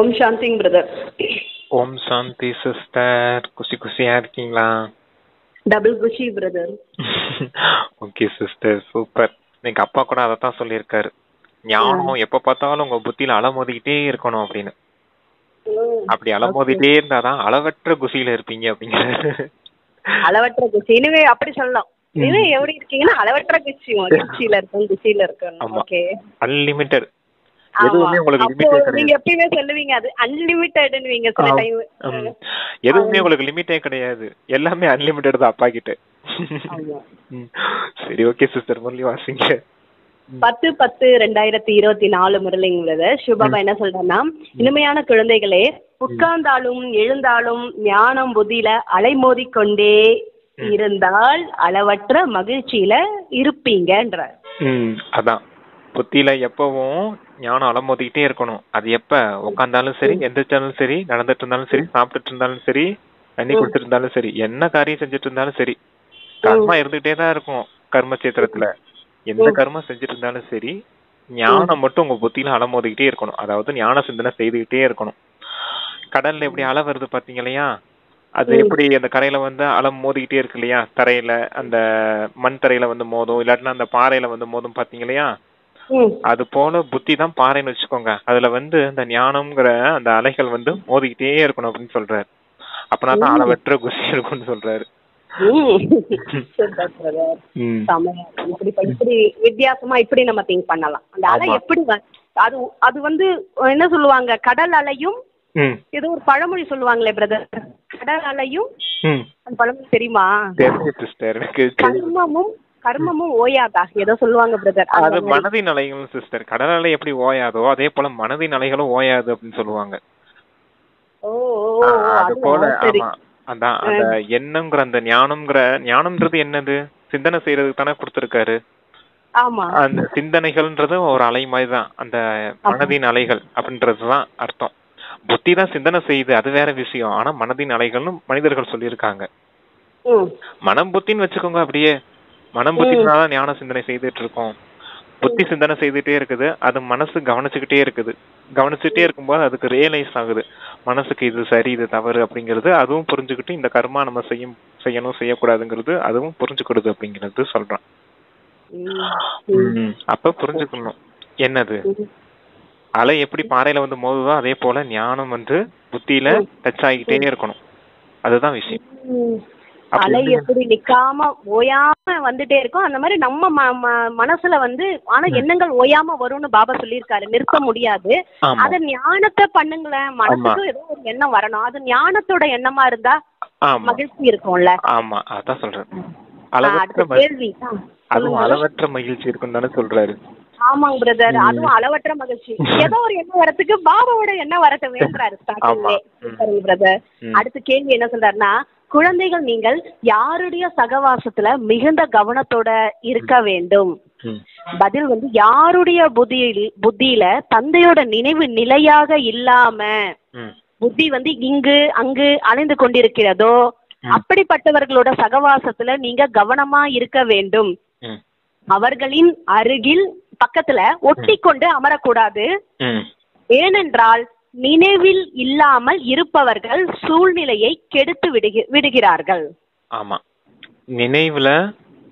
ஓம் சாந்திங் brother. ஓம் சாந்தி sister. குஷியா இருக்கீங்களா? Double குஷி brother. Okay sister, super. எங்க அப்பா கூட அதைத்தான் சொல்லியிருக்காரு. ஞானம் எப்ப பார்த்தாலும் உங்க புத்தியில அலமோதிக்கிட்டே இருக்கணும் அப்படின்னு. அப்படி அலமோதிட்டே இருந்தாதான் அளவற்ற குஷியில இருப்பீங்க அப்படிங்கிறாரு. அளவற்ற குஷி இனிமே அப்படி சொல்லலாம். இனிமே எப்படி இருக்கீங்கன்னா அளவற்ற குஷி, குஷியில இருக்கும், குஷியில இருக்கணும். Okay, unlimited. எதுவுமே உங்களுக்கு லிமிட்டே கிடையாது. நீங்க எப்பயுமே சொல்லுவீங்க அது அன்லிமிட்டட்னுவீங்க சில டைம். எதுவுமே உங்களுக்கு லிமிட்டே கிடையாது, எல்லாமே அன்லிமிட்டட் தான் அப்பா கிட்ட. சரி, ஓகே சிஸ்டர், முரளி வாசிங்க. 10/10/2024 முரளிங்கிறது சுபாபா என்ன சொல்றேன்னா, இனிமையான குழந்தைகளே, உட்கார்ந்தாலும் எழுந்தாலும் ஞானம் புத்தியில அலைமோதி கொண்டே இருந்தால் அளவற்ற மகிழ்ச்சியில இருப்பீங்கன்ற. அதான், புத்தியில எப்பவும் ஞானம் அலமோதிக்கிட்டே இருக்கணும். அது எப்ப உட்கார்ந்தாலும் சரி, எந்திரிச்சாலும் சரி, நடந்துட்டு இருந்தாலும் சரி, சாப்பிட்டுட்டு இருந்தாலும் சரி, தண்ணி குடிச்சிட்டு இருந்தாலும் சரி, என்ன காரியம் செஞ்சுட்டு இருந்தாலும் சரி, கர்மா இருந்துகிட்டே தான் இருக்கும். கர்ம சேத்திரத்துல எந்த கர்மம் செஞ்சுட்டு இருந்தாலும் சரி, ஞானம் மட்டும் உங்க புத்தியில அலமோதிக்கிட்டே இருக்கணும். அதாவது ஞான சிந்தனை செய்துகிட்டே இருக்கணும். கடல்ல எப்படி அலை வருது பாத்தீங்க இல்லையா? அது எப்படி அந்த கரையில வந்து அலை மோதிக்கிட்டே இருக்கு இல்லையா? தரையில அந்த மண் தரையில வந்து மோதும், இல்லாட்டினா அந்த பாறையில வந்து மோதும் பாத்தீங்க இல்லையா? அது போல புத்தி தான் பாறைன்னு வச்சுக்கோங்க. அதுல வந்து அந்த ஞானம்ங்கிற அந்த அலைகள் வந்து மோதிக்கிட்டே இருக்கணும் அப்படின்னு சொல்றாரு. அப்பனா தான் அளவற்ற குஷி இருக்கும்னு சொல்றாரு. வித்தியாசமா இப்படி நம்ம திங்க் பண்ணலாம். அந்த அலை எப்படி அது அது வந்து என்ன சொல்லுவாங்க, கடல் அலையும் ஏதோ ஒரு பழமொழி சொல்லுவாங்களே பிரதர், கடல் அலையும் அந்த பழமொழி தெரியுமா? கர்மமும் ஓயாதா ஏதோ சொல்லுவாங்க பிரதர். அது மனதின் அலைகளும் சிஸ்டர். கடல் அலை எப்படி ஓயாதோ அதே போல மனதின் அலைகளும் ஓயாது அப்படின்னு சொல்லுவாங்க. அது போல ஆமா, அதான் அந்த எண்ணம்ங்கிற அந்த ஞானம்ன்றது என்னது? சிந்தனை செய்யறதுக்கு தானே கொடுத்திருக்காரு. அந்த சிந்தனைகள்ன்றது ஒரு அலை மாதிரி தான், அந்த மனதின் அலைகள் அப்படின்றதுதான் அர்த்தம். புத்தி தான் சிந்தனை செய்யுது, அது வேற விஷயம். ஆனா மனதின் அலைகள்னு மனிதர்கள் சொல்லியிருக்காங்க. மனம் புத்தின்னு வச்சுக்கோங்க. அப்படியே மனம் புத்தினால ஞான சிந்தனை செய்துட்டு இருக்கோம். புத்தி சிந்தனை செய்துட்டே இருக்குது, அது மனசு கவனிச்சுக்கிட்டே இருக்குது. கவனிச்சுட்டே இருக்கும்போது அதுக்கு ரியலைஸ் ஆகுது, மனசுக்கு இது சரி இது தவறு அப்படிங்கிறது. அதுவும் புரிஞ்சுக்கிட்டு இந்த கர்மா நம்ம செய்யணும் செய்யக்கூடாதுங்கிறது அதுவும் புரிஞ்சுக்கிடுது அப்படிங்கிறது சொல்றான். அப்ப புரிஞ்சுக்கணும் என்னது அலை எப்படி பாறையில வந்து மோதுதோ அதே போல ஞானம் வந்து புத்தியில டச் ஆகிட்டே இருக்கணும். அதுதான் விஷயம். அலை எப்படி நிக்காம ஓயாம வந்துட்டே இருக்கும், அந்த மாதிரி நம்ம மனசுல வந்து ஆனா எண்ணங்கள் ஓயாம வரும்னு பாபா சொல்லியிருக்காரு. நிறுத்த முடியாது. அத ஞானத்தை பண்ணுங்களேன். மனசுக்கு ஏதோ ஒரு எண்ணம் வரணும், அது ஞானத்தோட எண்ணமா இருந்தா மகிழ்ச்சி இருக்கும்ல. ஆமா, அதான் சொல்றேன். அதுவும் அளவற்ற மகிழ்ச்சி இருக்கும் தானே சொல்றாரு. ஆமாங்க பிரதர், அதுவும் அளவற்ற மகிழ்ச்சி. ஏதோ ஒரு எண்ணம் வரத்துக்கு பாபாவோட எண்ணம் வரட்ட வேண்டாரு பிரதர். அடுத்த கேள்வி என்ன சொல்றாருன்னா, குழந்தைகள் நீங்கள் யாருடைய சகவாசத்துல மிகுந்த கவனத்தோட இருக்க வேண்டும்? பதில் வந்து யாருடைய புத்தியில தந்தையோட நினைவு நிலையாக இல்லாம புத்தி வந்து இங்கு அங்கு அலைந்து கொண்டிருக்கிறதோ அப்படிப்பட்டவர்களோட சகவாசத்துல நீங்க கவனமா இருக்க வேண்டும். அவர்களின் அருகில் பக்கத்துல ஒட்டி கொண்டு அமரக்கூடாது. ஏனென்றால் நினைவில் இல்லாமல் இருப்பவர்கள் சூழ்நிலையை கெடுத்து விடுகிறார்கள். ஆமா, நினைவுல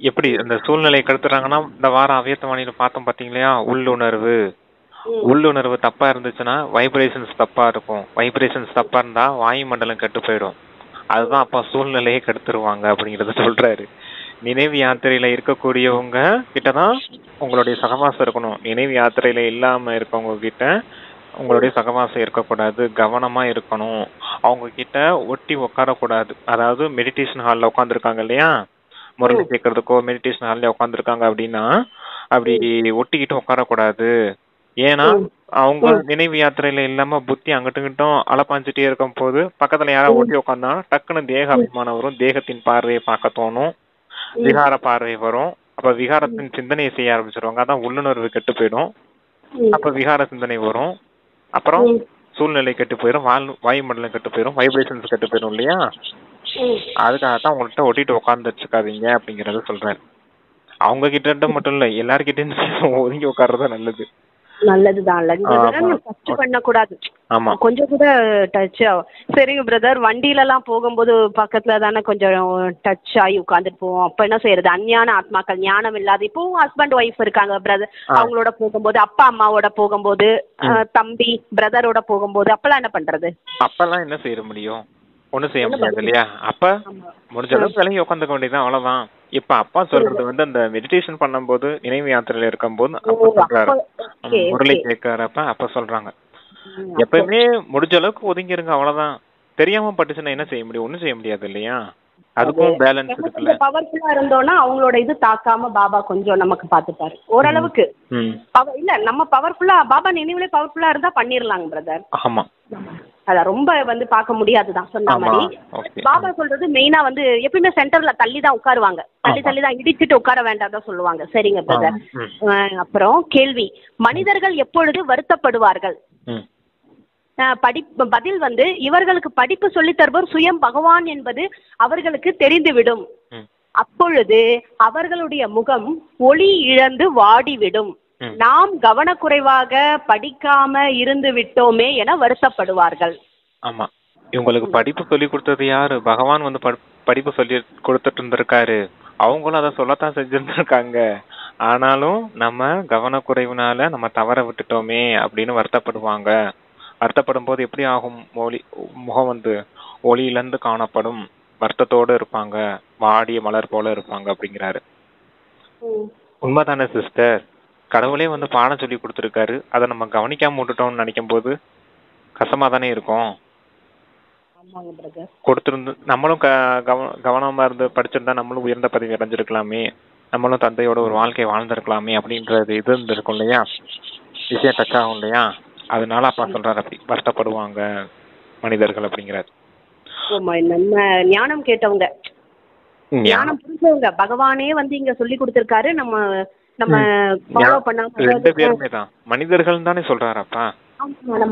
எப்படி அந்த சூழ்நிலையை கெடுத்துறாங்கன்னா, இந்த வாரம் அவ்வியத்தவாணியில பார்த்தோம் பாத்தீங்களா? உள்ளுணர்வு தப்பா இருந்துச்சுன்னா வைப்ரேஷன்ஸ் தப்பா இருக்கும். வைப்ரேஷன்ஸ் தப்பா இருந்தா வாயு மண்டலம் கெட்டு போயிடும். அதுதான் அப்ப சூழ்நிலையை கெடுத்துருவாங்க அப்படிங்கறத சொல்றாரு. நினைவு யாத்திரையில இருக்கக்கூடியவங்க கிட்டதான் உங்களுடைய சகவாசம் இருக்கணும். நினைவு யாத்திரையில இல்லாம இருக்கவங்க கிட்ட உங்களுடைய சகவாசம் இருக்கக்கூடாது. கவனமா இருக்கணும். அவங்க கிட்ட ஒட்டி உட்காரக்கூடாது. அதாவது மெடிடேஷன் ஹால்ல உட்காந்துருக்காங்க இல்லையா, முரளி கேட்கறதுக்கோ மெடிடேஷன் ஹால்ல உட்காந்துருக்காங்க அப்படின்னா அப்படி ஒட்டிக்கிட்டு உட்காரக்கூடாது. ஏன்னா அவங்க நினைவு யாத்திரையில இல்லாம புத்தி அங்கிட்டும் அலப்பாஞ்சிட்டே இருக்கும் போது பக்கத்துல யாராவது ஒட்டி உட்காந்தா டக்குன்னு தேக அபிமானம் வரும். தேகத்தின் பார்வையை பார்க்க தோணும், விகார பார்வை வரும். அப்ப விகாரத்தின் சிந்தனையை செய்ய ஆரம்பிச்சிருவாங்க. அதான் உள்ளுணர்வு கெட்டு போயிடும். அப்ப விகார சிந்தனை வரும். அப்புறம் சூழ்நிலை கெட்டு போயிடும், வாயுமண்டலம் கெட்டு போயிடும், வைப்ரேஷன்ஸ் கெட்டு போயிடும் இல்லையா? அதுக்காகத்தான் உங்கள்கிட்ட ஒட்டிட்டு உட்கார்ந்து வச்சுக்காதீங்க அப்படிங்கறத சொல்றாரு. அவங்க கிட்ட மட்டும் இல்ல, எல்லார்கிட்ட ஒதுங்கி உட்கார்றதா நல்லது. நல்லதுதான் டச் பண்ண கூடாது. கொஞ்சம் கூட டச். சரிங்க பிரதர், வண்டியில எல்லாம் போகும்போது பக்கத்துல தானே கொஞ்சம் டச் ஆகி உட்காந்துட்டு போவோம். அப்ப என்ன செய்யறது? அஞ்ஞான ஆத்மாக்கள், ஞானம் இல்லாத, இப்போ ஹஸ்பண்ட் ஒய்ஃப் இருக்காங்க பிரதர், அவங்களோட போகும்போது, அப்பா அம்மாவோட போகும்போது, தம்பி பிரதரோட போகும்போது, அப்பெல்லாம் என்ன பண்றது? அப்பெல்லாம் என்ன செய்ய முடியும்? ஒண்ணும் செய்ய முடியாது இல்லையா? அப்ப முடிஞ்ச அளவுக்கு விலகி உட்காந்துக்க வேண்டியதுதான், அவ்வளவுதான். இப்ப அப்பா சொல்றது அந்த மெடிடேஷன் பண்ணும்போது, நினைவு யாத்திரையில இருக்கும் போது அப்ப சொல்றாரு, முரளி கேட்கறப்ப அப்ப சொல்றாங்க, எப்பயுமே முடிஞ்ச அளவுக்கு ஒதுங்கிருங்க, அவ்வளவுதான். தெரியாம பட்டுச்சுன்னா என்ன செய்ய முடியும்? ஒண்ணும் செய்ய முடியாது இல்லையா? அதுக்கும் பேலன்ஸ் இருக்குல்ல. பவர்ஃபுல்லா இருந்தோம்னா அவங்களோட இது தாக்காம பாபா கொஞ்சம் நமக்கு பாத்துப்பாரு ஓரளவுக்கு. இல்ல நம்ம பவர்ஃபுல்லா பாபா நினைவுல பவர்ஃபுல்லா இருந்தா பண்ணிரலாங்க பிரதர். ஆமா, அத ரொம்ப பார்க்க முடியாதுதான் சொன்ன மாதிரி. பாபா சொல்றது மெயினா எப்பயுமே சென்டர்ல தள்ளி தான் உட்காருவாங்க, தள்ளி தான், இடிச்சிட்டு உட்கார வேண்டாம் தான் சொல்லுவாங்க. சரிங்க பிரதர். அப்புறம் கேள்வி, மனிதர்கள் எப்பொழுது வருத்தப்படுவார்கள்? பதில் இவர்களுக்கு படிப்பு சொல்லி தருவோர் சுயம் பகவான் என்பது அவர்களுக்கு தெரிந்துவிடும். அப்பொழுது அவர்களுடைய முகம் ஒளி இழந்து வாடிவிடும். நாம் கவனக்குறைவாக படிக்காம இருந்து விட்டோமே என வருத்தப்படுவார்கள். ஆமா, இவங்களுக்கு படிப்பு சொல்லி கொடுத்தது யாரு? பகவான் படிப்பு சொல்லி கொடுத்துட்டு இருந்திருக்காரு. அவங்களும் அதை சொல்லத்தான் செஞ்சிருந்திருக்காங்க. ஆனாலும் நம்ம கவனக்குறைவுனால நம்ம தவற விட்டுட்டோமே அப்படின்னு வருத்தப்படுவாங்க. வருத்தப்படும் போது எப்படி ஆகும்? முகம் ஒளி இழந்து காணப்படும், வருத்தத்தோடு இருப்பாங்க, வாடிய மலர் போல இருப்பாங்க அப்படிங்கிறாரு. உண்மைதானே சிஸ்டர்? கடவுளே பாடம் சொல்லி கொடுத்துருக்காரு, அதை நம்ம கவனிக்காம விட்டுட்டோம்னு நினைக்கும் போது கஷ்டமா தானே இருக்கும். கொடுத்திருந்து நம்மளும் கவனமா இருந்து படிச்சிருந்தா நம்மளும் உயர்ந்த பதவி அடைஞ்சிருக்கலாமே, நம்மளும் தந்தையோட ஒரு வாழ்க்கையை வாழ்ந்திருக்கலாமே அப்படின்றது இது இருக்கும் இல்லையா? விஷயம் டச் ஆகும் இல்லையா? அதனால அப்பா சொல்றாரு அப்படி வருத்தப்படுவாங்க மனிதர்கள் அப்படிங்கிறாரு. நம்ம ஞானம் கேட்டவங்க, ஞானம் புரிஞ்சவங்க, பகவானே இங்க சொல்லி கொடுத்திருக்காரு, நம்ம ஃபாலோ பண்ணாம ரெண்டு பேருமே தான் மனிதர்கள் தானே சொல்றாரு அப்பா.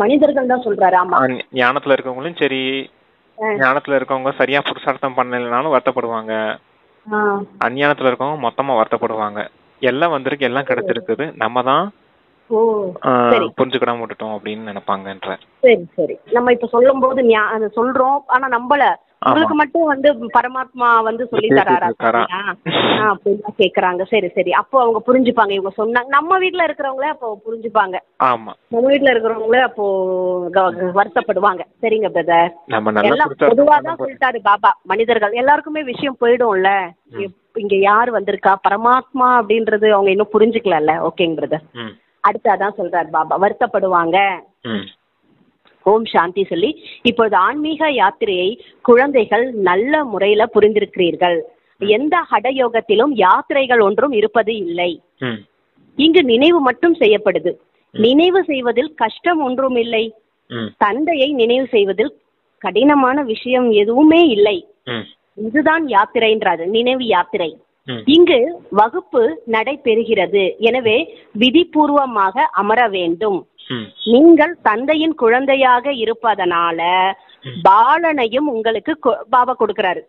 மனிதர்கள் தான் சொல்றாரு. ஆமா, ஞானத்துல இருக்கவங்களும் சரி, ஞானத்துல இருக்கவங்க சரியா புருஷார்த்தம் பண்ணலனாலும் வருத்தப்படுவாங்க, அஞ்ஞானத்துல இருக்கவங்க மொத்தமா வருத்தப்படுவாங்க. எல்லாம் வந்திருக்கு, எல்லாம் கிடைச்சிருக்குது, நம்ம தான் புரிஞ்சுக்கிடாம விட்டுட்டோம் அப்படின்னு நினைப்பாங்கன்ற. சரி சரி, நம்ம இப்ப சொல்லும் போது சொல்றோம், ஆனா நம்பல. உங்களுக்கு மட்டும் பரமாத்மா சொல்லி தராரா அப்படின்னு கேக்குறாங்க. சரி சரி, அப்போ அவங்க புரிஞ்சுப்பாங்க. இவங்க சொன்னாங்க, நம்ம வீட்டுல இருக்கிறவங்களே அப்போ புரிஞ்சுப்பாங்க. ஆமா, நம்ம வீட்டுல இருக்கிறவங்களே அப்போ வருத்தப்படுவாங்க. சரிங்க பிரதர், எல்லாம் பொதுவாதான் சொல்லிட்டாரு பாபா. மனிதர்கள் எல்லாருக்குமே விஷயம் போயிடும்ல, இங்க யாரு வந்திருக்கா பரமாத்மா அப்படின்றது அவங்க இன்னும் புரிஞ்சுக்கல. ஓகேங்க பிரதர். அடுத்து அதான் சொல்றாரு பாபா, வருத்தப்படுவாங்க. ஓம் சாந்தி சொல்லி, இப்பொழுது ஆன்மீக யாத்திரையை குழந்தைகள் நல்ல முறையில புரிந்திருக்கிறீர்கள். எந்த ஹடயோகத்திலும் யாத்திரைகள் ஒன்றும் இருப்பது இல்லை. இங்கு நினைவு மட்டும் செய்யப்படுது. நினைவு செய்வதில் கஷ்டம் ஒன்றும் இல்லை. தந்தையை நினைவு செய்வதில் கடினமான விஷயம் எதுவுமே இல்லை. இதுதான் யாத்திரைன்றாரு, நினைவு யாத்திரை. இங்கு வகுப்பு நடைபெறுகிறது, எனவே விதிபூர்வமாக அமர வேண்டும். நீங்கள் தந்தையின் குழந்தையாக இருப்பதனால பாலனையும் உங்களுக்கு பாபா கொடுக்கிறாரு.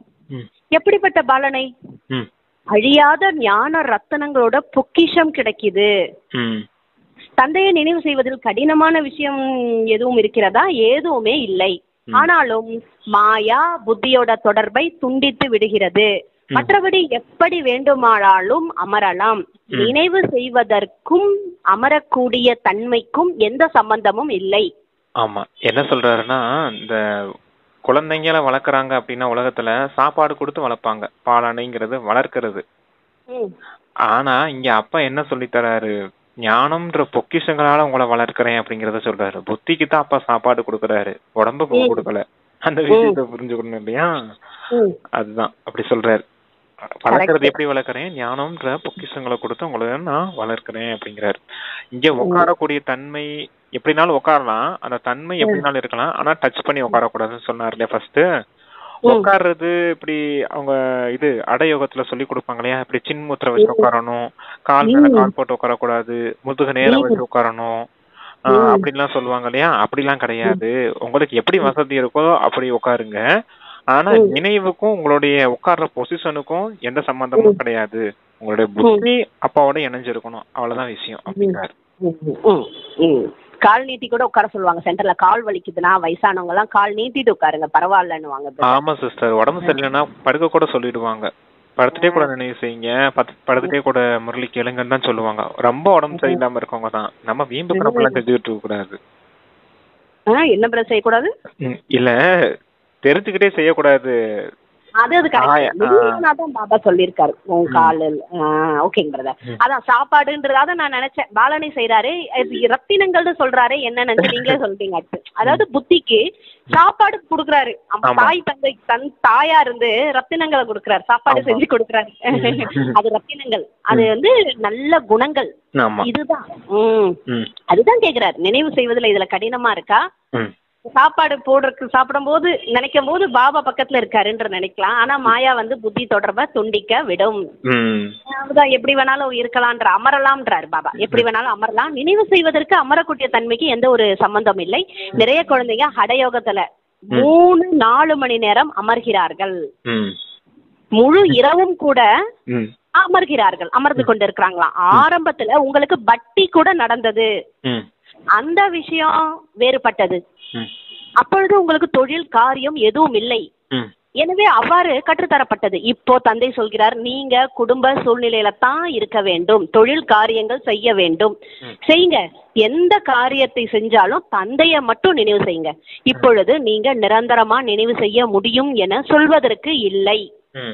எப்படிப்பட்ட பாலனை? அழியாத ஞான ரத்தனங்களோட பொக்கிஷம் கிடைக்குது. தந்தையை நினைவு செய்வதில் கடினமான விஷயம் எதுவும் இருக்கிறதா? எதுவுமே இல்லை. ஆனாலும் மாயா புத்தியோட தொடர்பை துண்டித்து விடுகிறது. மற்றபடி எப்படி வேண்டுமானாலும் அமரலாம். நினைவு செய்வதற்கும் அமரக்கூடிய தன்மைக்கும் எந்த சம்பந்தமும் இல்லை. ஆமா, என்ன சொல்றாருன்னா, இந்த குழந்தைங்கள வளர்க்குறாங்க அப்படின்னா உலகத்துல சாப்பாடு கொடுத்து வளர்ப்பாங்க, பாலனைங்கிறது வளர்க்கிறது. ஆனா இங்க அப்பா என்ன சொல்லி தராரு? ஞானம்ன்ற பொக்கிஷங்களால உங்களை வளர்க்கிறேன் அப்படிங்கறத சொல்றாரு. புத்திக்கு தான் அப்பா சாப்பாடு கொடுக்கறாரு, உடம்புக்கு கொடுக்கல. அந்த விஷயத்தை புரிஞ்சுக்கணும் இல்லையா? அதுதான் அப்படி சொல்றாரு. வளர்க்கறது எப்படி வளர்க்கறேன்? ஞானம்ன்ற பொக்கிஷங்களை கொடுத்து உங்களை நான் வளர்க்கிறேன் அப்படிங்கிறாரு. இங்க உட்காரக்கூடிய தன்மை எப்படினாலும் உட்காரலாம், அந்த தன்மை எப்படினாலும் இருக்கலாம், ஆனா டச் பண்ணி உட்காரக்கூடாதுன்னு சொன்னார் இல்லையா? ஃபர்ஸ்ட் உட்கார்றது இப்படி அவங்க அடயோகத்துல சொல்லி கொடுப்பாங்க இல்லையா? இப்படி சின்முத்திரை வச்சு உட்காரணும், கால் மேல கால் போட்டு உட்காரக்கூடாது, முதுகு நேரம் வச்சு உட்காரணும் அப்படின்லாம் சொல்லுவாங்க இல்லையா? அப்படிலாம் கிடையாது. உங்களுக்கு எப்படி வசதி இருக்கோ அப்படி உட்காருங்க. ஆனா நினைவுக்கும் உங்களுடைய உட்கார்ற பொசிஷனுக்கும் எந்த சம்பந்தமும் கிடையாது. உங்களுடைய புத்தி அப்பாவோட இணைஞ்சிருக்கணும், அவ்வளவுதான் விஷயம் அப்படிங்கிறாரு. கால் நீட்டி கூட உட்கார சொல்லுவாங்க சென்டர்ல. கால் வலிக்குதுன்னா வயசானவங்க எல்லாம் கால் நீட்டிட்டு உட்காருங்க பரவாயில்லன்னுவாங்க. ஆமா சிஸ்டர், உடம்பு சரியில்லைன்னா படுக்க கூட சொல்லிடுவாங்க. படுத்துட்டே கூட நினைவு செய்யுங்க, படுத்துட்டே கூட முரளி கேளுங்கன்னு தான் சொல்லுவாங்க. ரொம்ப உடம்பு சரியில்லாம இருக்கவங்க தான். நம்ம வீம்புக்கு நம்மளாம் செஞ்சுக்கிட்டு இருக்க கூடாது. என்ன பிரச்சனை செய்யக்கூடாது இல்ல, தெரிஞ்சுக்கிட்டே செய்யக்கூடாது. அது கரெக்ட் பாபா சொல்லிருக்காரு உன் காலு. ஓகேங்க பிரதர். அதான் சாப்பாடுன்றது அதான் நான் நினைச்சேன். பாலனை செய்யறாரு ரத்தினங்கள்னு சொல்றாரு, என்ன நினைச்சு நீங்களே சொல்றீங்க. அதாவது புத்திக்கு சாப்பாடு குடுக்குறாரு. தாய் தந்தை தாயா இருந்து ரத்தினங்களை கொடுக்குறாரு, சாப்பாடு செஞ்சு கொடுக்குறாரு. அது ரத்தினங்கள், அது வந்து நல்ல குணங்கள். இதுதான் அதுதான் கேக்குறாரு. நினைவு செய்வதில் இதுல கடினமா இருக்கா? சாப்பாடு போடுறதுக்கு சாப்பிடும் போது நினைக்கும் போது பாபா பக்கத்துல இருக்காருன்ற நினைக்கலாம். ஆனா மாயா வந்து புத்தி தொடர்பை துண்டிக்க விடும். எப்படி வேணாலும் இருக்கலாம்ன்ற அமரலாம்ன்றாரு பாபா. எப்படி வேணாலும் அமரலாம். நினைவு செய்வதற்கு அமரக்கூடிய தன்மைக்கு எந்த ஒரு சம்பந்தம் இல்லை. நிறைய குழந்தைங்க ஹடயோகத்துல 3-4 மணி நேரம் அமர்கிறார்கள். முழு இரவும் கூட அமர்கிறார்கள், அமர்ந்து கொண்டு இருக்கிறாங்களாம். ஆரம்பத்துல உங்களுக்கு பட்டி கூட நடந்தது, அந்த விஷயம் வேறுபட்டது. அப்பொழுது உங்களுக்கு தொழில் காரியம் எதுவும் இல்லை. எனவே அவ்வாறு கற்றுத்தரப்பட்டது. இப்போ தந்தை சொல்கிறார், நீங்க குடும்ப சூழ்நிலையில தான் இருக்க வேண்டும், தொழில் காரியங்கள் செய்ய வேண்டும். செய்யுங்க, எந்த காரியத்தை செஞ்சாலும் தந்தைய மட்டும் நினைவு செய்யுங்க. இப்பொழுது நீங்க நிரந்தரமா நினைவு செய்ய முடியும் என சொல்வதற்கு இல்லை.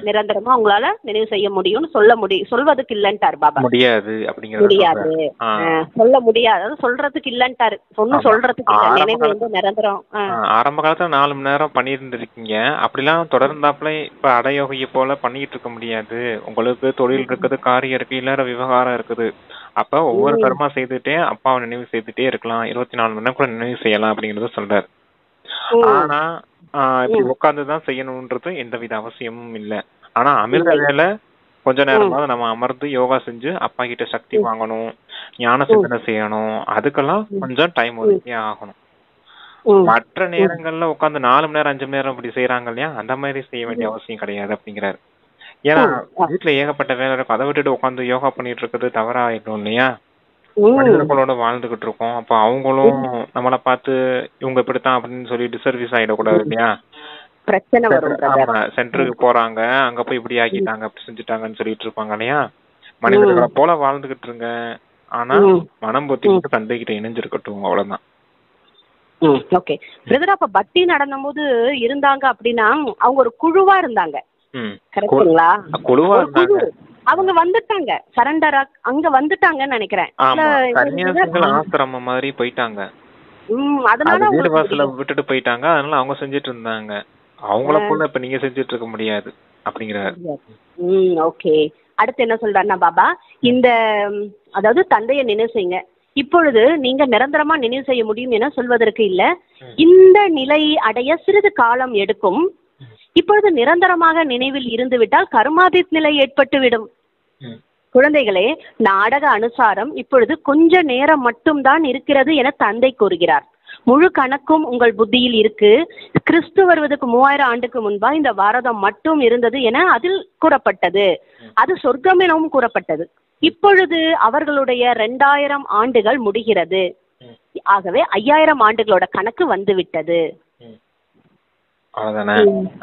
நிரந்தரமா உங்களால நினைவு செய்ய முடியும்னு சொல்வதுக்கு இல்லன்ட்டாரு பாபா. முடியாது, முடியாது, சொல்ல முடியாது, சொல்றதுக்கு இல்லன்ட்டாரு. சொல்றதுக்கு இல்ல, நினைவு வந்து நிரந்தரம். ஆரம்ப காலத்துல 4 மணி நேரம் பண்ணிருந்திருக்கீங்க, அப்படிலாம் தொடர்ந்தாப்புல இப்ப அடயோகிய போல பண்ணிட்டு இருக்க முடியாது. உங்களுக்கு தொழில் இருக்குது, காரியம் இருக்கு, இல்ல விவகாரம் இருக்குது. அப்ப ஒவ்வொரு கர்மா செய்துட்டே அப்பாவை நினைவு செய்துட்டே இருக்கலாம். 24 மணி நேரம் கூட நினைவு செய்யலாம் அப்படிங்கறத சொல்றாரு. ஆனா இப்படி உட்கார்ந்துதான் செய்யணும்ன்றது எந்தவித அவசியமும் இல்ல. ஆனா அமிர்த வேலை கொஞ்ச நேரமாவது நம்ம அமர்ந்து யோகா செஞ்சு அப்பா கிட்ட சக்தி வாங்கணும், ஞான சிந்தனை செய்யணும். அதுக்கெல்லாம் கொஞ்சம் டைம் ஒதுக்கி ஆகணும். மற்ற நேரங்கள்ல உட்காந்து 4 மணி நேரம் 5 மணி நேரம் இப்படி செய்யறாங்க இல்லையா, அந்த மாதிரி செய்ய வேண்டிய அவசியம் கிடையாது அப்படிங்கிறாரு. ஏன்னா வீட்டுல ஏகப்பட்ட வேலை இருக்கும், அதை விட்டுட்டு உட்காந்து யோகா பண்ணிட்டு இருக்கிறது தவறாயிடும் இல்லையா. மனிதர்களோட வாழ்ந்துகிட்டு இருக்கோம். அப்ப அவங்களும் நம்மளை பார்த்து இவங்க இப்படித்தான் அப்படின்னு சொல்லி டிசர்வீஸ் ஆயிடக்கூடாது இல்லையா. பிரச்சனை வரும். சென்டருக்கு போறாங்க, அங்க போய் இப்படி ஆக்கிட்டாங்க அப்படி செஞ்சுட்டாங்கன்னு சொல்லிட்டு இருப்பாங்க இல்லையா. மனிதர்களை போல வாழ்ந்துகிட்டு இருங்க, ஆனா மனம் பொத்திக்கிட்டு தந்தை கிட்ட இணைஞ்சிருக்கட்டும், அவ்வளவுதான். Okay brother. அப்ப பக்தி நடந்தும் போது இருந்தாங்க அப்படின்னா அவங்க ஒரு குழுவா இருந்தாங்க, கரெக்ட்டுங்களா? குழுவா இருந்தாங்க, அவங்க வந்துட்டாங்க, சரண்டரா அங்க வந்துட்டாங்கன்னு நினைக்கிறேன். ஆசிரமம் மாதிரி போயிட்டாங்க. அதனால வீடு வாசல விட்டுட்டு போயிட்டாங்க. அதனால அவங்க செஞ்சுட்டு இருந்தாங்க. அவங்கள போல இப்ப நீங்க செஞ்சுட்டு இருக்க முடியாது அப்படிங்கிறாரு. ஓகே. அடுத்து என்ன சொல்றாருன்னா பாபா, இந்த அதாவது தந்தைய நினைவு செய்யுங்க. இப்பொழுது நீங்க நிரந்தரமா நினைவு செய்ய முடியும் என சொல்வதற்கு இல்ல. இந்த நிலை அடைய சிறிது காலம் எடுக்கும். இப்பொழுது நிரந்தரமாக நினைவில் இருந்து விட்டால் கர்மாதித் நிலை ஏற்பட்டுவிடும். குழந்தைகளே, நாடக அனுசாரம் இப்பொழுது கொஞ்ச நேரம் மட்டும்தான் இருக்கிறது என தந்தை கூறுகிறார். முழு கணக்கும் உங்கள் புத்தியில் இருக்கு. கிறிஸ்து வருவதற்கு 3000 ஆண்டுக்கு முன்பா இந்த பாரதம் மட்டும் இருந்தது என அதில் கூறப்பட்டது. அது சொர்க்கம் எனவும் கூறப்பட்டது. இப்பொழுது அவர்களுடைய 2000 ஆண்டுகள் முடிகிறது. ஆகவே 5000 ஆண்டுகளோட கணக்கு வந்து விட்டது. அவ்வளவுதானே.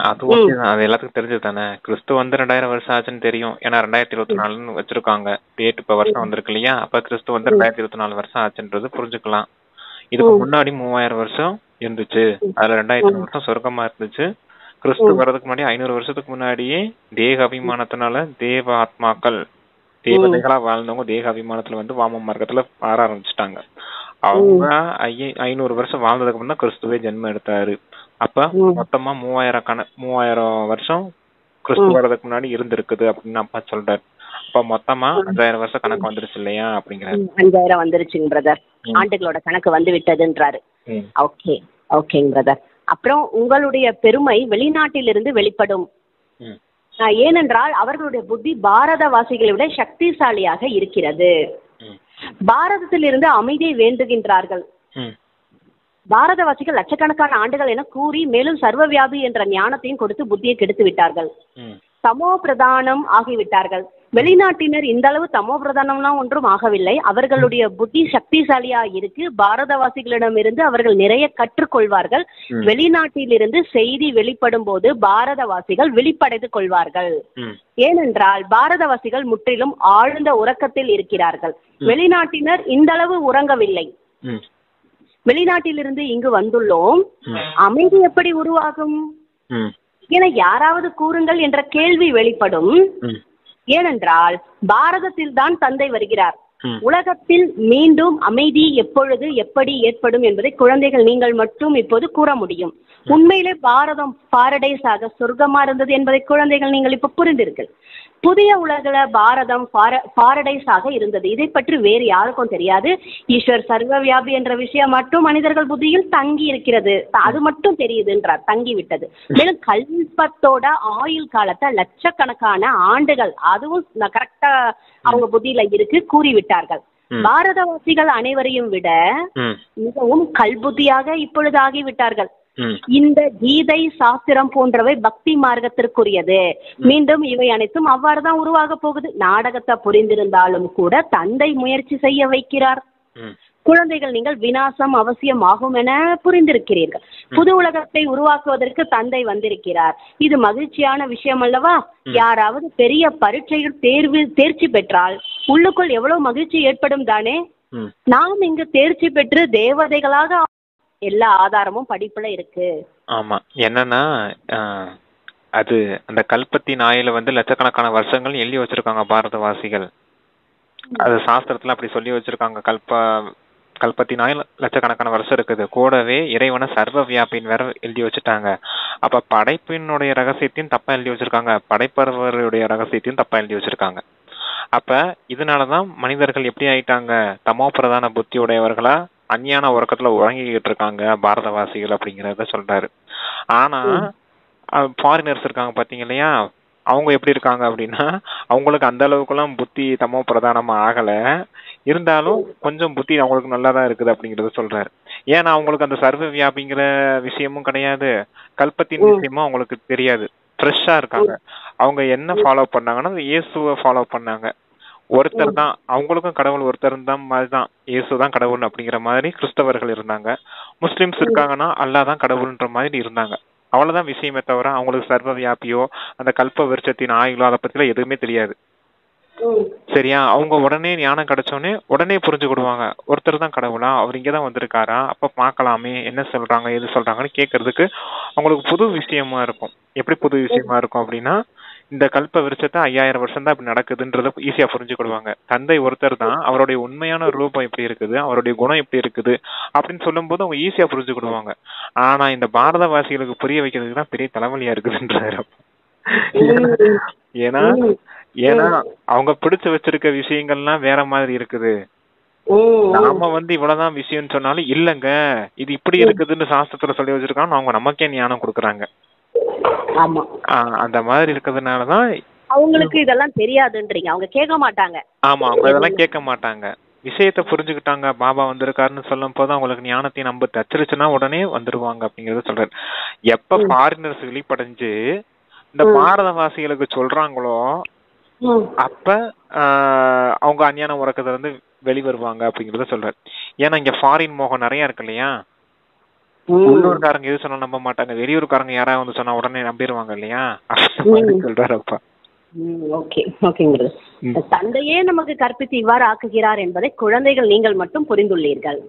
அது ஓகே தான், அது எல்லாத்துக்கும் தெரிஞ்சது தானே. கிறிஸ்து வந்து 2000 வருஷம் ஆச்சுன்னு தெரியும். ஏன்னா 2024 வச்சிருக்காங்க டேட். இப்ப வருஷம் வந்திருக்கு இல்லையா, அப்ப கிறிஸ்து வந்து 2024 வருஷம் ஆச்சுன்றது புரிஞ்சுக்கலாம். இதுக்கு முன்னாடி 3000 வருஷம் இருந்துச்சு, அதுல 2000 வருஷம் சொர்க்கமா இருந்துச்சு. கிறிஸ்து வர்றதுக்கு முன்னாடி 500 வருஷத்துக்கு முன்னாடியே தேக அபிமானத்தினால தேவ ஆத்மாக்கள் தேவதைகளா வாழ்ந்தவங்க தேக அபிமானத்துல வந்து வாம மார்க்கத்துல வாழ ஆரம்பிச்சுட்டாங்க. அவங்க 500 வருஷம் வாழ்ந்ததுக்கு அப்புறம் தான் கிறிஸ்துவே ஜென்மம் எடுத்தாரு. அப்ப மொத்தமா 3000 வருஷம் கிறிஸ்து வர்றதுக்கு முன்னாடி இருந்திருக்குது அப்படின்னு அப்பா சொல்றாரு. அப்ப மொத்தமா 5000 வருஷம் கணக்கு வந்துருச்சு இல்லையா அப்படிங்கிறாரு. 5000 வந்துருச்சுங்க பிரதர், ஆண்டுகளோட கணக்கு வந்து விட்டதுன்றாரு. ஓகே ஓகேங்க பிரதர். அப்புறம் உங்களுடைய பெருமை வெளிநாட்டிலிருந்து வெளிப்படும். ஏனென்றால் அவர்களுடைய புத்தி பாரதவாசிகளை விட சக்திசாலியாக இருக்கிறது. பாரதத்திலிருந்து அமைதியை வேண்டுகின்றார்கள். பாரதவாசிகள் லட்சக்கணக்கான ஆண்டுகள் என கூறி மேலும் சர்வவியாபி என்ற ஞானத்தையும் கொடுத்து புத்தியை கெடுத்து விட்டார்கள். சமோ பிரதானம் ஆகிவிட்டார்கள். வெளிநாட்டினர் இந்த அளவு தமோ பிரதானம்லாம் ஒன்றும் ஆகவில்லை. அவர்களுடைய புத்தி சக்திசாலியா இருக்கு. பாரதவாசிகளிடமிருந்து அவர்கள் நிறைய கற்றுக்கொள்வார்கள். வெளிநாட்டிலிருந்து செய்தி வெளிப்படும் போது பாரதவாசிகள் விழிப்படைந்து கொள்வார்கள். ஏனென்றால் பாரதவாசிகள் முற்றிலும் ஆழ்ந்த உறக்கத்தில் இருக்கிறார்கள். வெளிநாட்டினர் இந்த அளவு உறங்கவில்லை. வெளிநாட்டிலிருந்து இங்கு வந்துள்ளோம், அமைதி எப்படி உருவாகும் என யாராவது கூறுங்கள் என்ற கேள்வி வெளிப்படும். ஏனென்றால் பாரதத்தில் தான் தந்தை வருகிறார். உலகத்தில் மீண்டும் அமைதி எப்பொழுது எப்படி ஏற்படும் என்பதை குழந்தைகள் நீங்கள் மட்டும் இப்போது கூற முடியும். உண்மையிலே பாரதம் பாரடைஸாக சொர்க்கமா இருந்தது என்பதை குழந்தைகள் நீங்கள் இப்ப புரிந்தீர்கள். புதிய உலகில பாரதம் பாரடைஸாக இருந்தது. இதை பற்றி வேறு யாருக்கும் தெரியாது. ஈஸ்வர் சர்வவியாபி என்ற விஷயம் மட்டும் மனிதர்கள் புத்தியில் தங்கி இருக்கிறது, அது மட்டும் தெரியுதுன்றார், தங்கி விட்டது. மேலும் கல்பத்தோட ஆயுள் காலத்தை லட்சக்கணக்கான ஆண்டுகள் அதுவும் கரெக்டா அவங்க புத்தியில இருக்கு கூறிவிட்டார்கள். பாரதவாசிகள் அனைவரையும் விட மிகவும் கல்புத்தியாக இப்பொழுது ஆகிவிட்டார்கள். இந்த கீதை சாஸ்திரம் போன்றவை பக்தி மார்க்கத்திற்குரியது. மீண்டும் இவை அனைத்தும் அவ்வாறுதான் உருவாக போகுது. நாடகத்தை புரிந்திருந்தாலும் கூட தந்தை முயற்சி செய்ய வைக்கிறார். குழந்தைகள் நீங்கள் விநாசம் அவசியம் ஆகும் என புரிந்திருக்கிறீர்கள். புது உலகத்தை உருவாக்குவதற்கு தந்தை வந்திருக்கிறார். இது மகிழ்ச்சியான விஷயம் அல்லவா? யாராவது பெரிய பரீட்சையில் தேர்ச்சி பெற்றால் உள்ளுக்குள் எவ்வளவு மகிழ்ச்சி ஏற்படும் தானே. நாம் இங்கு தேர்ச்சி பெற்று தேவதைகளாக எல்லா ஆதாரமும் படிப்புல இருக்கு. ஆமா, என்னன்னா அது அந்த கல்பத்தின் ஆயில லட்சக்கணக்கான வருஷங்கள் எழுதி வச்சிருக்காங்க பாரதவாசிகள். அது சாஸ்திரத்துல அப்படி சொல்லி வச்சிருக்காங்க. கல்பத்தின் ஆயில் லட்சக்கணக்கான வருஷம் இருக்குது. கூடவே இறைவனை சர்வ வியாபின்னு வேற எழுதி வச்சுட்டாங்க. அப்ப படைப்பினுடைய ரகசியத்தையும் தப்பா எழுதி வச்சிருக்காங்க, படைப்பவருடைய ரகசியத்தையும் தப்பா எழுதி வச்சிருக்காங்க. அப்ப இதனாலதான் மனிதர்கள் எப்படி ஆயிட்டாங்க, தமோ பிரதான புத்தி உடையவர்களா அஞ்ஞான உறக்கத்துல உறங்கிக்கிட்டு இருக்காங்க பாரதவாசிகள் அப்படிங்கறத சொல்றாரு. ஆனா ஃபாரினர்ஸ் இருக்காங்க பாத்தீங்க இல்லையா, அவங்க எப்படி இருக்காங்க அப்படின்னா அவங்களுக்கு அந்த அளவுக்குலாம் புத்தி தமோ பிரதானமா ஆகல, இருந்தாலும் கொஞ்சம் புத்தி அவங்களுக்கு நல்லாதான் இருக்குது அப்படிங்கறத சொல்றாரு. ஏன்னா அவங்களுக்கு அந்த சர்வ வியாபிங்கிற விஷயமும் கிடையாது, கல்பத்தின் விஷயமும் அவங்களுக்கு தெரியாது, ஃப்ரெஷ்ஷா இருக்காங்க. அவங்க என்ன ஃபாலோ பண்ணாங்கன்னா இயேசுவை ஃபாலோ பண்ணாங்க. ஒருத்தர் தான், அவங்களுக்கும் கடவுள் ஒருத்தர் தான் மாதிரிதான், இயேசுதான் கடவுள் அப்படிங்கிற மாதிரி கிறிஸ்தவர்கள் இருந்தாங்க. முஸ்லிம்ஸ் இருக்காங்கன்னா அல்லாஹ் தான் கடவுள்ன்ற மாதிரி இருந்தாங்க. அவ்வளவுதான் விஷயமே தவிர அவங்களுக்கு சர்வ வியாபியோ அந்த கல்ப விருட்சத்தின் ஆயுளோ அதை பத்திலாம் எதுவுமே தெரியாது. சரியா? அவங்க உடனே ஞானம் கிடைச்சோடனே உடனே புரிஞ்சுக்கிடுவாங்க, ஒருத்தர் தான் கடவுளா, அவர் இங்கதான் வந்திருக்காரா, அப்ப பாக்கலாமே என்ன சொல்றாங்க எது சொல்றாங்கன்னு கேட்கறதுக்கு அவங்களுக்கு புது விஷயமா இருக்கும். எப்படி புது விஷயமா இருக்கும் அப்படின்னா, இந்த கல்ப விருட்சத்தை 5000 வருஷம் தான் இப்படி நடக்குதுன்றத ஈஸியா புரிஞ்சுக்கிடுவாங்க. தந்தை ஒருத்தர் தான், அவருடைய உண்மையான ரூபம் எப்படி இருக்குது, அவருடைய குணம் எப்படி இருக்குது அப்படின்னு சொல்லும் போது அவங்க ஈஸியா புரிஞ்சுக்கிடுவாங்க. ஆனா இந்த பாரதவாசிகளுக்கு புரிய வைக்கிறதுக்கு தான் பெரிய தலைவலியா இருக்குதுன்றாரு. ஏன்னா அவங்க பிடிச்சு வச்சிருக்க விஷயங்கள்லாம் வேற மாதிரி இருக்குது. நாம இவ்வளவுதான் விஷயம்னு சொன்னாலும் இல்லங்க இது இப்படி இருக்குதுன்னு சாஸ்திரத்துல சொல்லி வச்சிருக்காங்க, அவங்க நமக்கே ஞானம் கொடுக்குறாங்க. அந்த மாதிரி இருக்கிறதுனாலதான் அவங்களுக்கு இதெல்லாம் தெரியாதுன்றீங்க, அவங்க கேட்க மாட்டாங்க. ஆமா, அவங்க இதெல்லாம் கேட்க மாட்டாங்க. விஷயத்த புரிஞ்சுக்கிட்டாங்க, பாபா வந்திருக்காருன்னு சொல்லும் போது அவங்களுக்கு ஞானத்தை நம்ப தச்சிருச்சுன்னா உடனே வந்துருவாங்க அப்படிங்கறத சொல்றாரு. எப்ப ஃபாரினர்ஸ் விழிப்படைஞ்சு இந்த பாரதவாசிகளுக்கு சொல்றாங்களோ அப்ப அவங்க அஞ்ஞான உறக்கத்துல வெளிவருவாங்க அப்படிங்கறத சொல்றாரு. ஏன்னா இங்க ஃபாரின் மோகம் நிறைய இருக்கு இல்லையா, உள்ளூர்காரங்க எது சொன்னா நம்ப மாட்டாங்க, வெளியூர்காரங்க யாராவது சொன்னா உடனே நம்பிடுவாங்க இல்லையா, சொல்றாருப்பா. தந்தையே நமக்கு கற்பித்து இவ்வாறு ஆக்குகிறார் என்பதை குழந்தைகள் நீங்கள் மட்டும் புரிந்துள்ளீர்கள்.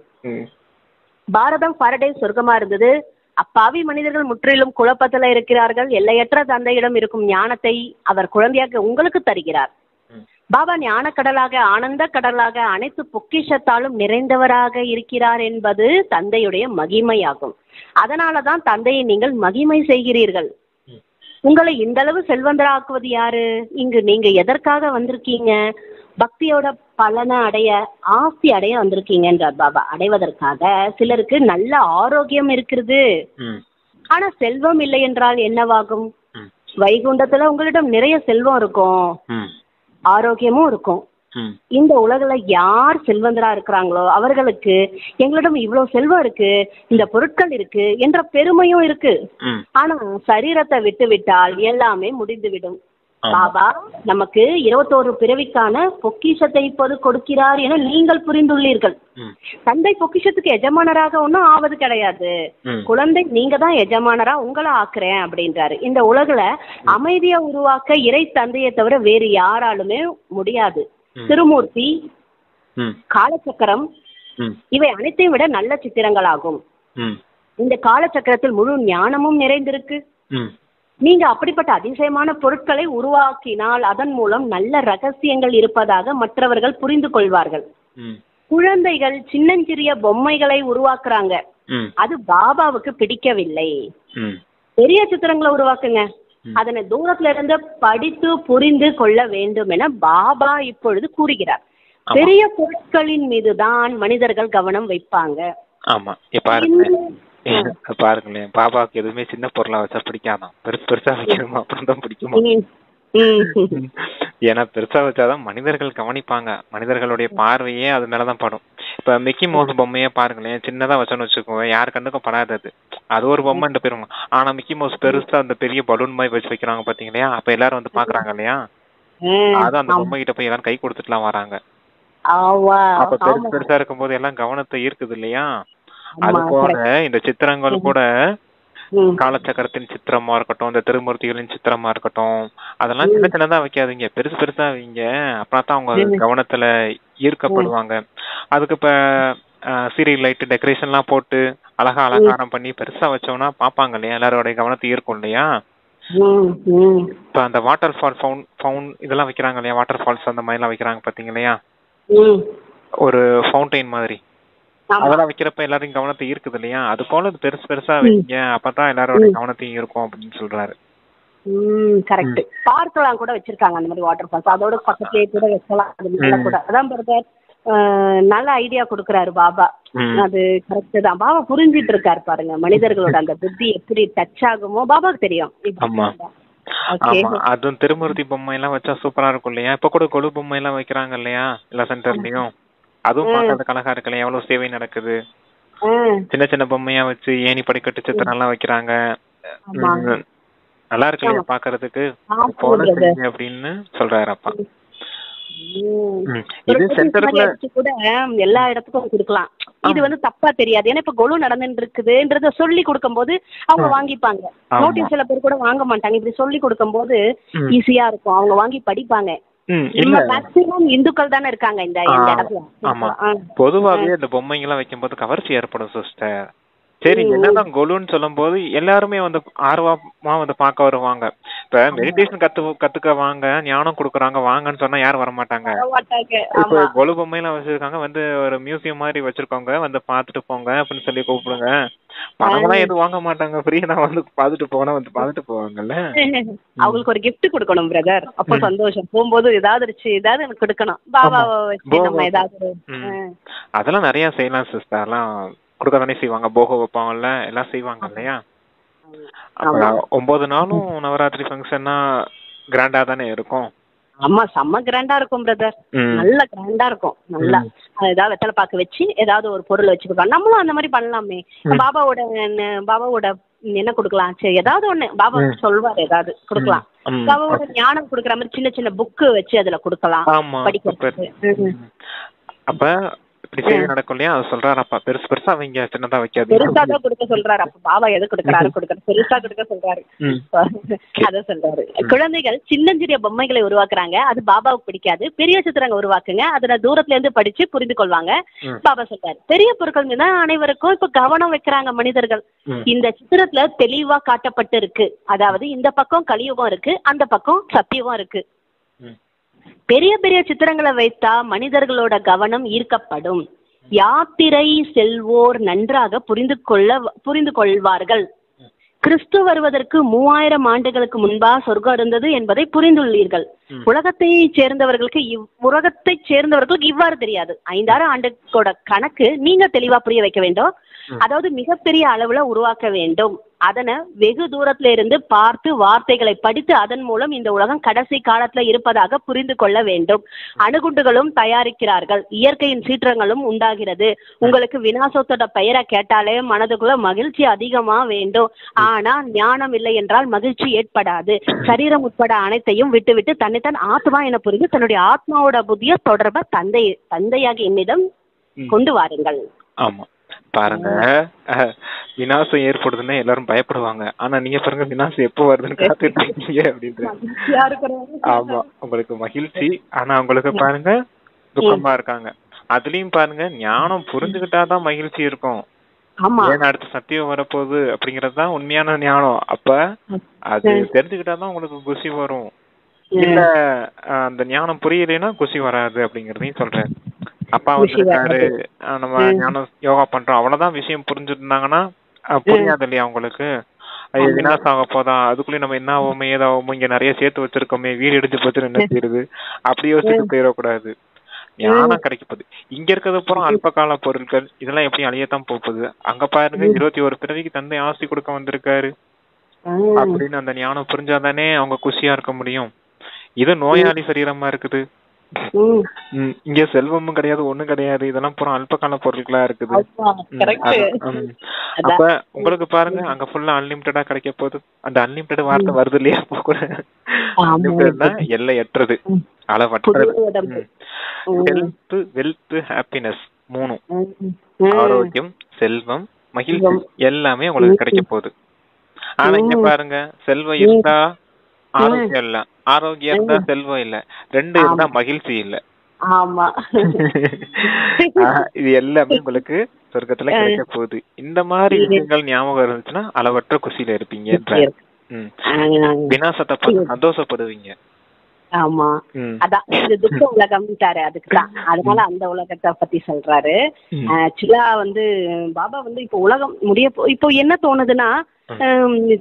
பாரதம் பாரடைஸ் சொர்க்கமா இருந்தது. அப்பாவி மனிதர்கள் முற்றிலும் குழப்பத்துல இருக்கிறார்கள். எல்லையற்ற தந்தையிடம் இருக்கும் ஞானத்தை அவர் குழந்தையாக உங்களுக்கு தருகிறார். பாபா ஞான கடலாக ஆனந்த கடலாக அனைத்து பொக்கிஷத்தாலும் நிறைந்தவராக இருக்கிறார் என்பது தந்தையுடைய மகிமையாகும். அதனாலதான் தந்தையை நீங்கள் மகிமை செய்கிறீர்கள். உங்களை இந்த அளவு செல்வந்தராக்குவது யாரு? இங்கு நீங்க எதற்காக வந்திருக்கீங்க? பக்தியோட பலனை அடைய, ஆஸ்தி அடைய வந்திருக்கீங்கன்றார் பாபா. அடைவதற்காக. சிலருக்கு நல்ல ஆரோக்கியம் இருக்கிறது, ஆனா செல்வம் இல்லை என்றால் என்னவாகும்? வைகுண்டத்துல உங்களிடம் நிறைய செல்வம் இருக்கும், ஆரோக்கியமும் இருக்கும். இந்த உலகில யார் செல்வந்தரா இருக்கிறாங்களோ அவர்களுக்கு எங்களிடம் இவ்வளவு செல்வம் இருக்கு, இந்த பொருட்கள் இருக்கு என்ற பெருமையும் இருக்கு. ஆனா சரீரத்தை விட்டு விட்டால் எல்லாமே முடிந்துவிடும். பாபா நமக்கு 21 பிறவிக்கான பொக்கிஷத்தை இப்போது கொடுக்கிறார் என நீங்கள் புரிந்துள்ளீர்கள். தந்தை பொக்கிஷத்துக்கு எஜமானராக ஒன்றும் ஆவது கிடையாது. குழந்தை நீங்க தான் எஜமானரா உங்களை ஆக்குறேன் அப்படின்றாரு. இந்த உலகுல அமைதியை உருவாக்க இறை தந்தையை தவிர வேறு யாராலுமே முடியாது. திருமூர்த்தி, காலச்சக்கரம் இவை அனைத்தையும் விட நல்ல சித்திரங்களாகும். இந்த காலச்சக்கரத்தில் முழு ஞானமும் நிறைந்திருக்கு. நீங்க அப்படிப்பட்ட அதிசயமான பொருட்களை உருவாக்கினால் அதன் மூலம் நல்ல ரகசியங்கள் இருப்பதாக மற்றவர்கள் புரிந்து கொள்வார்கள். குழந்தைகள் சின்னஞ்சிறிய பொம்மைகளை உருவாக்குறாங்க. அது பாபாவுக்கு பிடிக்கவில்லை. பெரிய சித்திரங்களை உருவாக்குங்க, அதனை தூரத்துல இருந்து படித்து புரிந்து கொள்ள வேண்டும் என பாபா இப்பொழுது கூறுகிறார். பெரிய பொருட்களின் மீதுதான் மனிதர்கள் கவனம் வைப்பாங்க. ஆமா, பாருங்களேன், பாபாவுக்கு எதுவுமே சின்ன பொருளா வச்சா பிடிக்காதான், பெருசு பெருசா வைக்கணுமா அப்புறம் தான் பிடிக்குமா. ஏன்னா பெருசா வச்சாதான் மனிதர்கள் கவனிப்பாங்க, மனிதர்களுடைய பார்வையே அது மேலதான் படும். இப்ப மிக்கி மவுஸ் பொம்மையே பாருங்களேன், சின்னதா வச்சோன்னு வச்சுக்கோங்க, யாரு கண்ணுக்கும் படாது. அது ஒரு பொம்மைன்னு போயிருவாங்க. ஆனா மிக்கி மவுஸ் பெருசா அந்த பெரிய பலூன் மாதிரி வச்சு வைக்கிறாங்க பாத்தீங்களா, அப்ப எல்லாரும் வந்து பாக்குறாங்க இல்லையா, அதான் அந்த பொம்மை கிட்ட போய் எல்லாரும் கை கொடுத்துட்டுலாம் வராங்க. அப்ப பெருசு பெருசா இருக்கும் போது எல்லாம் கவனத்தை ஈர்க்குது இல்லையா. அது போல இந்த சித்திரங்கள் கூட காலச்சக்கரத்தின் சித்திரமா இருக்கட்டும், இந்த திருமூர்த்திகளின் சித்திரமா இருக்கட்டும், அதெல்லாம் சின்ன சின்னதா வைக்காதீங்க, பெருசு பெருசா வைங்க. அப்பதான் அவங்க கவனத்துல ஈர்க்கப்படுவாங்க. அதுக்கு இப்ப சீரியல் லைட் டெக்கரேஷன் எல்லாம் போட்டு அழகா அலங்காரம் பண்ணி பெருசா வச்சோம்னா பாப்பாங்க இல்லையா, எல்லாரோட கவனத்தை ஈர்க்கும் இல்லையா. இப்ப அந்த வாட்டர் ஃபால் ஃபவுண்ட் இதெல்லாம் வைக்கிறாங்க இல்லையா, வாட்டர் ஃபால்ஸ் அந்த மாதிரி எல்லாம் வைக்கிறாங்க பாத்தீங்க இல்லையா, ஒரு ஃபவுண்டைன் மாதிரி, அதெல்லாம் வைக்கிறப்ப எல்லாரும் கவனத்தை ஈர்க்குது இல்லையா. அது போல பெருசு பெருசா வைங்க, அப்பதான் எல்லாரோட கவனத்தையும் இருக்கும் அப்படின்னு சொல்றாரு. கரெக்ட். பார்க்கலாம் கூட வச்சிருக்காங்க அந்த மாதிரி வாட்டர் ஃபால்ஸ், அதோட பக்கத்துலயே கூட வைக்கலாம். அது மேல கூட அதான் பிரதர் நல்ல ஐடியா கொடுக்கறாரு பாபா. அது கரெக்ட் தான். பாபா புரிஞ்சிட்டு இருக்காரு பாருங்க, மனிதர்களோட அந்த புத்தி எப்படி டச் ஆகுமோ பாபாக்கு தெரியும். அதுவும் திருமூர்த்தி பொம்மை எல்லாம் வச்சா சூப்பரா இருக்கும் இல்லையா. இப்ப கூட கொலு பொம்மை எல்லாம் வைக்கிறாங்க இல்லையா எல்லா சென்டர்லயும், அதுவும் பாக்கிறதுக்கு அழகா இருக்கு. எவ்வளவு சேவை நடக்குது. சின்ன சின்ன பொம்மையா வச்சு ஏணி படிக்கட்டு சித்திரம் எல்லாம் வைக்கிறாங்க, நல்லா இருக்கு இல்லையா பாக்குறதுக்கு. அப்படின்னு சொல்றாரு அப்பா. இது சென்டர்ல கூட எல்லா இடத்துக்கும் கொடுக்கலாம். இது வந்து தப்பா தெரியாது, ஏன்னா இப்ப கொலு நடந்துட்டு இருக்குதுன்றத சொல்லி கொடுக்கும் போது அவங்க வாங்கிப்பாங்க. நோட்டீஸ் சில பேர் கூட வாங்க மாட்டாங்க, இப்படி சொல்லி கொடுக்கும் போது ஈஸியா இருக்கும், அவங்க வாங்கி படிப்பாங்க. மேக்ஸிமம் இந்துக்கள் தானே இருக்காங்க இந்த இடத்துல. பொதுவாகவே இந்த பொம்மைங்க எல்லாம் வைக்கும் போது கவர்ச்சி ஏற்படும் சிஸ்டர். சரி, என்னதான் கொலுன்னு சொல்லும் போது எல்லாருமே வந்து ஆர்வமா வந்து பார்க்க வருவாங்க. இப்ப மெடிடேஷன் கத்துக்க வாங்க, ஞானம் கொடுக்குறாங்க வாங்கன்னு சொன்னா யாரும் வரமாட்டாங்க. இப்ப கொலு பொம்மையெல்லாம் வச்சிருக்காங்க, வந்து ஒரு மியூசியம் மாதிரி வச்சிருக்கோங்க, வந்து பாத்துட்டு போங்க அப்படின்னு சொல்லி கூப்பிடுங்க. பணம்லாம் எதுவும் வாங்க மாட்டாங்க, ஃப்ரீயா வந்து பாத்துட்டு போனா வந்து பாத்துட்டு போவாங்கல்ல. அவங்களுக்கு ஒரு கிஃப்ட் கொடுக்கணும் பிரதர், அப்போ சந்தோஷம். போகும்போது ஏதாவது எனக்கு கொடுக்கணும், பாபாவை வச்சு நம்ம ஏதாவது. அதெல்லாம் நிறைய செய்யலாம் சிஸ்டர், எல்லாம் கொடுக்க தானே செய்வாங்க. போக வைப்பாங்கல்ல, எல்லாம் செய்வாங்க இல்லையா. 9 நாளும் நவராத்திரி ஃபங்க்ஷன்னா கிராண்டா தானே இருக்கும். ஆமா, செம்ம கிராண்டா இருக்கும் பிரதர், நல்ல கிராண்டா இருக்கும். நல்லா ஏதாவது வெத்தலை பாக்கு வச்சு ஏதாவது ஒரு பொருள் வச்சு கொடுக்கலாம். நம்மளும் அந்த மாதிரி பண்ணலாமே. பாபாவோட என்ன கொடுக்கலாம், சரி ஏதாவது ஒண்ணு பாபா சொல்வாரு, ஏதாவது கொடுக்கலாம். பாபாவோட ஞானம் கொடுக்குற மாதிரி சின்ன சின்ன புக்கு வச்சு அதுல கொடுக்கலாம் படிக்கிறதுக்கு. அப்ப இப்படி சேவை நடக்கும் இல்லையா, அது சொல்றாரு அப்பா. பெருசு பெருசா வைங்க, சின்னதா வைக்காது. பெருசா தான் கொடுக்க சொல்றாரு அப்ப பாபா. எது கொடுக்கறாரு பெருசா கொடுக்க சொல்றாரு. அத சொல்றாரு. குழந்தைகள் சின்னஞ்சிறிய பொம்மைகளை உருவாக்குறாங்க, அது பாபாவுக்கு பிடிக்காது. பெரிய சித்திரங்க உருவாக்குங்க, அதுல தூரத்துல இருந்து படிச்சு புரிந்து கொள்வாங்க. பாபா சொல்றாரு பெரிய பொருட்கள் மீது அனைவருக்கும் இப்ப கவனம் வைக்கிறாங்க மனிதர்கள். இந்த சித்திரத்துல தெளிவா காட்டப்பட்டு இருக்கு, அதாவது இந்த பக்கம் கலியுகம் இருக்கு, அந்த பக்கம் சத்தியமும் இருக்கு. பெரிய பெரிய சித்திரங்களை வைத்தா மனிதர்களோட கவனம் ஈர்க்கப்படும். யாத்திரை செல்வோர் நன்றாக புரிந்து கொள்வார்கள். கிறிஸ்து வருவதற்கு 3000 ஆண்டுகளுக்கு முன்பா சொர்க்கம் இருந்தது என்பதை புரிந்துள்ளீர்கள். உலகத்தை சேர்ந்தவர்களுக்கு இவ்வாறு தெரியாது. 5-6 ஆண்டுகளோட கணக்கு நீங்க தெளிவா புரிய வைக்க வேண்டும். அதாவது மிகப்பெரிய அளவுல உருவாக்க வேண்டும். அதனை வெகு தூரத்துல இருந்து பார்த்து வார்த்தைகளை படித்து அதன் மூலம் இந்த உலகம் கடைசி காலத்துல இருப்பதாக புரிந்து கொள்ள வேண்டும். அணுகுண்டுகளும் தயாரிக்கிறார்கள், இயற்கையின் சீற்றங்களும் உண்டாகிறது. உங்களுக்கு விநாசத்தோட பெயரை கேட்டாலே மனதுக்குள்ள மகிழ்ச்சி அதிகமா வேண்டும். ஆனா ஞானம் இல்லை என்றால் மகிழ்ச்சி ஏற்படாது. சரீரம் உட்பட அனைத்தையும் விட்டு விட்டு தன்னைத்தான் ஆத்மா என புரிந்து தன்னுடைய ஆத்மாவோட புதிய தொடர்பை தந்தையாக என்னிடம் கொண்டு வாருங்கள். ஆமா பாருங்க, விநாசம் ஏற்படுதுன்னா எல்லாரும் பயப்படுவாங்க. ஆனா நீங்க பாருங்க, விநாசம் எப்போ வருதுன்னு காத்துட்டு இருக்கீங்க அப்படின்ட்டு. ஆமா, உங்களுக்கு மகிழ்ச்சி, ஆனா உங்களுக்கு பாருங்க துக்கமா இருக்காங்க. அதுலயும் பாருங்க, ஞானம் புரிஞ்சுக்கிட்டாதான் மகிழ்ச்சி இருக்கும். ஏன்னா அடுத்து சத்தியம் வரப்போகுது அப்படிங்கறதுதான் உண்மையான ஞானம். அப்ப அது தெரிஞ்சுக்கிட்டாதான் உங்களுக்கு குஷி வரும். இல்ல அந்த ஞானம் புரியலைன்னா குஷி வராது அப்படிங்கறதையும் சொல்றேன். அப்பா வந்திருக்காரு, நம்ம ஞானம் யோகா பண்றோம், அவ்வளவுதான் விஷயம் புரிஞ்சுருந்தாங்கன்னா புரியாது இல்லையா உங்களுக்கு? விநாசம் ஆக போதா, அதுக்குள்ளேயும் நம்ம என்ன ஆகுமோ ஏதாகுமோ, இங்க நிறைய சேர்த்து வச்சிருக்கோமே, வீடு இடிஞ்சு போச்சு என்ன செய்யுது, அப்படி யோசிச்சுட்டு போயிடக்கூடாது. ஞானம் கிடைக்கப்போகுது. இங்க இருக்கிறது பூரா அல்ப கால பொருட்கள், இதெல்லாம் எப்படி அழியத்தான் போகுது. அங்க பாருங்க 21 பிறவிக்கு தந்தை ஆசி கொடுக்க வந்திருக்காரு அப்படின்னு அந்த ஞானம் புரிஞ்சாதானே அவங்க குஷியா இருக்க முடியும். இது நோயாளி சரீரமா இருக்குது. இங்க செல்வமும் கிடையாது, ஒண்ணும் கிடையாது, இதெல்லாம் பூரா அல்பகால பொருட்களா இருக்குது. அப்ப உங்களுக்கு பாருங்க, அங்க ஃபுல்லா அன்லிமிட்டடா கிடைக்க போகுது. அந்த அன்லிமிட்டட் வார்த்தை வருது இல்லையா? அன்லிமிட்டட்னா எல்லையற்றது, அளவற்றது. ஹெல்த், வெல்த், ஹாப்பினஸ், 3, ஆரோக்கியம், செல்வம், மகிழ்ச்சி எல்லாமே உங்களுக்கு கிடைக்க போகுது. ஆனா இங்க பாருங்க, செல்வம் இருந்தா ஆரோக்கியம் இல்ல, ஆரோக்கியம் இருந்தா செல்வம் இல்ல, 2 இருந்தா மகிழ்ச்சி இல்ல. ஆமா, இது எல்லாமே உங்களுக்கு சொர்க்கத்துல கிடைக்க போகுது. இந்த மாதிரி விஷயங்கள் ஞாபகம் இருந்துச்சுன்னா அளவற்ற குஷியில இருப்பீங்க. விநாசத்தை பார்த்து சந்தோஷப்படுவீங்க. ஆமா, அதான் இது துக்க உலகம்ட்டாரு, அதுக்குதான். அதனால அந்த உலகத்தை பத்தி சொல்றாரு. ஆக்சுவலா பாபா இப்ப உலகம் இப்போ என்ன தோணுதுன்னா,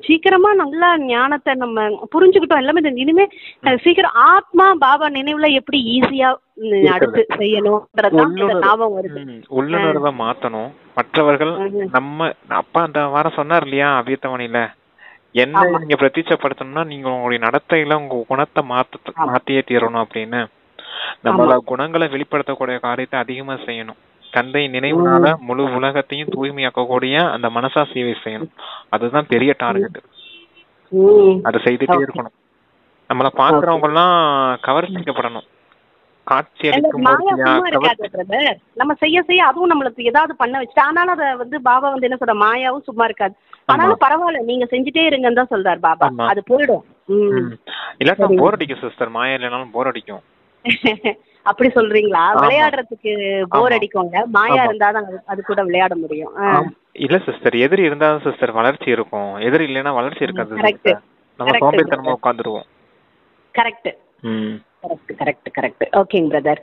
சீக்கிரமா நல்லா ஞானத்தை நம்ம புரிஞ்சுக்கிட்டோம் எல்லாமே. இனிமே சீக்கிரம் ஆத்மா பாபா நினைவுல எப்படி ஈஸியா அடுத்து செய்யணும் ஞாபகம் வருது. உள்ளுணர்வை மாத்தணும். மற்றவர்கள் நம்ம அப்பா அந்த வாரம் சொன்னார் இல்லையா அபியத்தவணியில, என்ன நீங்க பிரத்யட்சப்படுத்தணும்னா நீங்க உங்களுடைய நடத்தையில உங்க குணத்தை மாத்தியே தீரணும் அப்படின்னு. நம்மள குணங்களை வெளிப்படுத்தக்கூடிய காரியத்தை அதிகமா செய்யணும். தந்தை நினைவுனால முழு உலகத்தையும் தூய்மையாக்கக்கூடிய அந்த மனசா சேவை செய்யணும். அதுதான் பெரிய டார்கெட். அதை செய்துட்டே இருக்கணும். நம்மள பாக்குறவங்க எல்லாம் கவர்ச்சிக்கப்படணும். காட்சி நம்ம செய்ய செய்ய அதுவும் நம்மளுக்கு ஏதாவது பண்ண வச்சுட்டு, ஆனாலும் அதை பாபா என்ன சொல்ற, மாயாவும் சும்மா இருக்காது. ஆனாலும் பரவாயில்ல, நீங்க செஞ்சுட்டே இருங்கன்னு தான் சொல்றாரு பாபா. அது போயிடும். இல்லாட்டா போர் அடிக்கும் சிஸ்டர். மாயா இல்லைனாலும் போர் அடிக்கும். அப்படி சொல்றீங்களா? விளையாடுறதுக்கு போர் அடிக்கும்ல, மாயா இருந்தாதான் அது கூட விளையாட முடியும். இல்ல சிஸ்டர், எதிரி இருந்தாலும் சிஸ்டர் வளர்ச்சி இருக்கும். எதிரி இல்லைன்னா வளர்ச்சி இருக்காது. நம்ம சோம்பேறித்தனமா உட்காந்துருவோம். கரெக்ட். கரெக்ட். ஓகேங்க பிரதர்.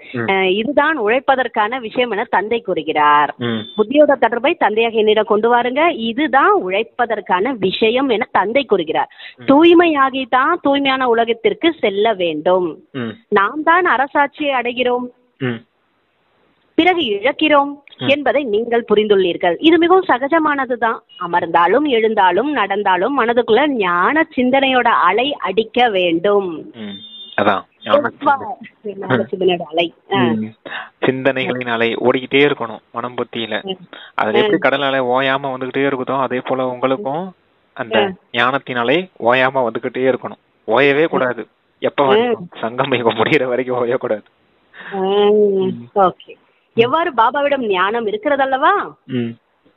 இதுதான் உழைப்பதற்கான விஷயம் என தந்தை கூறுகிறார். புத்தியோட தொடர்பை தந்தையாக என்னிடம் கொண்டு வாருங்க. இதுதான் உழைப்பதற்கான விஷயம் என தந்தை கூறுகிறார். தூய்மையாகித்தான் தூய்மையான உலகத்திற்கு செல்ல வேண்டும். நாம் தான் அரசாட்சியை அடைகிறோம், பிறகு இழக்கிறோம் என்பதை நீங்கள் புரிந்துள்ளீர்கள். இது மிகவும் சகஜமானதுதான். அமர்ந்தாலும் எழுந்தாலும் நடந்தாலும் மனதுக்குள்ள ஞான சிந்தனையோட அலை அடிக்க வேண்டும். சிந்தனைகளின் அலை ஓடிக்கிட்டே இருக்கணும் மனம் புத்தியில. அதுல எப்படி கடல் அலை ஓயாம வந்துகிட்டே இருக்குதோ அதே போல உங்களுக்கும் அந்த ஞானத்தின் அலை ஓயாம வந்துகிட்டே இருக்கணும். ஓயவே கூடாது. எப்ப சங்கமம் முடிகிற வரைக்கும் ஓயக்கூடாது. எவ்வாறு பாபாவிடம் ஞானம் இருக்கிறதல்லவா,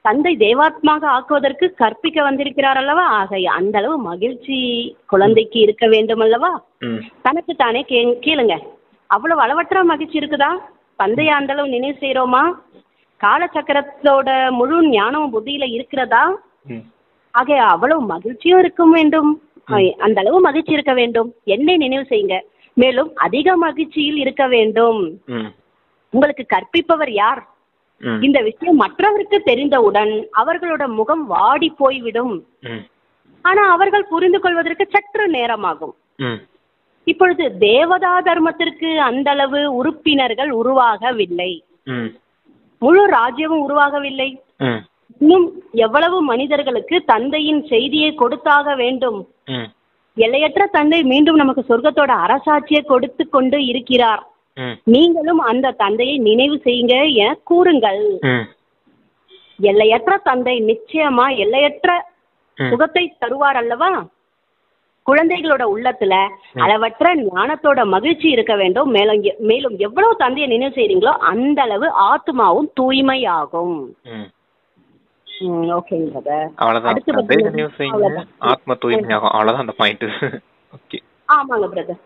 தந்தை தேவாத்மாக ஆக்குவதற்கு கற்பிக்க வந்திருக்கிறார் அல்லவா. ஆக அந்த அளவு மகிழ்ச்சி குழந்தைக்கு இருக்க வேண்டும் அல்லவா. தனக்கு தானே கேளுங்க, அவ்வளவு அளவற்ற மகிழ்ச்சி இருக்குதா? தந்தைய அந்த அளவு நினைவு செய்யறோமா? காலச்சக்கரத்தோட முழு ஞானமும் புத்தியில இருக்கிறதா? ஆக அவ்வளவு மகிழ்ச்சியும் இருக்க வேண்டும். அந்த அளவு மகிழ்ச்சி இருக்க வேண்டும். என்னை நினைவு செய்யுங்க. மேலும் அதிக மகிழ்ச்சியில் இருக்க வேண்டும். உங்களுக்கு கற்பிப்பவர் யார்? இந்த விஷயம் மற்றவருக்கு தெரிந்தவுடன் அவர்களோட முகம் வாடி போய்விடும். ஆனா அவர்கள் புரிந்து கொள்வதற்கு சற்று நேரமாகும். இப்பொழுது தேவதா தர்மத்திற்கு அந்த அளவு உறுப்பினர்கள் உருவாகவில்லை, முழு ராஜ்யமும் உருவாகவில்லை. இன்னும் எவ்வளவு மனிதர்களுக்கு தந்தையின் செய்தியை கொடுத்தாக வேண்டும். எல்லையற்ற தந்தை மீண்டும் நமக்கு சொர்க்கத்தோட அரசாட்சியை கொடுத்து கொண்டு இருக்கிறார். நீங்களும் அந்த தந்தையை நினைவு செய்யுங்க என கூறுங்கள். எல்லையற்ற தந்தை நிச்சயமா எல்லையற்ற சுகத்தை தருவார் அல்லவா? குழந்தைகளோட உள்ளத்துல அளவற்ற ஞானத்தோட மகிழ்ச்சி இருக்க வேண்டும். மேலும் எவ்வளவு தந்தையை நினைவு செய்றீங்களோ அந்த அளவு ஆத்மாவும் தூய்மையாகும். ஓகேங்க பிரதர். ஆத்மா தூய்மையாகும், அவ்வளவுதான் அந்த பாயிண்ட். ஓகே, ஆமாங்க பிரதர்.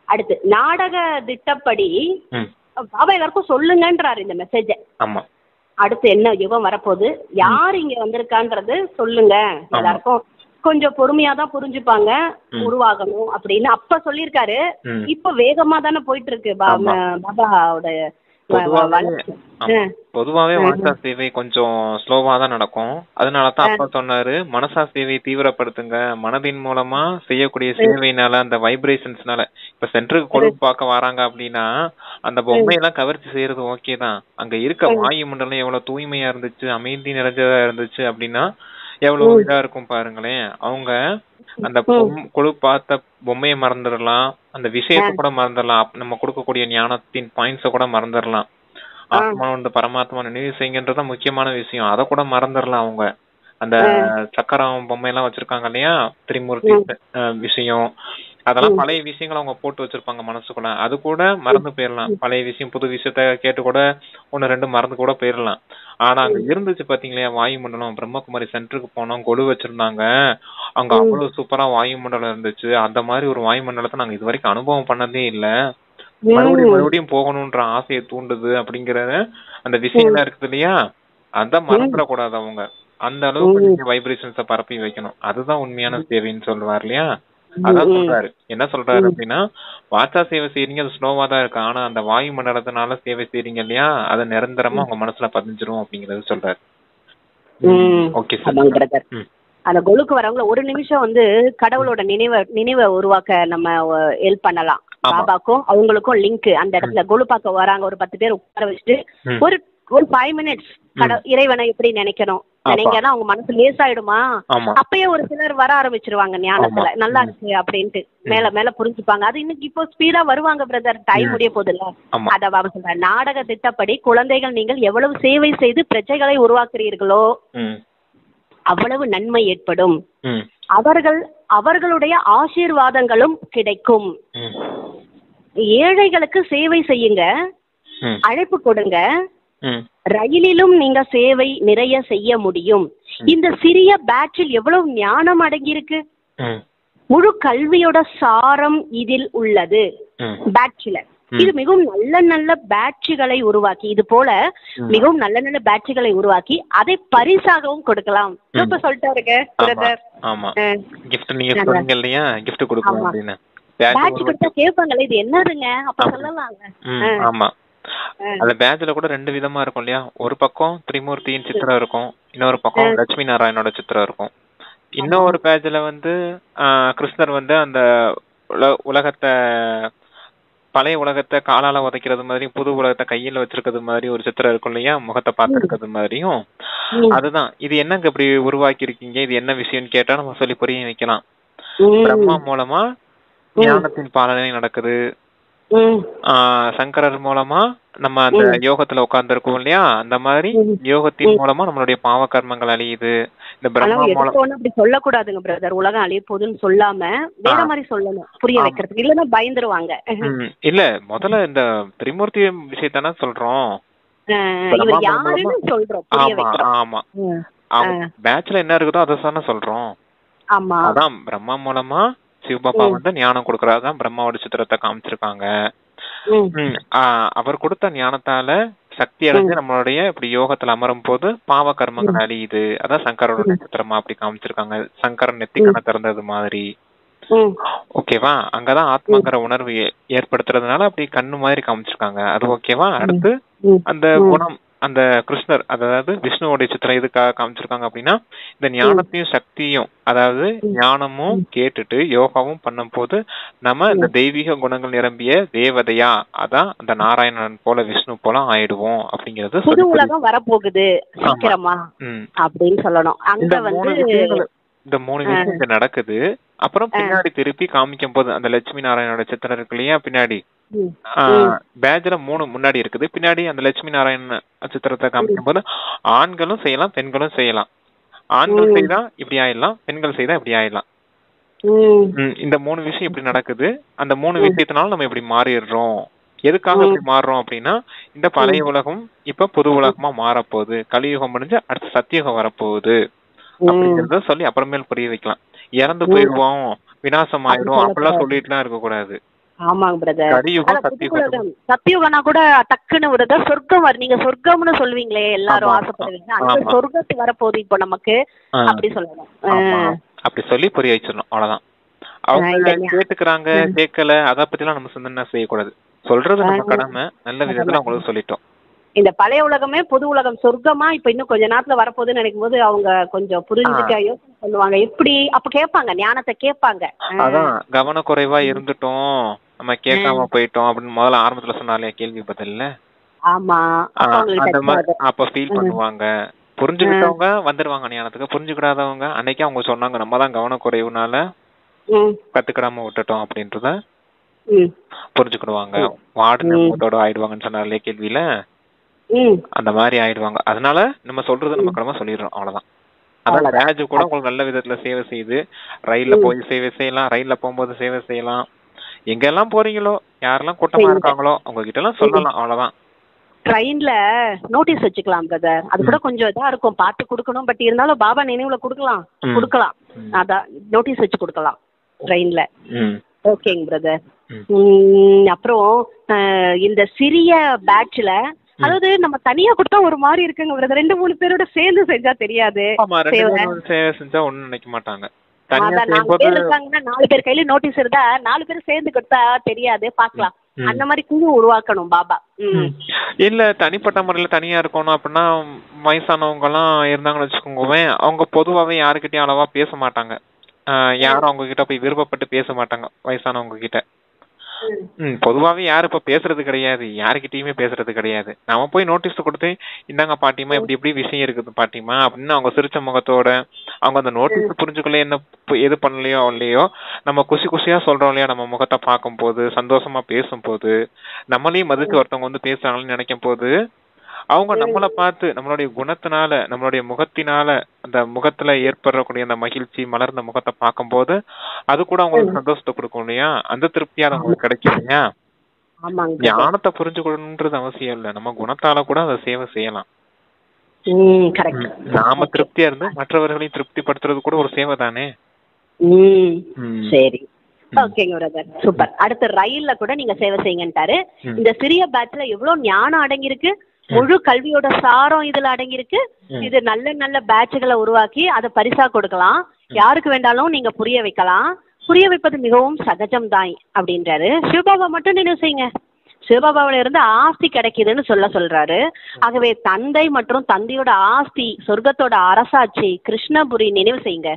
அடுத்து நாடக திட்டப்படி பாபா எல்லாருக்கும் சொல்லுங்கன்றாரு இந்த மெசேஜ. ஆமா. அடுத்து என்ன யுகம் வரப்போகுது, யார் இங்க வந்திருக்கான்றது சொல்லுங்க, எல்லாருக்கும் கொஞ்சம் பொறுமையா தான் புரிஞ்சுப்பாங்க, உருவாகணும் அப்படின்னு அப்ப சொல்லிருக்காரு. இப்ப வேகமா தானே போயிட்டு இருக்கு பாபாவோட. பொதுவாவே மனசா சேவை கொஞ்சம் ஸ்லோவா தான் நடக்கும். அதனாலதான் அப்பா சொன்னாரு, மனசா சேவை தீவிரப்படுத்துங்க. மனதின் மூலமா செய்யக்கூடிய சேவையினால, அந்த வைப்ரேஷன்ஸ்னால, இப்ப சென்டருக்கு கொழுப்பு பார்க்க வராங்க அப்படின்னா அந்த பொம்மையெல்லாம் கவர்ச்சி செய்யறது ஓகே தான். அங்க இருக்க வாயு மண்டலம் எவ்வளவு தூய்மையா இருந்துச்சு, அமைதி நிறைஞ்சதா இருந்துச்சு அப்படின்னா எவ்வளவு இதா இருக்கும் பாருங்களேன். அவங்க அந்த கொழுப்பு பார்த்த பொம்மையை மறந்துடலாம், அந்த விஷயத்த கூட மறந்துடலாம், நம்ம கொடுக்கக்கூடிய ஞானத்தின் பாயிண்ட்ஸ கூட மறந்துடலாம். ஆத்மா வந்து பரமாத்மா நினைவு செய்யுங்கன்றத முக்கியமான விஷயம், அத கூட மறந்துடலாம். அவங்க அந்த சக்கரம் பொம்மையெல்லாம் வச்சிருக்காங்க இல்லையா, திரிமூர்த்தி விஷயம், அதெல்லாம் பழைய விஷயங்களை அவங்க போட்டு வச்சிருப்பாங்க மனசுக்குள்ள, அது கூட மறந்து போயிடலாம். பழைய விஷயம் புது விஷயத்த கேட்டு கூட 1-2 மறந்து கூட போயிடலாம். ஆனா அங்க இருந்துச்சு பாத்தீங்களா வாயுமண்டலம், பிரம்மகுமாரி சென்டருக்கு போனோம், கொலு வச்சிருந்தாங்க, அங்க அவ்வளவு சூப்பரா வாயுமண்டலம் இருந்துச்சு. அந்த மாதிரி ஒரு வாயுமண்டலத்தை நாங்க இது வரைக்கும் அனுபவம் பண்ணதே இல்ல, மறுபடியும் போகணும்ன்ற ஆசையை தூண்டுது அப்படிங்கிற அந்த விஷயம் இருக்குது இல்லையா, அத மறந்துடக்கூடாது. அவங்க அந்த அளவுக்கு வைப்ரேஷன்ஸ பரப்பி வைக்கணும். அதுதான் உண்மையான சேவைன்னு சொல்லுவார் இல்லையா. அதான் சொல்றாரு. என்ன சொல்றாரு அப்படின்னா, வாச்சா சேவை செய்யறீங்க, அது ஸ்லோவா தான் இருக்கு, ஆனா அந்த வாயு மண்டலத்தினால சேவை செய்யறீங்க இல்லையா, அது நிரந்தரமா உங்க மனசுல பதிஞ்சிரும் அப்படிங்கறது சொல்றாரு. Okay sir. அந்த கொலுக்கு வரவங்கள ஒரு நிமிஷம் வந்து கடவுளோட நினைவை உருவாக்க நம்ம ஹெல்ப் பண்ணலாம். பாபாக்கும் அவங்களுக்கும் லிங்க், அந்த இடத்துல கொலு பார்க்க வராங்க ஒரு 10 பேர் உட்கார வச்சுட்டு ஒரு 5 மினிட்ஸ் இறைவனை எப்படி நினைக்கணும் நினைங்கன்னா அவங்க மனசு லேசாயிடுமா. அப்பயே ஒரு சிலர் வர ஆரம்பிச்சிருவாங்க ஞானத்துல, நல்லா இருக்கு அப்படின்ட்டு மேல மேல புரிஞ்சுப்பாங்க. அது இன்னைக்கு இப்போ ஸ்பீடா வருவாங்க பிரதர், டைம் முடிய போதில்ல. அத பாபா சொல்ற, நாடக திட்டப்படி குழந்தைகள் நீங்கள் எவ்வளவு சேவை செய்து பிரஜைகளை உருவாக்குறீர்களோ அவ்வளவு நன்மை ஏற்படும். அவர்களுடைய ஆசீர்வாதங்களும் கிடைக்கும். ஏழைகளுக்கு சேவை செய்யுங்க, அழைப்பு கொடுங்க, ரயிலிலும் நீங்க சேவை நிறைய செய்ய முடியும். இந்த சிறிய பேட்சில் எவ்வளவு ஞானம் அடங்கியிருக்கு, முழு கல்வியோட சாரம் இதில் உள்ளது பேட்சில. இது மிகவும் நல்ல நல்ல பேட்சுகளை உருவாக்கி, இது போல மிகவும் நல்ல நல்ல பேட்சுகளை உருவாக்கி அதை பரிசாகவும் கொடுக்கலாம். இப்ப சொல்லிட்டாருங்க பிரதர். பேட்ச் கொடுத்தா கேட்பாங்கல்ல, இது என்னதுங்க அப்ப சொல்லலாங்க. அந்த பேட்ச்ல கூட 2 விதமா இருக்கும் இல்லையா, ஒரு பக்கம் திரிமூர்த்தியின் சித்திரம் இருக்கும், இன்னொரு பக்கம் லட்சுமி நாராயணோட சித்திரம் இருக்கும். இன்னொரு பேட்ச்ல வந்து கிருஷ்ணர் வந்து அந்த உலகத்தை, பழைய உலகத்தை காலால உதைக்கிறது மாதிரி, புது உலகத்தை கையில வச்சிருக்கிறது மாதிரி ஒரு சித்திரம் இருக்கும் இல்லையா, முகத்தை பார்த்து இருக்கிறது மாதிரியும். அதுதான் இது என்னங்க இப்படி உருவாக்கி இருக்கீங்க, இது என்ன விஷயம்னு கேட்டா நம்ம சொல்லி புரிய வைக்கலாம். பிரம்மா மூலமா ஞானத்தின் பாலனை நடக்குது, சங்கரர் மூலமா நம்ம அந்த யோகத்துல உட்கார்ந்து இருக்கோம் இல்லையா, அந்த மாதிரி யோகத்தின் மூலமா நம்மளுடைய பாவ கர்மங்கள் அழியுது. இந்த பிரம்மா மூலம் அப்படி சொல்லக்கூடாதுங்க பிரதர், உலகம் அழிய போகுதுன்னு சொல்லாம வேற மாதிரி சொல்லணும் புரிய வைக்கிறதுக்கு, இல்லன்னா பயந்துருவாங்க. இல்ல முதல்ல இந்த திரிமூர்த்தி விஷயத்தானே சொல்றோம், ஆமா பேட்ச்ல என்ன இருக்குதோ அதை சொல்றோம். அதான் பிரம்மா மூலமா சிவபாபா வந்து ஞானம் கொடுக்கறதான் பிரம்மாவோட சித்திரத்தை காமிச்சிருக்காங்க. அவர் கொடுத்த ஞானத்தால சக்தி அடைஞ்சு நம்மளுடைய இப்படி யோகத்துல அமரும் போது பாவ கர்மங்கள் அழியுது. அதான் சங்கரோட சித்திரமா அப்படி காமிச்சிருக்காங்க, சங்கரன் நெத்திக்கண திறந்தது மாதிரி. ஓகேவா, அங்கதான் ஆத்மாங்கிற உணர்வு ஏற்படுத்துறதுனால அப்படி கண்ணு மாதிரி காமிச்சிருக்காங்க. அது ஓகேவா. அடுத்து அந்த குணம், அந்த கிருஷ்ணர், அதாவது விஷ்ணுவோடைய சித்திரம் எதுக்காக காமிச்சிருக்காங்க அப்படின்னா, இந்த ஞானத்தையும் சக்தியும், அதாவது ஞானமும் கேட்டுட்டு யோகாவும் பண்ணும் போது நம்ம இந்த தெய்வீக குணங்கள் நிரம்பிய தேவதையா, அதான் அந்த நாராயணன் போல விஷ்ணு போல ஆயிடுவோம் அப்படிங்கறது புது உலகம் வரப்போகுது சீக்கிரமா அப்படின்னு சொல்லணும். அங்க வந்து இந்த 3 விஷயம் இங்க நடக்குது. அப்புறம் பின்னாடி திருப்பி காமிக்கும் போது அந்த லட்சுமி நாராயணோட சித்திரம் இருக்கு இல்லையா, பின்னாடி பேஜ்ல 3 முன்னாடி இருக்குது, பின்னாடி அந்த லட்சுமி நாராயண சித்திரத்தை காமிக்கும் போது ஆண்களும் செய்யலாம் பெண்களும் செய்யலாம். ஆண்கள் செய்தா இப்படி ஆயிடலாம், பெண்கள் செய்தா இப்படி ஆயிடலாம். இந்த 3 விஷயம் இப்படி நடக்குது. அந்த 3 விஷயத்தினால நம்ம இப்படி மாறிடுறோம். எதுக்காக இப்படி மாறுறோம் அப்படின்னா, இந்த பழைய உலகம் இப்ப புது உலகமா மாறப்போகுது, கலியுகம் முடிஞ்சு அடுத்த சத்தியுகம் வரப்போகுது அப்படிங்கறத சொல்லி அப்புறமேல் புரிய வைக்கலாம். இறந்து போயிடுவோம், விநாசம் ஆயிடும் அப்படிலாம் சொல்லிட்டுலாம் இருக்க கூடாது. ஆமாங்க பிரதர். சத்தியுகனா கூட டக்குன்னு ஒரு சொர்க்கம் நீங்க சொர்க்கம்னு சொல்லுவீங்களே, எல்லாரும் ஆசைப்படுவீங்க, அந்த சொர்க்கத்துக்கு வரப்போகுது இப்போ நமக்கு அப்படி சொல்லணும். அப்படி சொல்லி புரிய வச்சிடணும், அவ்வளவுதான். அவங்க கேட்டுக்கிறாங்க கேட்கல அத பத்தி எல்லாம் நம்ம சிந்தனை செய்யக்கூடாது. சொல்றது நம்ம கடமை, நல்ல விதத்துல அவங்களுக்கு சொல்லிட்டோம். இந்த பழைய உலகமே புது உலகம் சொர்க்கமா இப்ப இன்னும் கொஞ்ச நேரத்துல வரப்போகுதுன்னு நினைக்கும் போது அவங்க கொஞ்சம் புரிஞ்சுக்க யோசனை சொல்லுவாங்க. எப்படி அப்ப கேட்பாங்க, ஞானத்தை கேட்பாங்க. அதான் கவனக்குறைவா இருந்துட்டோம், நம்ம கேட்காம போயிட்டோம் அப்படின்னு முதல்ல ஆரம்பத்துல சொன்னாலே கேள்வி பதில்ல. ஆமா, அந்த மாதிரி அப்ப ஃபீல் பண்ணுவாங்க. புரிஞ்சுக்கிட்டவங்க வந்துருவாங்க ஞானத்துக்கு, புரிஞ்சுக்கிடாதவங்க அன்னைக்கு அவங்க சொன்னாங்க நம்ம தான் கவனக்குறைவுனால கத்துக்கிடாம விட்டுட்டோம் அப்படின்றத புரிஞ்சுக்கிடுவாங்க. வார்டு மூட்டோட ஆயிடுவாங்கன்னு சொன்னாலே கேள்வியில அந்த மாதிரி ஆயிடுவாங்க. அதனால நம்ம சொல்றது நம்ம கடமை சொல்லிடுறோம், அவ்வளவுதான். அதான் பேஜ் கூட உங்களுக்கு நல்ல விதத்துல சேவை செய்யுது. ரயில்ல போய் சேவை செய்யலாம், ரயில்ல போகும்போது சேவை செய்யலாம், எங்கெல்லாம் போறீங்களோ யாரெல்லாம் கூட்டமா இருக்காங்களோ அவங்க கிட்ட எல்லாம் சொல்லலாம், அவ்வளவுதான். ட்ரெயின்ல நோட்டீஸ் வச்சுக்கலாம் பிரதர், அது கூட கொஞ்சம் இதா இருக்கும், பார்த்து கொடுக்கணும். பட் இருந்தாலும் பாபா நினைவுல கொடுக்கலாம். அதான் நோட்டீஸ் வச்சு கொடுக்கலாம் ட்ரெயின்ல. ஓகேங்க பிரதர். அப்புறம் இந்த சிறிய பேட்ச்ல, அதாவது நம்ம தனியா கொடுத்தா ஒரு மாதிரி இருக்குங்க பிரதர், 2-3 பேரோட சேர்ந்து செஞ்சா தெரியாது. செஞ்சா ஒண்ணும் நினைக்க மாட்டாங்க. 4 பேர் இருக்காங்கன்னா 4 பேர் கையில நோட்டீஸ் இருந்தா 4 பேர் சேர்ந்து கொடுத்தா தெரியாது, பாக்கலாம். அந்த மாதிரி குழு உருவாக்கணும் பாபா. இல்ல தனிப்பட்ட முறையில தனியா இருக்கணும் அப்படின்னா, வயசானவங்க எல்லாம் இருந்தாங்கன்னு வச்சுக்கோங்க, அவங்க பொதுவாவே யாருக்கிட்டயும் அளவா பேச மாட்டாங்க. யாரும் அவங்க கிட்ட போய் விருப்பப்பட்டு பேச மாட்டாங்க வயசானவங்க கிட்ட. பொதுவாவே யாரும் இப்ப பேசுறது கிடையாது, யாருக்கிட்டயுமே பேசுறது கிடையாது. நாம போய் நோட்டீஸ் கொடுத்து இந்தாங்க பாட்டிமா இப்படி இப்படி விஷயம் இருக்குது பாட்டிமா அப்படின்னு அவங்க சிரிச்ச முகத்தோட, அவங்க அந்த நோட்டீஸ் புரிஞ்சுக்கல என்ன எது பண்ணலையோ இல்லையோ, நம்ம குஷி குஷியா சொல்றோம் இல்லையா, நம்ம முகத்தை பார்க்கும் போது, சந்தோஷமா பேசும் போது, நம்மளையும் மதிச்சு ஒருத்தவங்க வந்து பேசுறாங்கன்னு நினைக்கும் போது, அவங்க நம்மளை பார்த்து நம்மளுடைய குணத்தினால, நம்மளுடைய முகத்தினால, அந்த முகத்துல ஏற்படக்கூடிய அந்த மகிழ்ச்சி, மலர்ந்த முகத்தை பார்க்கும் போது அது கூட அவங்களுக்கு சந்தோஷத்தை கொடுக்கும் இல்லையா, அந்த திருப்தியால அவங்களுக்கு கிடைக்கும் இல்லையா. ஞானத்தை புரிஞ்சுக்கணும்ன்றது அவசியம் இல்லை, நம்ம குணத்தால கூட அதை சேவை செய்யலாம். நாம திருப்தியா இருந்து மற்றவர்களையும் திருப்திப்படுத்துறது கூட ஒரு சேவை தானே. சரி, ஓகேங்க பிரதர், சூப்பர். அடுத்த ரயில்ல கூட நீங்க சேவை செய்யுங்கன்ட்டாரு. இந்த சிறிய பேட்ச்ல எவ்வளவு ஞானம் அடங்கியிருக்கு, முழு கல்வியோட சாரம் இதுல அடங்கியிருக்கு. இது நல்ல நல்ல பேட்ச்களை உருவாக்கி அதை பரிசா கொடுக்கலாம், யாருக்கு வேண்டாலும் நீங்க புரிய வைக்கலாம். புரிய வைப்பது மிகவும் சகஜம் தான் அப்படின்றாரு. சிவபாபா மட்டும் நினைவு செய்யுங்க, சிவபாபாவில இருந்து ஆஸ்தி கிடைக்குதுன்னு சொல்றாரு. ஆகவே தந்தை மற்றும் தந்தையோட ஆஸ்தி, சொர்க்கத்தோட அரசாட்சி கிருஷ்ணபுரி நினைவு செய்யுங்க.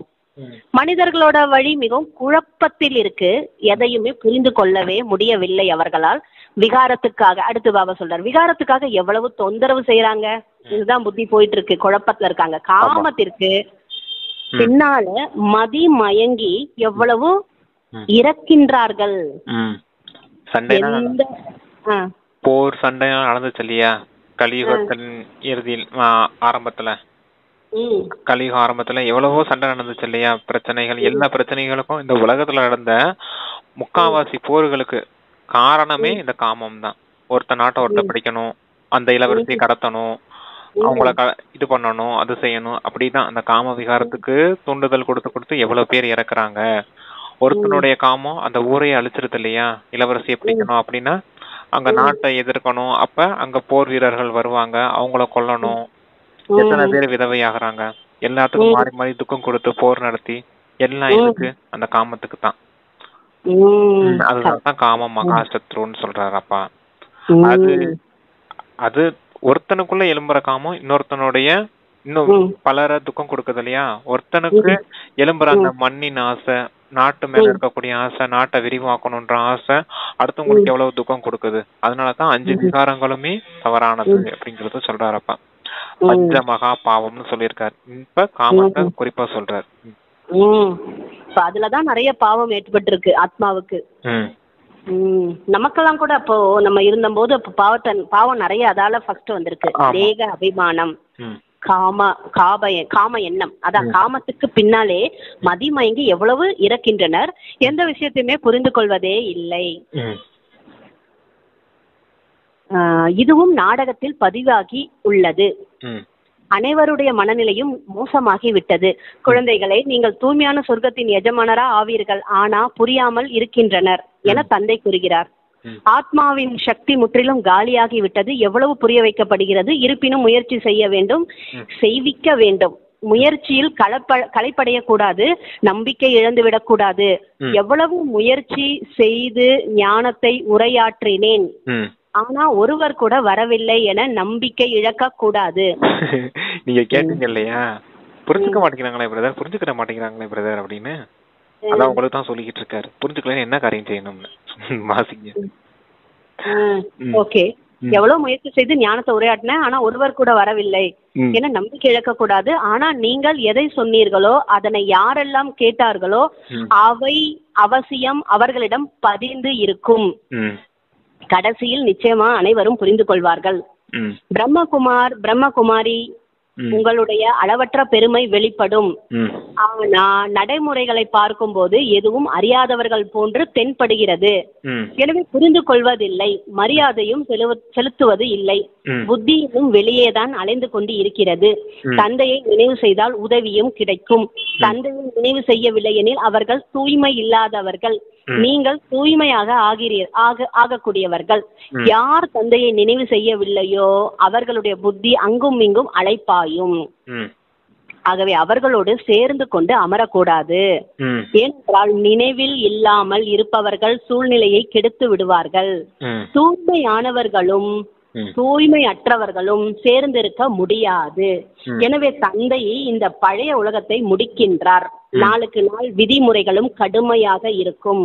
மனிதர்களோட வழி மிகவும் குழப்பத்தில் இருக்கு, எதையுமே புரிந்து கொள்ளவே முடியவில்லை அவர்களால். விகாரத்துக்காக, அடுத்து பாபா சொல்றாரு, விகாரத்துக்காக எவ்வளவு தொந்தரவு செய்யறாங்க. இதுதான் புத்தி போயிட்டு இருக்கு, குழப்பத்துல இருக்காங்க. காமத்திற்கு பின்னால மதி மயங்கி எவ்வளவு இறக்கின்றார்கள். போர் சண்டை நடந்துச்சு இல்லையா கலியுகத்தின் இறுதியில், ஆரம்பத்துல கலியுக ஆரம்பத்துல எவ்வளவோ சண்டை நடந்துச்சு இல்லையா, பிரச்சனைகள். எல்லா பிரச்சனைகளுக்கும் இந்த உலகத்துல நடந்த முக்காவாசி போர்களுக்கு காரணமே இந்த காமம் தான். ஒருத்த நாட்டை ஒருத்த பிடிக்கணும், அந்த இளவரசியை கடத்தணும், அவங்கள இது பண்ணணும், அது செய்யணும், அப்படிதான் அந்த காம விகாரத்துக்கு தூண்டுதல் கொடுத்து கொடுத்து எவ்வளவு பேர் இறக்குறாங்க. ஒருத்தனுடைய காமம் அந்த ஊரையே அழிச்சிருது இல்லையா, இளவரசியை பிடிக்கணும் அப்படின்னா அங்க நாட்டை எதிர்க்கணும், அப்ப அங்க போர் வீரர்கள் வருவாங்க, அவங்கள கொல்லணும். எத்தனை பேர் விதவையாகிறாங்க, எல்லாத்துக்கும் மாறி மாறி துக்கம் கொடுத்து போர் நடத்தி எல்லாம் இருக்கு அந்த காமத்துக்கு தான். அதுதான் காமம் மகா சத்ருன்னு சொல்றாரு அப்பா. அது ஒருத்தனுக்குள்ள எழும்புற காமம் இன்னொருத்தனுடைய இன்னும் பலர துக்கம் கொடுக்குது இல்லையா? ஒருத்தனுக்கு எழும்புற அந்த மண்ணின் ஆசை, நாட்டு மேல இருக்கக்கூடிய ஆசை, நாட்டை விரிவாக்கணும்ன்ற ஆசை அடுத்தவங்களுக்கு எவ்வளவு துக்கம் கொடுக்குது. அதனாலதான் 5 விகாரங்களுமே தவறானது அப்படிங்கறத சொல்றாரப்பா. பஞ்ச மகா பாவம்னு சொல்லியிருக்காரு. இப்ப காமத்தை குறிப்பா சொல்றாரு. அதுலதான் நிறைய பாவம் ஏற்பட்டு இருக்கு ஆத்மாவுக்கு. நமக்கெல்லாம் கூட அப்போ நம்ம இருந்த போது அப்ப பாவம் நிறைய அதால ஃபர்ஸ்ட் வந்திருக்கு. தேக அபிமானம், காம எண்ணம். அதான் காமத்துக்கு பின்னாலே மதிமயங்கி எவ்வளவு இறக்கின்றனர், எந்த விஷயத்தையுமே புரிந்து கொள்வதே இல்லை. இதுவும் நாடகத்தில் பதிவாகி உள்ளது. அனைவருடைய மனநிலையும் மோசமாகி விட்டது. குழந்தைகளை, நீங்கள் தூய்மையான சொர்க்கத்தின் எஜமானரா ஆவீர்கள், ஆனா புரியாமல் இருக்கின்றனர் என தந்தை கூறுகிறார். ஆத்மாவின் சக்தி முற்றிலும் காலியாகி விட்டது. எவ்வளவு புரிய வைக்கப்படுகிறது. இருப்பினும் முயற்சி செய்ய வேண்டும், செய்விக்க வேண்டும். முயற்சியில் களைப்படையக்கூடாது, நம்பிக்கை இழந்துவிடக் கூடாது. எவ்வளவு முயற்சி செய்து ஞானத்தை உரையாற்றினேன், ஆனா ஒருவர் கூட வரவில்லை என நம்பிக்கை இழக்க கூடாது. நீங்க கேட்டீங்க இல்லையா, புரிஞ்சுக்க மாட்டேங்கிறாங்களே பிரதர், புரிஞ்சுக்கிற மாட்டேங்கிறாங்களே பிரதர் அப்படின்னு. அதான் உங்களுக்கு தான் சொல்லிக்கிட்டு இருக்காரு. புரிஞ்சுக்கலாம் என்ன காரியம் செய்யணும்னு வாசிங்க. ஓகே. எவ்வளவு முயற்சி செய்து ஞானத்தை உரையாட்டினேன், ஆனா ஒருவர் கூட வரவில்லை என நம்பிக்கை இழக்க கூடாது. ஆனா நீங்கள் எதை சொன்னீர்களோ, அதனை யாரெல்லாம் கேட்டார்களோ அவை அவசியம் அவர்களிடம் பதிந்து இருக்கும். கடைசியில் நிச்சயமா அனைவரும் புரிந்து கொள்வார்கள். பிரம்மகுமாரி உங்களுடைய அளவற்ற பெருமை வெளிப்படும். ஆனா நடைமுறைகளை பார்க்கும் போது எதுவும் அறியாதவர்கள் போன்று தென்படுகிறது. எனவே புரிந்து கொள்வதில்லை, மரியாதையும் செலுத்துவது இல்லை. புத்தியும் வெளியேதான் அலைந்து கொண்டு இருக்கிறது. தந்தையை நினைவு செய்தால் உதவியும் கிடைக்கும். தந்தையை நினைவு செய்யவில்லை எனில் அவர்கள் தூய்மை இல்லாதவர்கள். நீங்கள் தூய்மையாக ஆகக்கூடியவர்கள். யார் தந்தையை நினைவு செய்யவில்லையோ அவர்களுடைய புத்தி அங்கும் இங்கும் அலைப்பாயும். ஆகவே அவர்களோடு சேர்ந்து கொண்டு அமரக்கூடாது. ஏனென்றால் நினைவில் இல்லாமல் இருப்பவர்கள் சூழ்நிலையை கெடுத்து விடுவார்கள். தூய்மையானவர்களும் தூய்மையற்றவர்களும் சேர்ந்திருக்க முடியாது. எனவே தந்தையை இந்த பழைய உலகத்தை முடிக்கின்றார். நாளுக்கு நாள் விதிமுறைகளும் கடுமையாக இருக்கும்.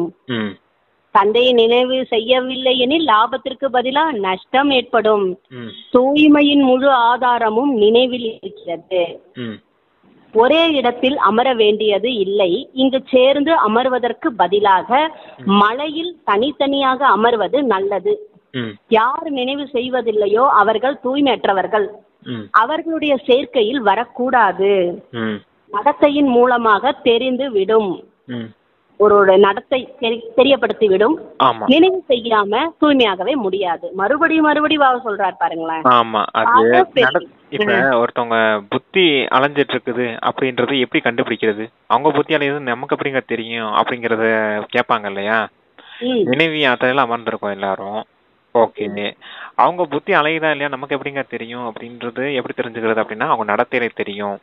தந்தையை நினைவு செய்யவில்லை எனில் லாபத்திற்கு பதிலா நஷ்டம் ஏற்படும். தூய்மையின் முழு ஆதாரமும் நினைவில் இருக்கிறது. ஒரே இடத்தில் அமர வேண்டியது இல்லை. இங்கு சேர்ந்து அமர்வதற்கு பதிலாக மலையில் தனித்தனியாக அமர்வது நல்லது. யார் நினைவு செய்வதில்லையோ அவர்கள் தூய்மையற்றவர்கள். அவர்களுடைய சேர்க்கையில் வரக்கூடாது. நடத்தையின் மூலமாக தெரிந்து விடும். ஒரு நடத்தை தெரியப்படுத்தி விடும். நினைவு செய்யாம தூய்மையாகவே முடியாது. மறுபடியும் சொல்றாரு பாருங்களேன். ஆமா, அது இப்ப ஒருத்தவங்க புத்தி அலைஞ்சிட்டு இருக்குது அப்படின்றது எப்படி கண்டுபிடிக்கிறது? அவங்க புத்தி அலையுது நமக்கு எப்படிங்க தெரியும் அப்படிங்கறத கேட்பாங்க இல்லையா? நினைவு யாத்திரையில அமர்ந்திருக்கோம் எல்லாரும். ஓகே, அவங்க புத்தி அலையுதா இல்லையா நமக்கு எப்படிங்க தெரியும் அப்படின்றது எப்படி தெரிஞ்சுக்கிறது அப்படின்னா, அவங்க நடத்தையில தெரியும்.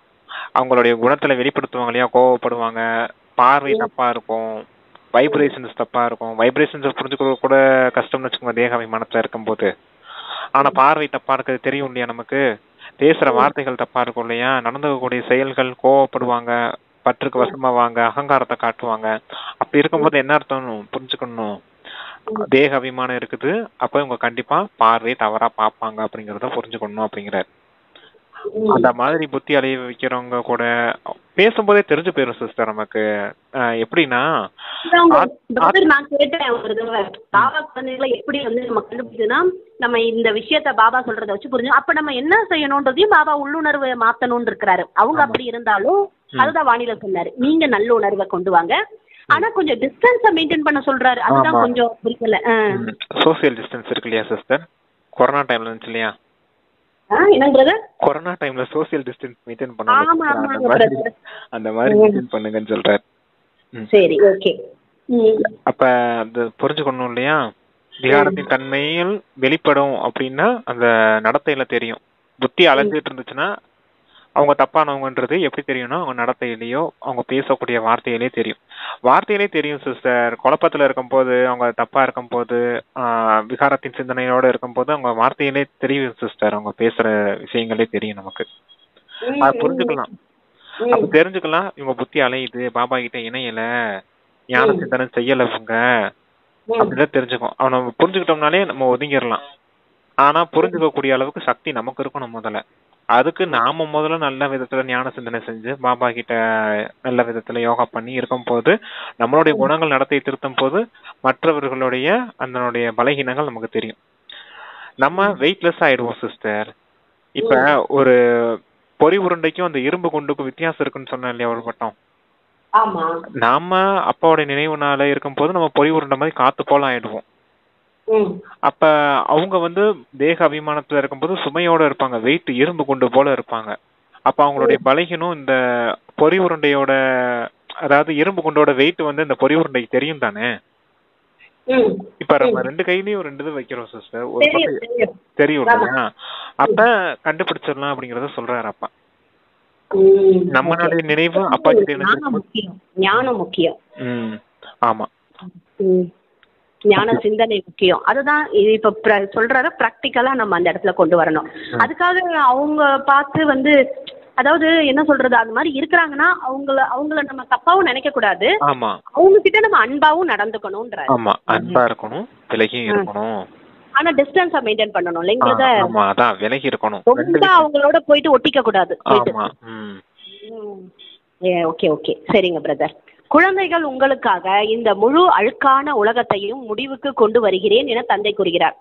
அவங்களுடைய குணத்துல வெளிப்படுத்துவாங்க இல்லையா, கோவப்படுவாங்க, பார்வை தப்பா இருக்கும், வைப்ரேஷன்ஸ் தப்பா இருக்கும். வைப்ரேஷன்ஸ் புரிஞ்சுக்கிறது கூட கஷ்டம்னு வச்சுக்கோங்க தேக அபிமானத்துல இருக்கும்போது. ஆனா பார்வை தப்பா இருக்கிறது தெரியும் இல்லையா நமக்கு. பேசுற வார்த்தைகள் தப்பா இருக்கும் இல்லையா, நடந்துக்கக்கூடிய செயல்கள், கோவப்படுவாங்க, பற்றுக்கு வசமாவாங்க, அகங்காரத்தை காட்டுவாங்க. அப்படி இருக்கும்போது என்ன அர்த்தம் புரிஞ்சுக்கணும், தேக அபிமானம் இருக்குது, அப்ப இவங்க கண்டிப்பா பார்வை தவறா பாப்பாங்க அப்படிங்கறத புரிஞ்சுக்கணும் அப்படிங்கிறார். அந்த மாதிரி புத்தி அலைய வைக்கிறவங்க கூட பேசும்போதே தெரிஞ்சு போயிரும் சிஸ்டர் நமக்கு. எப்படின்னா நான் கேட்டேன் ஒரு தடவை, பாபா குழந்தைகளை எப்படி நம்ம கண்டுபிடிச்சதுன்னா, நம்ம இந்த விஷயத்த பாபா சொல்றத வச்சு புரிஞ்சு அப்ப நம்ம என்ன செய்யணும்ன்றதையும் பாபா உள்ளுணர்வு மாத்தணும்னு இருக்கிறாரு. அவங்க அப்படி இருந்தாலும் அதுதான் வானிலை சொன்னாரு, நீங்க நல்ல உணர்வை கொண்டு வாங்க, ஆனா கொஞ்சம் டிஸ்டன்ஸ மெயின்டைன் பண்ண சொல்றாரு. அதுதான் கொஞ்சம் புரியல. சோசியல் டிஸ்டன்ஸ் இருக்கு இல்லையா சிஸ்டர், கொரோனா டைம்ல இருந்துச்சு இல்லையா, கொரோனா டைம்ல சோசியல் டிஸ்டன்ஸ் மெயின்டைன் பண்ணுங்க, அந்த மாதிரி மெயின்டைன் பண்ணுங்கன்னு சொல்றாரு. சரி, ஓகே. அப்ப அது புரிஞ்சுக்கணும் இல்லையா, விகாரத்தின் தன்மையில் வெளிப்படும் அப்படின்னா அந்த நடத்தையில தெரியும். புத்தி அலைஞ்சிட்டு இருந்துச்சுன்னா அவங்க தப்பானவங்கன்றது எப்படி தெரியும்னா அவங்க நடத்தையிலேயோ அவங்க பேசக்கூடிய வார்த்தையிலே தெரியும். வார்த்தையிலே தெரியும் சிஸ்டர். குழப்பத்துல இருக்கும்போது, அவங்க தப்பா இருக்கும்போது, விகாரத்தின் சிந்தனையோட இருக்கும்போது அவங்க வார்த்தையிலே தெரியும் சிஸ்டர். அவங்க பேசுற விஷயங்களே தெரியும் நமக்கு. அது புரிஞ்சுக்கலாம். அப்ப தெரிஞ்சுக்கலாம் இவங்க புத்தி அலையுது, பாபா கிட்ட இணையல, ஞான சிந்தனை செய்யல இவங்க அப்படிதான் தெரிஞ்சுக்கும். அவனை புரிஞ்சுக்கிட்டோம்னாலே நம்ம ஒதுங்கிடலாம். ஆனா புரிஞ்சுக்கக்கூடிய அளவுக்கு சக்தி நமக்கு இருக்கணும் முதல்ல. அதுக்கு நாம முதல்ல நல்ல விதத்துல ஞான சிந்தனை செஞ்சு பாபா கிட்ட நல்ல விதத்துல யோகா பண்ணி இருக்கும் போது, நம்மளுடைய குணங்கள் நடத்தை திருத்தும் போது மற்றவர்களுடைய அதனுடைய பலகீனங்கள் நமக்கு தெரியும். நம்ம வெயிட்லெஸ் ஆயிடுவோம் சிஸ்டர். இப்ப ஒரு பொறி உருண்டைக்கும் அந்த இரும்பு குண்டுக்கும் வித்தியாசம் இருக்குன்னு சொன்னேன் இல்லையா ஒரு பட்டம். நாம அப்பாவோட நினைவுனால இருக்கும் போது நம்ம பொறி உருண்டை மாதிரி காத்து போல ஆயிடுவோம். அப்ப அவங்க தேக அபிமானத்துல இருக்கும்போது சுமையோட இருப்பாங்க, வெயிட் இரும்பு குண்டு போல இருப்பாங்க. அப்ப அவங்களுடைய பலகீனம் இந்த பொறி உருண்டையோட, அதாவது இரும்பு குண்டோட வெயிட் இந்த பொறி உருண்டைக்கு தெரியும் தானே. இப்ப நம்ம 2 கையிலயும் 2 இது வைக்கிறோம் சிஸ்டர், ஒரு பக்கம் தெரியும் இல்லையா. அப்ப கண்டுபிடிச்சிடலாம் அப்படிங்கறத சொல்றாரு அப்பா. நம்மளுடைய நினைவு அப்பா கிட்ட ஞானம் முக்கியம். ஆமா, ஞான சிந்தனை முக்கியம். அதுதான் இப்ப சொல்றத பிராக்டிக்கலா நம்ம அந்த இடத்துல கொண்டு வரணும். அதுக்காக அவங்க பார்த்து அதாவது என்ன சொல்றது, அது மாதிரி இருக்கிறாங்கன்னா அவங்கள நம்ம தப்பாவும் நினைக்க கூடாது. அவங்க கிட்ட நம்ம அன்பாவும் நடந்துக்கணும்ன்ற. ஆமா, அன்பா இருக்கணும், விலகி இருக்கணும். ஆனா டிஸ்டன்ஸ மெயின்டைன் பண்ணணும் இல்லைங்களா. ஆமா, அதான் விலகி இருக்கணும். ரொம்ப அவங்களோட போயிட்டு ஒட்டிக்க கூடாது. ஆமா. ஓகே ஓகே, சரிங்க பிரதர். குழந்தைகள் உங்களுக்காக இந்த முழு அழுக்கான உலகத்தையும் முடிவுக்கு கொண்டு வருகிறேன் என தந்தை கூறுகிறார்.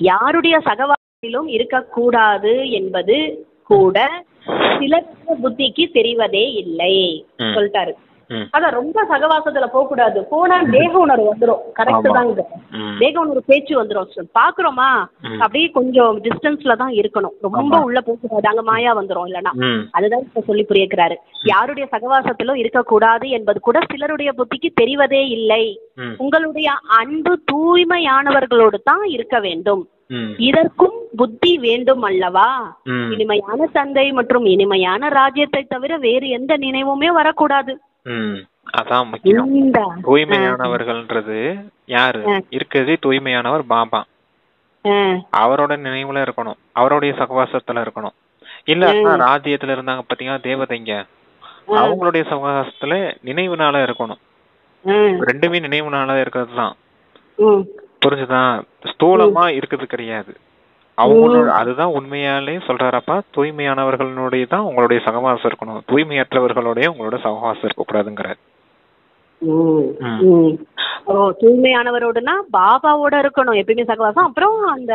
யாருடைய சகவாசத்திலும் இருக்கக்கூடாது என்பது கூட சில புத்திக்கு தெரிவதே இல்லை சொல்லிட்டாரு. அதான் ரொம்ப சகவாசத்துல போக கூடாது. போனா தேக உணர்வு வந்துரும். கரெக்ட் தாங்க, தேக உணர்வு பேச்சு வந்துரும். பாக்குறோமா, அப்படியே கொஞ்சம் டிஸ்டன்ஸ்ல தான் இருக்கணும். ரொம்ப உள்ள போக கூடாது, அங்க மாயா வந்துரும் இல்லன்னா. அதுதான் இப்ப சொல்லி புரியிருக்கிறாரு. யாருடைய சகவாசத்திலும் இருக்கக்கூடாது என்பது கூட சிலருடைய புத்திக்கு தெரிவதே இல்லை. உங்களுடைய அன்பு தூய்மையானவர்களோடு தான் இருக்க வேண்டும். இதற்கும் புத்தி வேண்டும் அல்லவா. இனிமையான தந்தை மற்றும் இனிமையான ராஜ்யத்தை தவிர வேறு எந்த நினைவுமே வரக்கூடாது. அதான் முக்கியம். தூய்மையானவர்கள்ன்றது யாரு இருக்கிறதே, தூய்மையானவர் பாபா. அவரோட நினைவுல இருக்கணும், அவருடைய சகவாசத்துல இருக்கணும். இல்ல ராஜ்யத்துல இருந்தாங்க பாத்தீங்கன்னா தேவதைங்க, அவங்களுடைய சகவாசத்துல நினைவுனால இருக்கணும். ரெண்டுமே நினைவுனால இருக்கிறது தான். புரிஞ்சுதான், ஸ்தூலமா இருக்குது கிடையாது. அவங்களோட அதுதான் உண்மையாலே சொல்றாரப்பா. தூய்மையானவர்களுடைய தான் உங்களுடைய சகவாசம் இருக்கணும், தூய்மையற்றவர்களுடைய உங்களோட சகவாசம் இருக்கக்கூடாதுங்கிறார். தூய்மையானவரோடனா பாபாவோட இருக்கணும் எப்பயுமே சகவாசம். அப்புறம் அந்த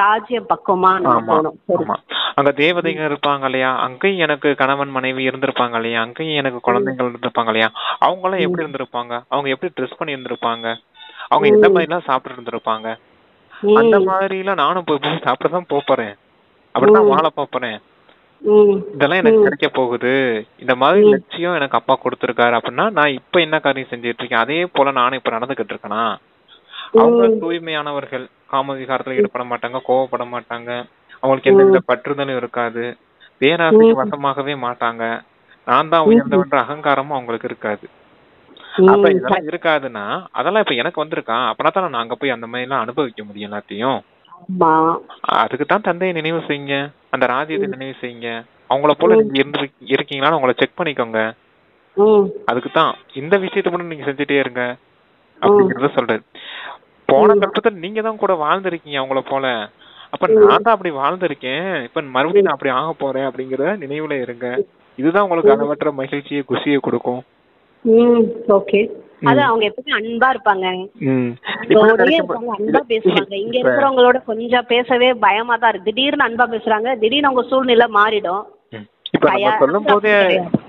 ராஜ்யம் பக்கமா போகணும். அங்க தேவதைங்க இருப்பாங்க இல்லையா, அங்கேயும் எனக்கு கணவன் மனைவி இருந்திருப்பாங்க இல்லையா, அங்கேயும் எனக்கு குழந்தைகள் இருந்திருப்பாங்க இல்லையா. அவங்க எல்லாம் எப்படி இருந்திருப்பாங்க, அவங்க எப்படி ட்ரெஸ் பண்ணி இருந்திருப்பாங்க, அவங்க எந்த மாதிரி எல்லாம் சாப்பிட்டு இருந்திருப்பாங்க. அந்த மாதிரி எல்லாம் நானும் போய் சாப்பிடதான் போறேன், அப்படிதான் வாழ போறேன். இதெல்லாம் எனக்கு கிடைக்க போகுது. இந்த மாதிரி லட்சியம் எனக்கு அப்பா கொடுத்திருக்காரு அப்படின்னா நான் இப்ப என்ன காரியம் செஞ்சுட்டு இருக்கேன், அதே போல நானும் இப்ப நடந்துகிட்டு இருக்கேனா. அவங்க தூய்மையானவர்கள், காம விகாரத்துல ஈடுபட மாட்டாங்க, கோவப்பட மாட்டாங்க, அவங்களுக்கு எந்த பற்றுதலும் இருக்காது, பேராசைக்கு வசமாகவே மாட்டாங்க, நான் தான் உயர்ந்தவன்ற அகங்காரமும் அவங்களுக்கு இருக்காது. அப்ப இதெல்லாம் இருக்காதுன்னா அதெல்லாம் இப்ப எனக்கு வந்திருக்கா, அப்பனா தான் நான் அங்க போய் அந்த மாதிரி எல்லாம் அனுபவிக்க முடியும் எல்லாத்தையும். அதுக்குதான் தந்தையை நினைவு செய்யுங்க, அந்த ராஜ்யத்தை நினைவு செய்யுங்க. அவங்கள போல நீங்க இருக்கீங்களான்னு உங்களை செக் பண்ணிக்கோங்க. அதுக்குதான் இந்த விஷயத்த மட்டும் நீங்க செஞ்சுட்டே இருங்க அப்படிங்கறத சொல்றாரு. போன கல்பத்துல நீங்க தான் கூட வாழ்ந்திருக்கீங்க அவங்கள போல, அப்ப நான் தான் அப்படி வாழ்ந்திருக்கேன், இப்ப மறுபடியும் நான் அப்படி ஆக போறேன் அப்படிங்கிற நினைவுல இருங்க. இதுதான் உங்களுக்கு அளவற்ற மகிழ்ச்சியை குஷியை கொடுக்கும். ஓகே, அதான் அவங்க எப்பவுமே அன்பா இருப்பாங்க, அன்பா பேசுவாங்க. இங்க இருக்கிறவங்களோட கொஞ்சம் பேசவே பயமா தான் இருக்கு. திடீர்னு அன்பா பேசுறாங்க, திடீர்னு அவங்க சூழ்நிலை மாறிடும். இப்ப நம்ம சொல்லும் போதே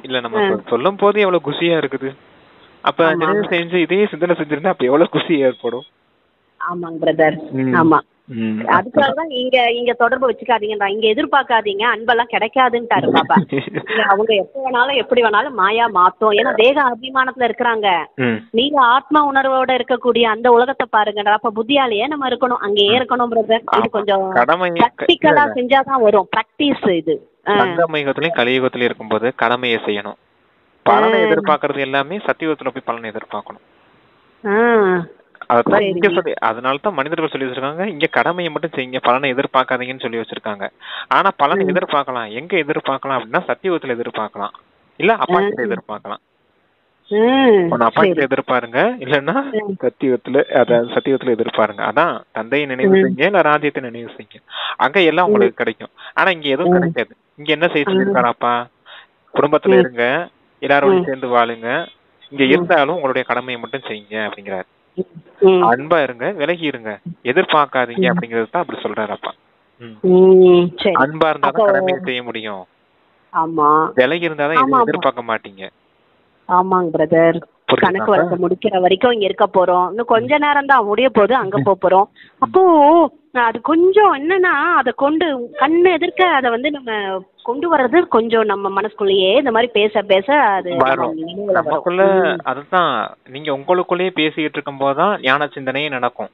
இல்ல, நம்ம சொல்லும் போதே எவ்வளவு குஷியா இருக்குது. அப்ப செஞ்சு இதே சிந்தனை செஞ்சிருந்தா அப்ப எவ்வளவு குஷி ஏற்படும். ஆமாங்க பிரதர், ஆமா. அதுக்காகதான் இங்க தொடர்பு வச்சுக்காதீங்கன்றா, இங்க எதிர்பார்க்காதீங்க, அன்பெல்லாம் கிடைக்காதுன்ட்டாரு பாப்பா. அவங்க எப்ப வேணாலும் எப்படி வேணாலும் மாயா மாத்தோம். ஏன்னா தேக அபிமானத்துல இருக்கிறாங்க. நீங்க ஆத்மா உணர்வோட இருக்கக்கூடிய அந்த உலகத்தை பாருங்கடா. அப்ப புத்தியாலேயே நம்ம இருக்கணும், அங்கேயே இருக்கணும் பிரதர். இது கொஞ்சம் பிராக்டிக்கலா செஞ்சாதான் வரும், பிராக்டிஸ் இது. சங்கமயுகத்திலயும் கலியுகத்திலயும் இருக்கும்போது கடமையை செய்யணும். பலனை எதிர்பார்க்கறது எல்லாமே சத்தியுகத்துல போய் பலனை எதிர்பார்க்கணும். அதான் இங்க சொல்லி, அதனாலதான் மனிதர்கள் சொல்லி வச்சிருக்காங்க, இங்க கடமையை மட்டும் செய்யுங்க, பலனை எதிர்பார்க்காதீங்கன்னு சொல்லி வச்சிருக்காங்க. ஆனா பலனை எதிர்பார்க்கலாம். எங்க எதிர்பார்க்கலாம் அப்படின்னா சத்தியுகத்துல எதிர்பார்க்கலாம், இல்ல அப்பா கிட்ட எதிர்பார்க்கலாம். அப்பா கிட்ட எதிர்பாருங்க, இல்லன்னா சத்தியுகத்துல எதிர்பாருங்க. அதான் தந்தையை நினைவு செய்யுங்க, இல்ல ராஜ்யத்தை நினைவு செய்யுங்க, அங்க எல்லாம் உங்களுக்கு கிடைக்கும். ஆனா இங்க எதுவும் கிடைக்காது. இங்க என்ன செய்ய சொல்லிருக்காராப்பா? குடும்பத்துல இருங்க, எல்லாரும் சேர்ந்து வாழுங்க, இங்க இருந்தாலும் உங்களுடைய கடமையை மட்டும் செய்யுங்க அப்படிங்கிறாரு. அன்பா இருங்க, விலகி இருங்க, எதிர்பார்க்காதீங்க அப்படிங்கறது தான் அப்படி சொல்றாருப்பா. அன்பா இருந்தாதான் கடமையை செய்ய முடியும், விலகி இருந்தாதான் எதிர்பார்க்க மாட்டீங்க. ஆமாங்க பிரதர். கணக்கு வழக்க முடிக்கிற வரைக்கும் இங்க இருக்க போறோம், இன்னும் கொஞ்ச நேரம் தான் முடிய போது, அங்க போறோம். அப்போ அது கொஞ்சம் என்னன்னா, அத கொண்டு கண்ணு எதிர்க்க அத நம்ம கொண்டு வர்றது கொஞ்சம் நம்ம மனசுக்குள்ளேயே இந்த மாதிரி பேச பேச அது நமக்குள்ள. அதுதான் நீங்க உங்களுக்குள்ளேயே பேசிக்கிட்டு இருக்கும் போதுதான் ஞான சிந்தனையே நடக்கும்.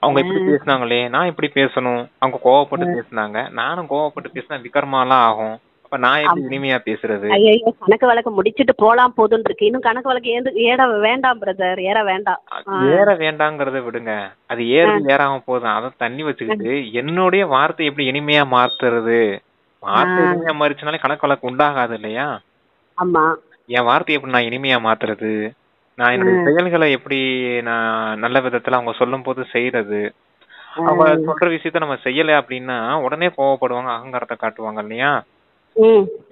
அவங்க இப்படி பேசினாங்களே, நான் இப்படி பேசணும். அவங்க கோவப்பட்டு பேசினாங்க, நானும் கோவப்பட்டு பேசினா விக்ரமாலாம் ஆகும். நான் எப்படி இனிமையா பேசுறது? ஐயோ, கணக்கு வழக்கு முடிச்சிட்டு போலாம் போதுன்னு இருக்கு. இன்னும் கணக்கு வழக்கு ஏற வேண்டாம் பிரதர், ஏற வேண்டாம். ஏற வேண்டாங்கிறத விடுங்க, அது ஏறாம போதும். அதை தண்ணி வச்சுக்கிட்டு என்னுடைய வார்த்தை எப்படி இனிமையா மாத்துறது? வார்த்தை இனிமையா மாறிச்சுனாலே கணக்கு வழக்கு உண்டாகாது இல்லையா? ஆமா. என் வார்த்தை எப்படி நான் இனிமையா மாத்துறது? நான் என்னுடைய செயல்களை எப்படி நான் நல்ல விதத்துல அவங்க சொல்லும் போது செய்யறது? அவங்க சொல்ற விஷயத்த நம்ம செய்யல அப்படின்னா உடனே கோவப்படுவாங்க, அகங்காரத்தை காட்டுவாங்க இல்லையா?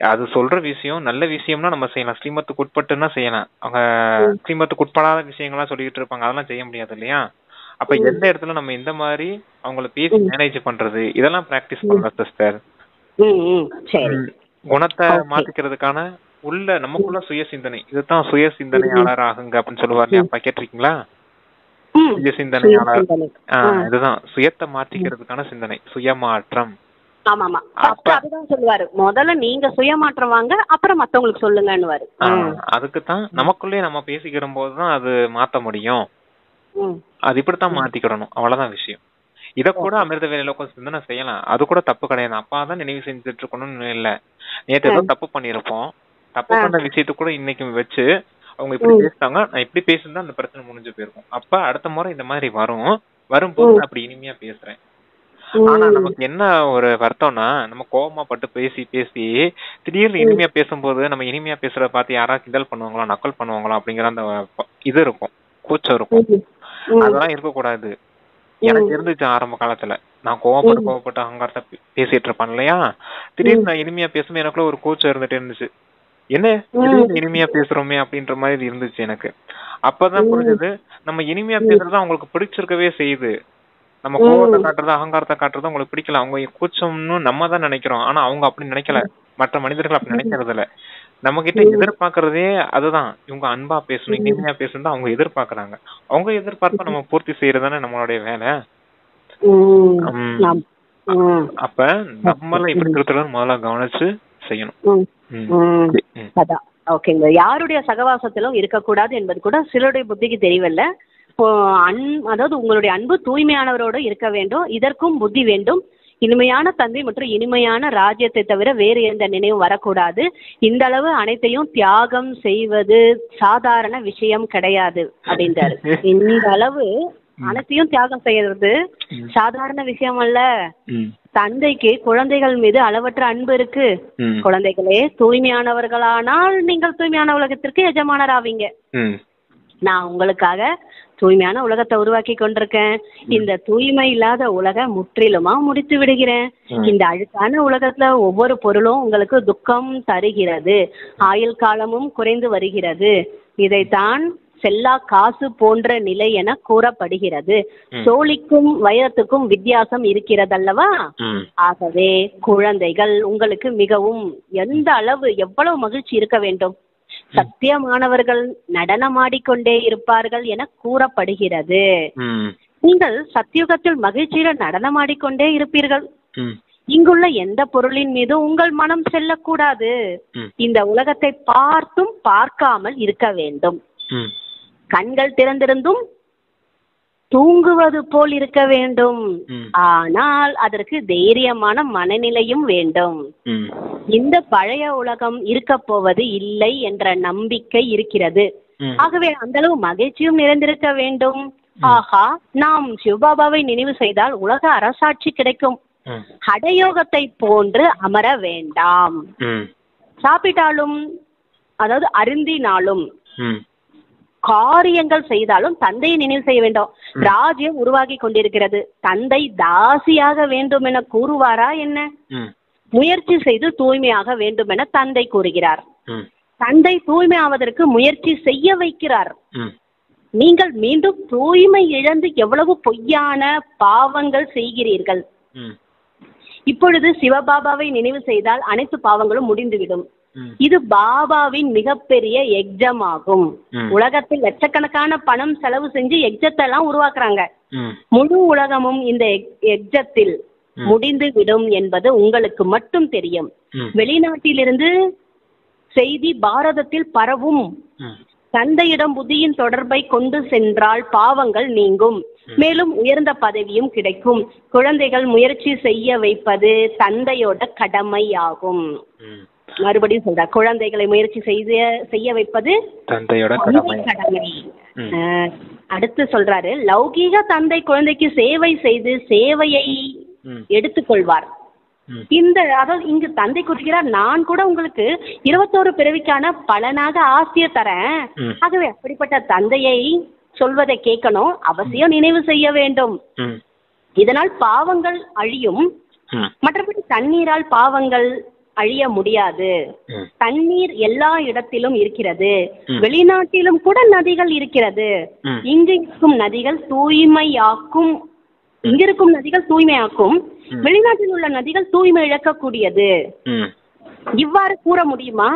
அது சொல்ற விஷயம் நல்ல விஷயம்னா நம்ம செய்யலாம், ஸ்ரீமத்துக்கு உட்பட்டுன்னா செய்யலாம். அவங்க ஸ்ரீமத்துக்கு உட்படாத விஷயங்கள்லாம் சொல்லிட்டு இருப்பாங்க, அதெல்லாம் செய்ய முடியாது இல்லையா? அப்ப எந்த இடத்துல நம்ம இந்த மாதிரி அவங்கள பேசி மேனேஜ் பண்றது, இதெல்லாம் பிராக்டிஸ் பண்ணலாம் சிஸ்டர். குணத்தை மாத்திக்கிறதுக்கான உள்ள நமக்குள்ள சுய சிந்தனை, இதுதான் சுய சிந்தனையாளர் ஆகுங்க அப்படின்னு சொல்லுவார் இல்லையா? கேட்டிருக்கீங்களா? சுய சிந்தனையாளர், இதுதான் சுயத்தை மாற்றிக்கிறதுக்கான சிந்தனை, சுயமாற்றம். ஆமாமா, அதுதான் சொல்லுவாரு. முதல்ல நீங்க சுயமாற்றம் வாங்க, அப்புறம் மத்தவங்களுக்கு சொல்லுங்கன்னுவாரு. அதுக்குதான் நமக்குள்ளே நம்ம பேசிக்கிற போதுதான் அது மாத்த முடியும். அது இப்படித்தான் மாத்திக்கிடணும், அவ்வளவுதான் விஷயம். இத கூட அமிர்த வேலையில கொஞ்சம் சிந்தனை செய்யலாம், அது கூட தப்பு கிடையாது. அப்பா தான் நினைவு செஞ்சுட்டு இருக்கணும்னு இல்ல. நேற்று ஏதோ தப்பு பண்ணிருப்போம், தப்பு பண்ண விஷயத்த கூட இன்னைக்கு வச்சு அவங்க இப்படி பேசிட்டாங்க, நான் இப்படி பேசிருந்தா அந்த பிரச்சனை முடிஞ்சு போயிருக்கும். அப்ப அடுத்த முறை இந்த மாதிரி வரும்போது நான் அப்படி இனிமையா பேசுறேன். ஆனா நமக்கு என்ன ஒரு வருத்தம்னா, நம்ம கோபமா பட்டு பேசி பேசி திடீர்னு இனிமையா பேசும்போது நம்ம இனிமையா பேசுறத பார்த்து யாராவது கிண்டல் பண்ணுவாங்களா, நக்கல் பண்ணுவாங்களா அப்படிங்கிற அந்த இது இருக்கும், கூச்சம் இருக்கும். அதெல்லாம் இருக்கக்கூடாது. எனக்கு இருந்துச்சு ஆரம்ப காலத்துல. நான் கோவப்பட்டு அகங்காரத்தை பேசிட்டு இருப்பேன் இல்லையா? திடீர்னு நான் இனிமையா பேசும்போது எனக்குள்ள ஒரு கூச்சம் இருந்துட்டே இருந்துச்சு. என்ன இனிமையா பேசுறோமே அப்படின்ற மாதிரி இருந்துச்சு எனக்கு. அப்பதான் புரிஞ்சது, நம்ம இனிமையா பேசுறது அவங்களுக்கு பிடிச்சிருக்கவே செய்யுது. நம்ம கோவத்தை காட்டுறது, அகங்காரத்தை காட்டுறது உங்களுக்கு பிடிக்கல. அவங்க கூச்சம்னு நம்ம தான் நினைக்கிறோம், ஆனா அவங்க அப்படி நினைக்கல. மற்ற மனிதர்கள் அப்படி நினைக்கிறது இல்ல. நம்ம கிட்ட எதிர்பார்க்கறதே அதுதான். இவங்க அன்பா பேசணும், இனிமையா பேசணும் அவங்க எதிர்பார்க்கறாங்க. அவங்க எதிர்பார்ப்ப நம்ம பூர்த்தி செய்யறதுதானே நம்மளுடைய வேலை. அப்ப நம்மள இப்படி இருக்கிறது முதல்ல கவனிச்சு செய்யணும். ஓகேங்க. யாருடைய சகவாசத்திலும் இருக்கக்கூடாது என்பது கூட சிலருடைய புத்திக்கு தெரியவில்லை. அதாவது உங்களுடைய அன்பு தூய்மையானவரோடு இருக்க வேண்டும், இதற்கும் புத்தி வேண்டும். இனிமையான தந்தை மற்றும் இனிமையான ராஜ்யத்தை தவிர வேறு எந்த நினைவும் வரக்கூடாது. இந்த அளவு அனைத்தையும் தியாகம் செய்வது சாதாரண விஷயம் கிடையாது அப்படின்றாரு. இந்த அளவு அனைத்தையும் தியாகம் செய்யறது சாதாரண விஷயம் அல்ல. தந்தைக்கு குழந்தைகள் மீது அளவற்ற அன்பு இருக்கு. குழந்தைகளே, தூய்மையானவர்களானால் நீங்கள் தூய்மையான உலகத்திற்கு எஜமானர் ஆவீங்க. நான் உங்களுக்காக தூய்மையான உலகத்தை உருவாக்கி கொண்டிருக்கேன். இந்த தூய்மை இல்லாத உலக முற்றிலுமா முடித்து விடுகிறேன். இந்த அழுக்கான உலகத்துல ஒவ்வொரு பொருளும் உங்களுக்கு துக்கம் தருகிறது, ஆயுள் காலமும் குறைந்து வருகிறது. இதைத்தான் செல்லா காசு போன்ற நிலை என கூறப்படுகிறது. சோழிக்கும் வைரத்துக்கும் வித்தியாசம் இருக்கிறதல்லவா? ஆகவே குழந்தைகள், உங்களுக்கு மிகவும் எந்த அளவு எவ்வளவு மகிழ்ச்சி இருக்க வேண்டும். சத்தியமானவர்கள் நடனமாடிக்கொண்டே இருப்பார்கள் என கூறப்படுகிறது. நீங்கள் சத்தியுகத்தில் மகிழ்ச்சியில நடனமாடிக்கொண்டே இருப்பீர்கள். ம் இங்குள்ள எந்த பொருளின் மீது உங்கள் மனம் செல்லக்கூடாது. ம் இந்த உலகத்தை பார்த்தும் பார்க்காமல் இருக்க வேண்டும். ம் கண்கள் திறந்திருந்தும் தூங்குவது போல் இருக்க வேண்டும். ம் ஆனால் அதற்கு தைரியமான மனநிலையும் வேண்டும். ம் இந்த பழைய உலகம் இருக்க போவது இல்லை என்ற நம்பிக்கை இருக்கிறது. ம் ஆகவே அந்த அளவு மகிழ்ச்சியும் நிறைந்திருக்க வேண்டும். ஆஹா, நாம் சிவபாபாவை நினைவு செய்தால் உலக அரசாட்சி கிடைக்கும். ம் ஹடயோகத்தை போன்று அமர வேண்டாம். ம் சாப்பிட்டாலும், அதாவது அருந்தினாலும், ம் காரியங்கள் செய்தாலும் தந்தையை நினைவு செய்ய வேண்டும். ராஜ்யம் உருவாகி கொண்டிருக்கிறது. தந்தை தாசியாக வேண்டும் என கூறுவாரா என்ன? ம் முயற்சி செய்து தூய்மையாக வேண்டும் என தந்தை கூறுகிறார். ம் தந்தை தூய்மை ஆவதற்கு முயற்சி செய்ய வைக்கிறார். ம் நீங்கள் மீண்டும் தூய்மை இழந்து எவ்வளவு பொய்யான பாவங்கள் செய்கிறீர்கள். ம் இப்பொழுது சிவபாபாவை நினைவு செய்தால் அனைத்து பாவங்களும் முடிந்துவிடும். ம் இது பாபாவின் மிகப்பெரிய எக்ஸம் ஆகும். ம். உலகத்தில் லட்சக்கணக்கான பணம் செலவு செஞ்சு எக்ஸத்தை எல்லாம் உருவாக்குறாங்க. ம் முழு உலகமும் இந்த எக்ஸத்தில் முடிந்து விடும் என்பது உங்களுக்கு மட்டும் தெரியும். ம் வெளிநாட்டிலிருந்து செய்தி பாரதத்தில் பரவும். ம் தந்தையிடம் புத்தியின் தொடர்பை கொண்டு சென்றால் பாவங்கள் நீங்கும். மேலும் உயர்ந்த பதவியும் கிடைக்கும். குழந்தைகள் முயற்சி செய்ய வைப்பது தந்தையோட கடமையாகும். ம் மறுபடியும் சொல்ற, குழந்தைகளை முயற்சி செய்ய வைப்பது தந்தையோட தந்தை கடமை. கடமை. ம். அடுத்து சொல்றாரு, லௌகீக தந்தை குழந்தைக்கு சேவை செய்து சேவையை ம் எடுத்துக்கொள்வார். ம் அதாவது இங்கு தந்தை கூறுகிறார், நான் கூட உங்களுக்கு 21 பிறவிக்கான பலனாக ஆசிய தரேன். ம். ஆகவே அப்படிப்பட்ட தந்தையை சொல்வதை கேட்கணும், அவசியம் நினைவு செய்ய வேண்டும். ம் இதனால் பாவங்கள் அழியும். ம் மற்றபடி தண்ணீரால் பாவங்கள் அழிய முடியாது. ம் தண்ணீர் எல்லா இடத்திலும் இருக்கிறது. ம். வெளிநாட்டிலும் கூட நதிகள் இருக்கிறது. ம். இங்கு இருக்கும் நதிகள் தூய்மையாக்கும். இங்கிருக்கும் நதிகள் தூய்மையாக்கும். வெளிநாட்டில் உள்ள நதிகள் தூய்மை இழக்கக்கூடியது. ம் இவ்வாறு கூற முடியுமா?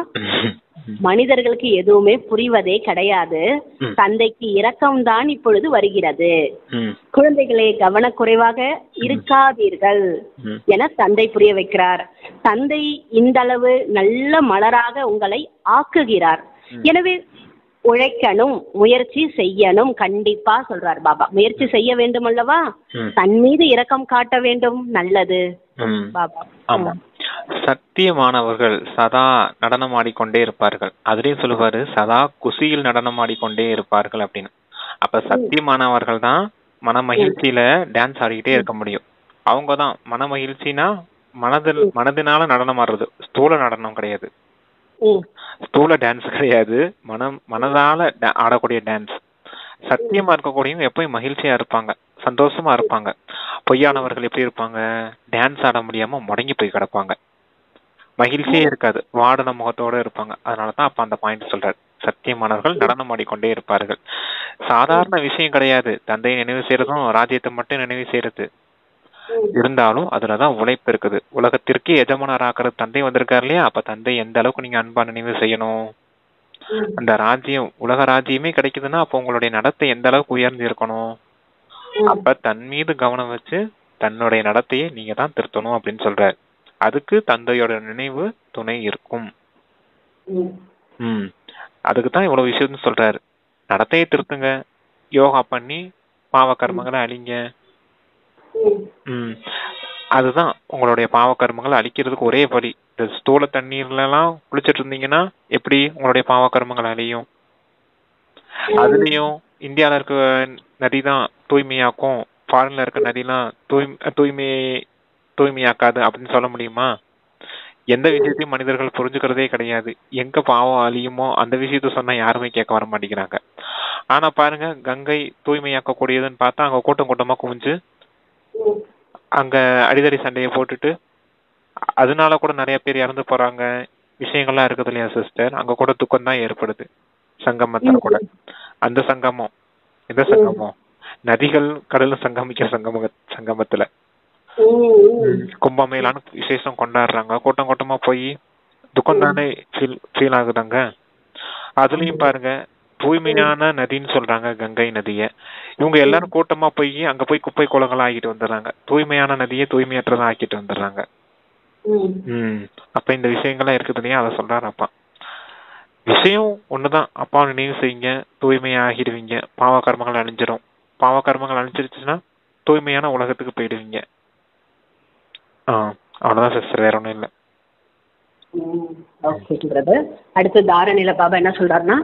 மனிதர்களுக்கு எதுவுமே புரிவதே கிடையாது. ம். தந்தைக்கு இரக்கம்தான் இப்பொழுது வருகிறது. ம் குழந்தைகளே, கவனக்குறைவாக இருக்காதீர்கள் ம் என தந்தை புரிய வைக்கிறார். தந்தை இந்த அளவு நல்ல மலராக உங்களை ஆக்குகிறார். எனவே உழைக்கணும், முயற்சி செய்யணும். கண்டிப்பா சொல்றார் பாபா, முயற்சி செய்ய வேண்டும் அல்லவா? ம். தன் மீது இரக்கம் காட்ட வேண்டும். நல்லது ம் பாபா. ஆமா. சத்தியமானவர்கள் சதா நடனமாடிக்கொண்டே இருப்பார்கள். அதுலயும் சொல்லுவாரு, சதா குசியில் நடனமாடிக்கொண்டே இருப்பார்கள் அப்படின்னு. அப்ப சத்தியமானவர்கள் தான் மன மகிழ்ச்சியில டான்ஸ் ஆடிக்கிட்டே இருக்க முடியும். அவங்க தான் மன மகிழ்ச்சினா மனதினால நடனம் ஆடுறது, ஸ்தூல நடனம் கிடையாது, ம். ஸ்தூல டான்ஸ் கிடையாது, மனதால ஆடக்கூடிய டான்ஸ். சத்தியமா இருக்கக்கூடியவங்க எப்பயும் மகிழ்ச்சியா இருப்பாங்க, சந்தோஷமா இருப்பாங்க. பொய்யானவர்கள் எப்படி இருப்பாங்க? டான்ஸ் ஆட முடியாம முடங்கி போய் கிடப்பாங்க, மகிழ்ச்சியே இருக்காது, வாடின முகத்தோட இருப்பாங்க. அதனாலதான் அப்ப அந்த பாயிண்ட் சொல்றாரு, சத்தியமானவர்கள் நடனம் ஆடிக்கொண்டே இருப்பார்கள். சாதாரண விஷயம் கிடையாது தந்தையை நினைவு செய்யறதும் ராஜ்யத்தை மட்டும் நினைவு செய்யறது. இருந்தாலும் அதுலதான் உழைப்பு இருக்குது. உலகத்திற்கு எஜமானர் ஆக்குறது தந்தை வந்திருக்காரு இல்லையா? அப்ப தந்தை எந்த அளவுக்கு நீங்க அன்பா நினைவு செய்யணும். அந்த ராஜ்யம், உலக ராஜ்யமே கிடைக்குதுன்னா அப்ப உங்களுடைய நடத்தை எந்த அளவுக்கு உயர்ந்து இருக்கணும். அப்ப தன் மீது கவனம் வச்சு தன்னுடைய நடத்தையை நீங்க தான் திருத்தணும் அப்படின்னு சொல்றாரு. அதுக்கு தந்தையோட நினைவு துணை இருக்கும். அதுக்குதான் இவ்வளவு விஷயம் சொல்றாரு. நடத்தையை திருத்துங்க, யோகா பண்ணி பாவ கர்மங்களை அழிங்க. அதுதான் உங்களுடைய பாவ கர்மங்களை அழிக்கிறதுக்கு ஒரே வழி. இந்த ஸ்தூல தண்ணீர்ல எல்லாம் குளிச்சிட்டு இருந்தீங்கன்னா எப்படி உங்களுடைய பாவ கர்மங்கள் அழியும்? அதுலயும் இந்தியால இருக்க நதி தான் தூய்மையாக்கும், ஃபாரின்ல இருக்க நதிலாம் தூய்மையாக்காது அப்படின்னு சொல்ல முடியுமா? எந்த விஷயத்தையும் மனிதர்கள் புரிஞ்சுக்கிறதே கிடையாது. எங்க பாவம் அழியுமோ அந்த விஷயத்த சொன்னா யாருமே கேட்க வர மாட்டேங்கிறாங்க. ஆனா பாருங்க, கங்கை தூய்மையாக்க கூடியதுன்னு பார்த்தா அங்க கூட்டம் கூட்டமா குவிஞ்சு அங்க அடிதடி சண்டையை போட்டுட்டு அதனால கூட நிறைய பேர் இறந்து போறாங்க. விஷயங்கள்லாம் இருக்குது இல்லையா சிஸ்டர்? அங்க கூட துக்கம் தான் ஏற்படுது. சங்கமத்துல கூட அந்த சங்கமம், எந்த சங்கமம்? நதிகள் கடலும் சங்கமிக்கிற சங்கமத்துல கும்பமேளான விசேஷம் கொண்டாடுறாங்க. கூட்டம் கூட்டமா போய் துக்கம் தானே ஃபீல் ஆகுதாங்க. அதுலயும் பாருங்க, தூய்மையான நதின்னு சொல்றாங்க கங்கை நதிய. இவங்க எல்லாரும் கூட்டமா போய் அங்க போய் குப்பை குளங்களா ஆக்கிட்டு வந்துடுறாங்க. தூய்மையான நதியை தூய்மையற்றதா ஆக்கிட்டு வந்துடுறாங்க. அப்ப இந்த விஷயங்கள்லாம் இருக்குது இல்லையா, அதை சொல்றாரு அப்பா. விஷயம் ஒண்ணுதான், அப்பா நினைவு செய்யுங்க, தூய்மையாகிடுவீங்க, பாவ கர்மங்கள் அழிஞ்சிரும். பாவ கர்மங்கள் அழிஞ்சிருச்சுன்னா தூய்மையான உலகத்துக்கு போயிடுவீங்க. அவ்வளவுதான் சிஸ்டர், வேற ஒண்ணும் இல்ல. அடுத்து தாரணில பாபா என்ன சொல்றாருன்னா,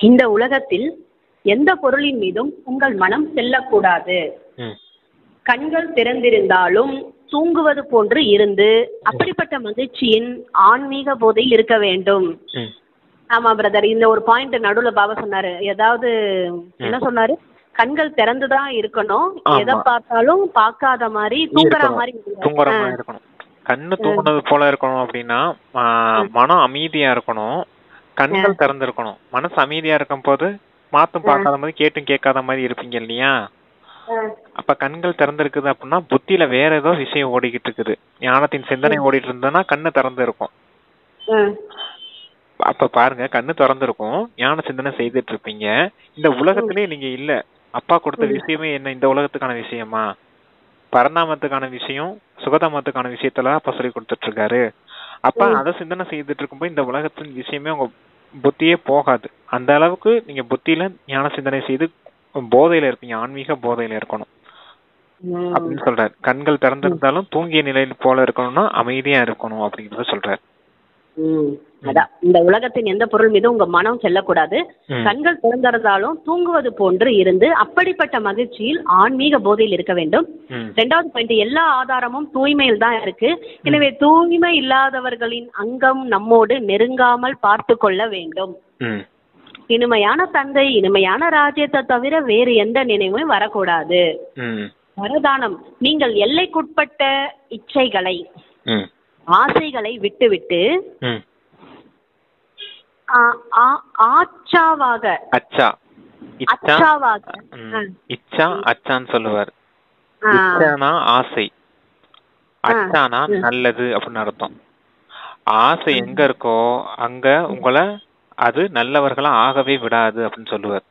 இந்த உலகத்தில் எந்த பொருளின் மீதும் உங்கள் மனம் செல்லக்கூடாது. கண்கள் திறந்திருந்தாலும் தூங்குவது போன்று இருந்து அப்படிப்பட்ட மகிழ்ச்சியின் ஆன்மீக போதையில் இருக்க வேண்டும். ஆமா பிரதர், இந்த ஒரு பாயிண்ட் நடுவுல பாபா சொன்னாரு. ஏதாவது என்ன சொன்னாரு, கண்கள் திறந்துதான் இருக்கணும், எதை பார்த்தாலும் பார்க்காத மாதிரி தூங்குற மாதிரி இருக்கணும். கண்ணு தூங்குனது போல இருக்கணும் அப்படின்னா மனம் அமைதியா இருக்கணும், கண்கள் திறந்து இருக்கணும். மனசு அமைதியா இருக்கும் போது மாத்தும் பார்க்காத மாதிரி கேட்டும் கேட்காத மாதிரி இருப்பீங்க இல்லையா. அப்ப கண்கள் திறந்திருக்குது அப்படின்னா புத்தியில வேற ஏதோ விஷயம் ஓடிக்கிட்டு இருக்குது, ஞானத்தின் சிந்தனை ஓடிட்டு இருந்ததுன்னா கண்ணு திறந்து இருக்கும். அப்ப பாருங்க, கண்ணு திறந்து இருக்கும், ஞான சிந்தனை செய்துட்டு இருப்பீங்க. இந்த உலகத்திலே நீங்க இல்ல. அப்பா கொடுத்த விஷயமே என்ன, இந்த உலகத்துக்கான விஷயமா, பரந்தாமத்துக்கான விஷயம், சுகதாமத்துக்கான விஷயத்தெல்லாம் அப்ப சொல்லி கொடுத்துட்டு இருக்காரு. அப்ப அதை சிந்தனை செய்துட்டு இருக்கும்போது இந்த உலகத்தின் விஷயமே உங்க புத்தியே போகாது. அந்த அளவுக்கு நீங்க புத்தியில ஞான சிந்தனை செய்து போதையில இருப்பீங்க, ஆன்மீக போதையில இருக்கணும் அப்படின்னு சொல்றாரு. கண்கள் திறந்திருந்தாலும் தூங்கிய நிலையில் போல இருக்கணும்னா அமைதியா இருக்கணும் அப்படிங்கறத சொல்றாரு. அதான், இந்த உலகத்தின் எந்த பொருள் மீதும் உங்க மனம் செல்லக்கூடாது, கண்கள் திறந்திருந்தாலும் தூங்குவது போன்று இருந்து அப்படிப்பட்ட மகிழ்ச்சியில் ஆன்மீக போதையில் இருக்க வேண்டும். 2வது பாயிண்ட், எல்லா ஆதாரமும் தூய்மையில் தான் இருக்கு. எனவே தூய்மை இல்லாதவர்களின் அங்கம் நம்மோடு நெருங்காமல் பார்த்து கொள்ள வேண்டும். இனிமையான தந்தை, இனிமையான ராஜ்யத்தை தவிர வேறு எந்த நினைவும் வரக்கூடாது. வரதானம், நீங்கள் எல்லைக்குட்பட்ட இச்சைகளை ஆசைகளை விட்டுவிட்டு சொல்லுவார். இச்சானா ஆசை, அச்சானா நல்லது அப்படின்னு அர்த்தம். ஆசை எங்க இருக்கோ அங்க உங்களை அது நல்லவர்களா ஆகவே விடாது அப்படின்னு சொல்லுவார்.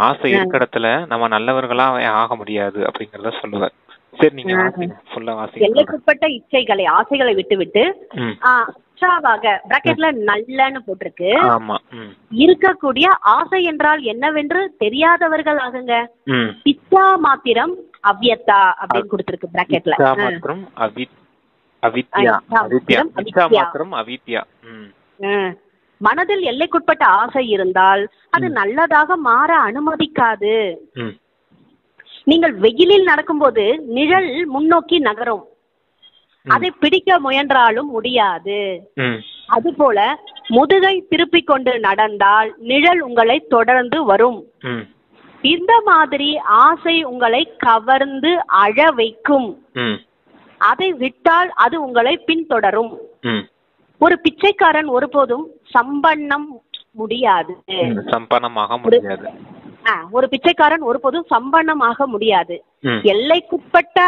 ஆசை இருக்க இடத்துல நம்ம நல்லவர்களா ஆக முடியாது அப்படிங்கறத சொல்லுவார். சரி, நீங்க ஃபுல்லா வாசிங்க. எல்லைக்குட்பட்ட இச்சைகளை ஆசைகளை விட்டுவிட்டு பிராக்கெட்ல நல்லன்னு போட்டிருக்கு. இருக்கக்கூடிய ஆசை என்றால் என்னவென்று தெரியாதவர்கள் ஆகுங்க. இச்சா மாத்திரம் அவ்யத்தா அப்படின்னு கொடுத்திருக்கு பிராக்கெட்ல. மனதில் எல்லைக்குட்பட்ட ஆசை இருந்தால் அது நல்லதாக மாற அனுமதிக்காது. நீங்கள் வெயிலில் நடக்கும்போது நிழல் முன்னோக்கி நகரும், அதை பிடிக்க முயன்றாலும் முடியாது. அதுபோல முதுகை திருப்பிக் கொண்டு நடந்தால் நிழல் உங்களை தொடர்ந்து வரும். இந்த மாதிரி ஆசை உங்களை கவர்ந்து அழ வைக்கும். அதை விட்டால் அது உங்களை பின்தொடரும். ஒரு பிச்சைக்காரன் ஒருபோதும் சம்பன்னம் முடியாது. ஒரு பிச்சைக்காரன் ஒருபோதும் சம்பன்னமாக முடியாது. எல்லைக்குட்பட்ட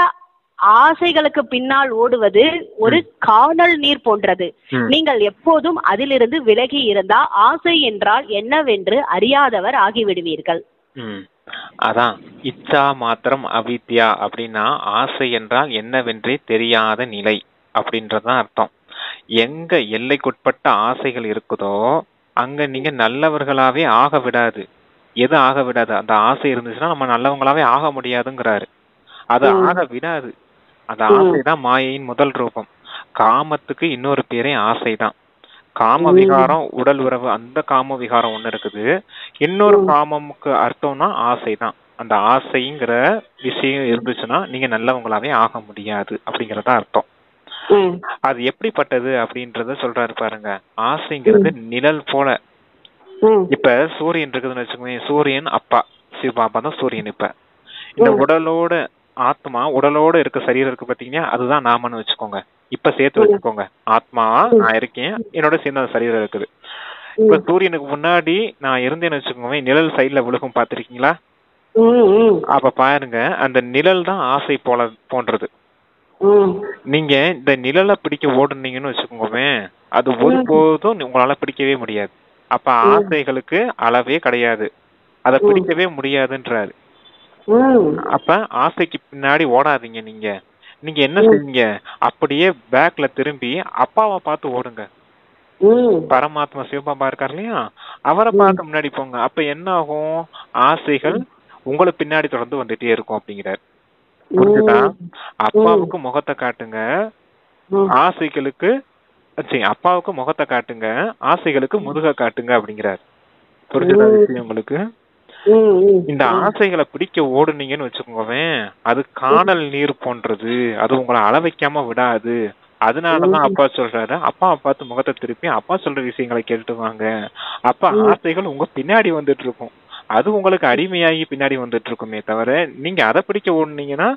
ஆசைகளுக்கு பின்னால் ஓடுவது ஒரு காணல் நீர் போன்றது. நீங்கள் எப்போதும் அதிலிருந்து விலகி இருந்தா ஆசை என்றால் என்னவென்று அறியாதவர் ஆகிவிடுவீர்கள். அதான் இச்சா மாத்திரம் அவித்யா அப்படின்னா ஆசை என்றால் என்னவென்றே தெரியாத நிலை அப்படின்றதான் அர்த்தம். எங்க எல்லைக்குட்பட்ட ஆசைகள் இருக்குதோ அங்க நீங்க நல்லவர்களாவே ஆக விடாது. எது ஆக விடாது? அந்த ஆசை இருந்துச்சுன்னா நம்ம நல்லவங்களாவே ஆக முடியாதுங்கிறாரு. அது ஆக விடாது. அந்த ஆசைதான் மாயையின் முதல் ரூபம். காமத்துக்கு இன்னொரு பேரே ஆசைதான். காம விகாரம், உடல் உறவு, அந்த காம விகாரம் ஒண்ணு இருக்குது. இன்னொரு காமமுக்கு அர்த்தம்னா ஆசைதான். அந்த ஆசைங்கிற விஷயம் இருந்துச்சுன்னா நீங்க நல்லவங்களாவே ஆக முடியாது அப்படிங்கறத அர்த்தம். அது எப்படிப்பட்டது அப்படின்றத சொல்றாரு பாருங்க. ஆசைங்கிறது நிழல் போல. இப்ப சூரியன் இருக்குதுன்னு வச்சுக்கோங்க. சூரியன் அப்பா, சிவபாபா தான் சூரியன். இப்ப இந்த உடலோட ஆத்மா, உடலோட இருக்க சரீரம் இருக்கு பாத்தீங்கன்னா, அதுதான் நாமன்னு வச்சுக்கோங்க. இப்ப சேர்த்து வச்சுக்கோங்க. ஆத்மா நான் இருக்கேன், என்னோட சேர்ந்த சரீரம் இருக்குது. இப்ப சூரியனுக்கு முன்னாடி நான் இருந்தேன்னு வச்சுக்கோங்க, நிழல் சைட்ல விழுகும் பாத்திருக்கீங்களா? அப்ப பாருங்க, அந்த நிழல் தான் ஆசை போன்றது. நீங்க இந்த நிழலை பிடிக்க ஓடுனீங்கன்னு வச்சுக்கோங்க, அது ஒருபோதும் உங்களால பிடிக்கவே முடியாது. அப்ப ஆசைகளுக்கு அளவே கிடையாது, அதை பிடிக்கவே முடியாதுன்றாரு. அப்ப ஆசைக்கு பின்னாடி ஓடாதீங்க. நீங்க நீங்க என்ன செய்வீங்க, அப்படியே பேக்ல திரும்பி அப்பாவை பார்த்து ஓடுங்க. பரமாத்மா சிவபாபா இருக்காரு இல்லையா, அவரை பார்த்து முன்னாடி போங்க. அப்ப என்ன ஆகும், ஆசைகள் உங்களை பின்னாடி தொடர்ந்து வந்துட்டே இருக்கும் அப்படிங்கிறார். புரிஞ்சுதா? அப்பாவுக்கு முகத்தை காட்டுங்க, ஆசைகளுக்கு அப்பாவுக்கு முகத்தை காட்டுங்க, ஆசைகளுக்கு முதுக காட்டுங்க அப்படிங்கிறார். புரிஞ்சுதா விஷயம் உங்களுக்கு? இந்த ஆசைகளை பிடிக்க ஓடுனீங்கன்னு வச்சுக்கோங்க, அது காணல் நீர் போன்றது, அது உங்களை அள வைக்காம விடாது. அதனாலதான் அப்பா சொல்றாரு, அப்பாவை பார்த்து முகத்தை திருப்பி அப்பா சொல்ற விஷயங்களை கேட்டு வாங்க. அப்ப ஆசைகள் உங்க பின்னாடி வந்துட்டு இருக்கும், அது உங்களுக்கு அடிமையாகி பின்னாடி வந்துட்டு இருக்குமே தவிர, நீங்க அதை பிடிக்க ஓடுனீங்கன்னா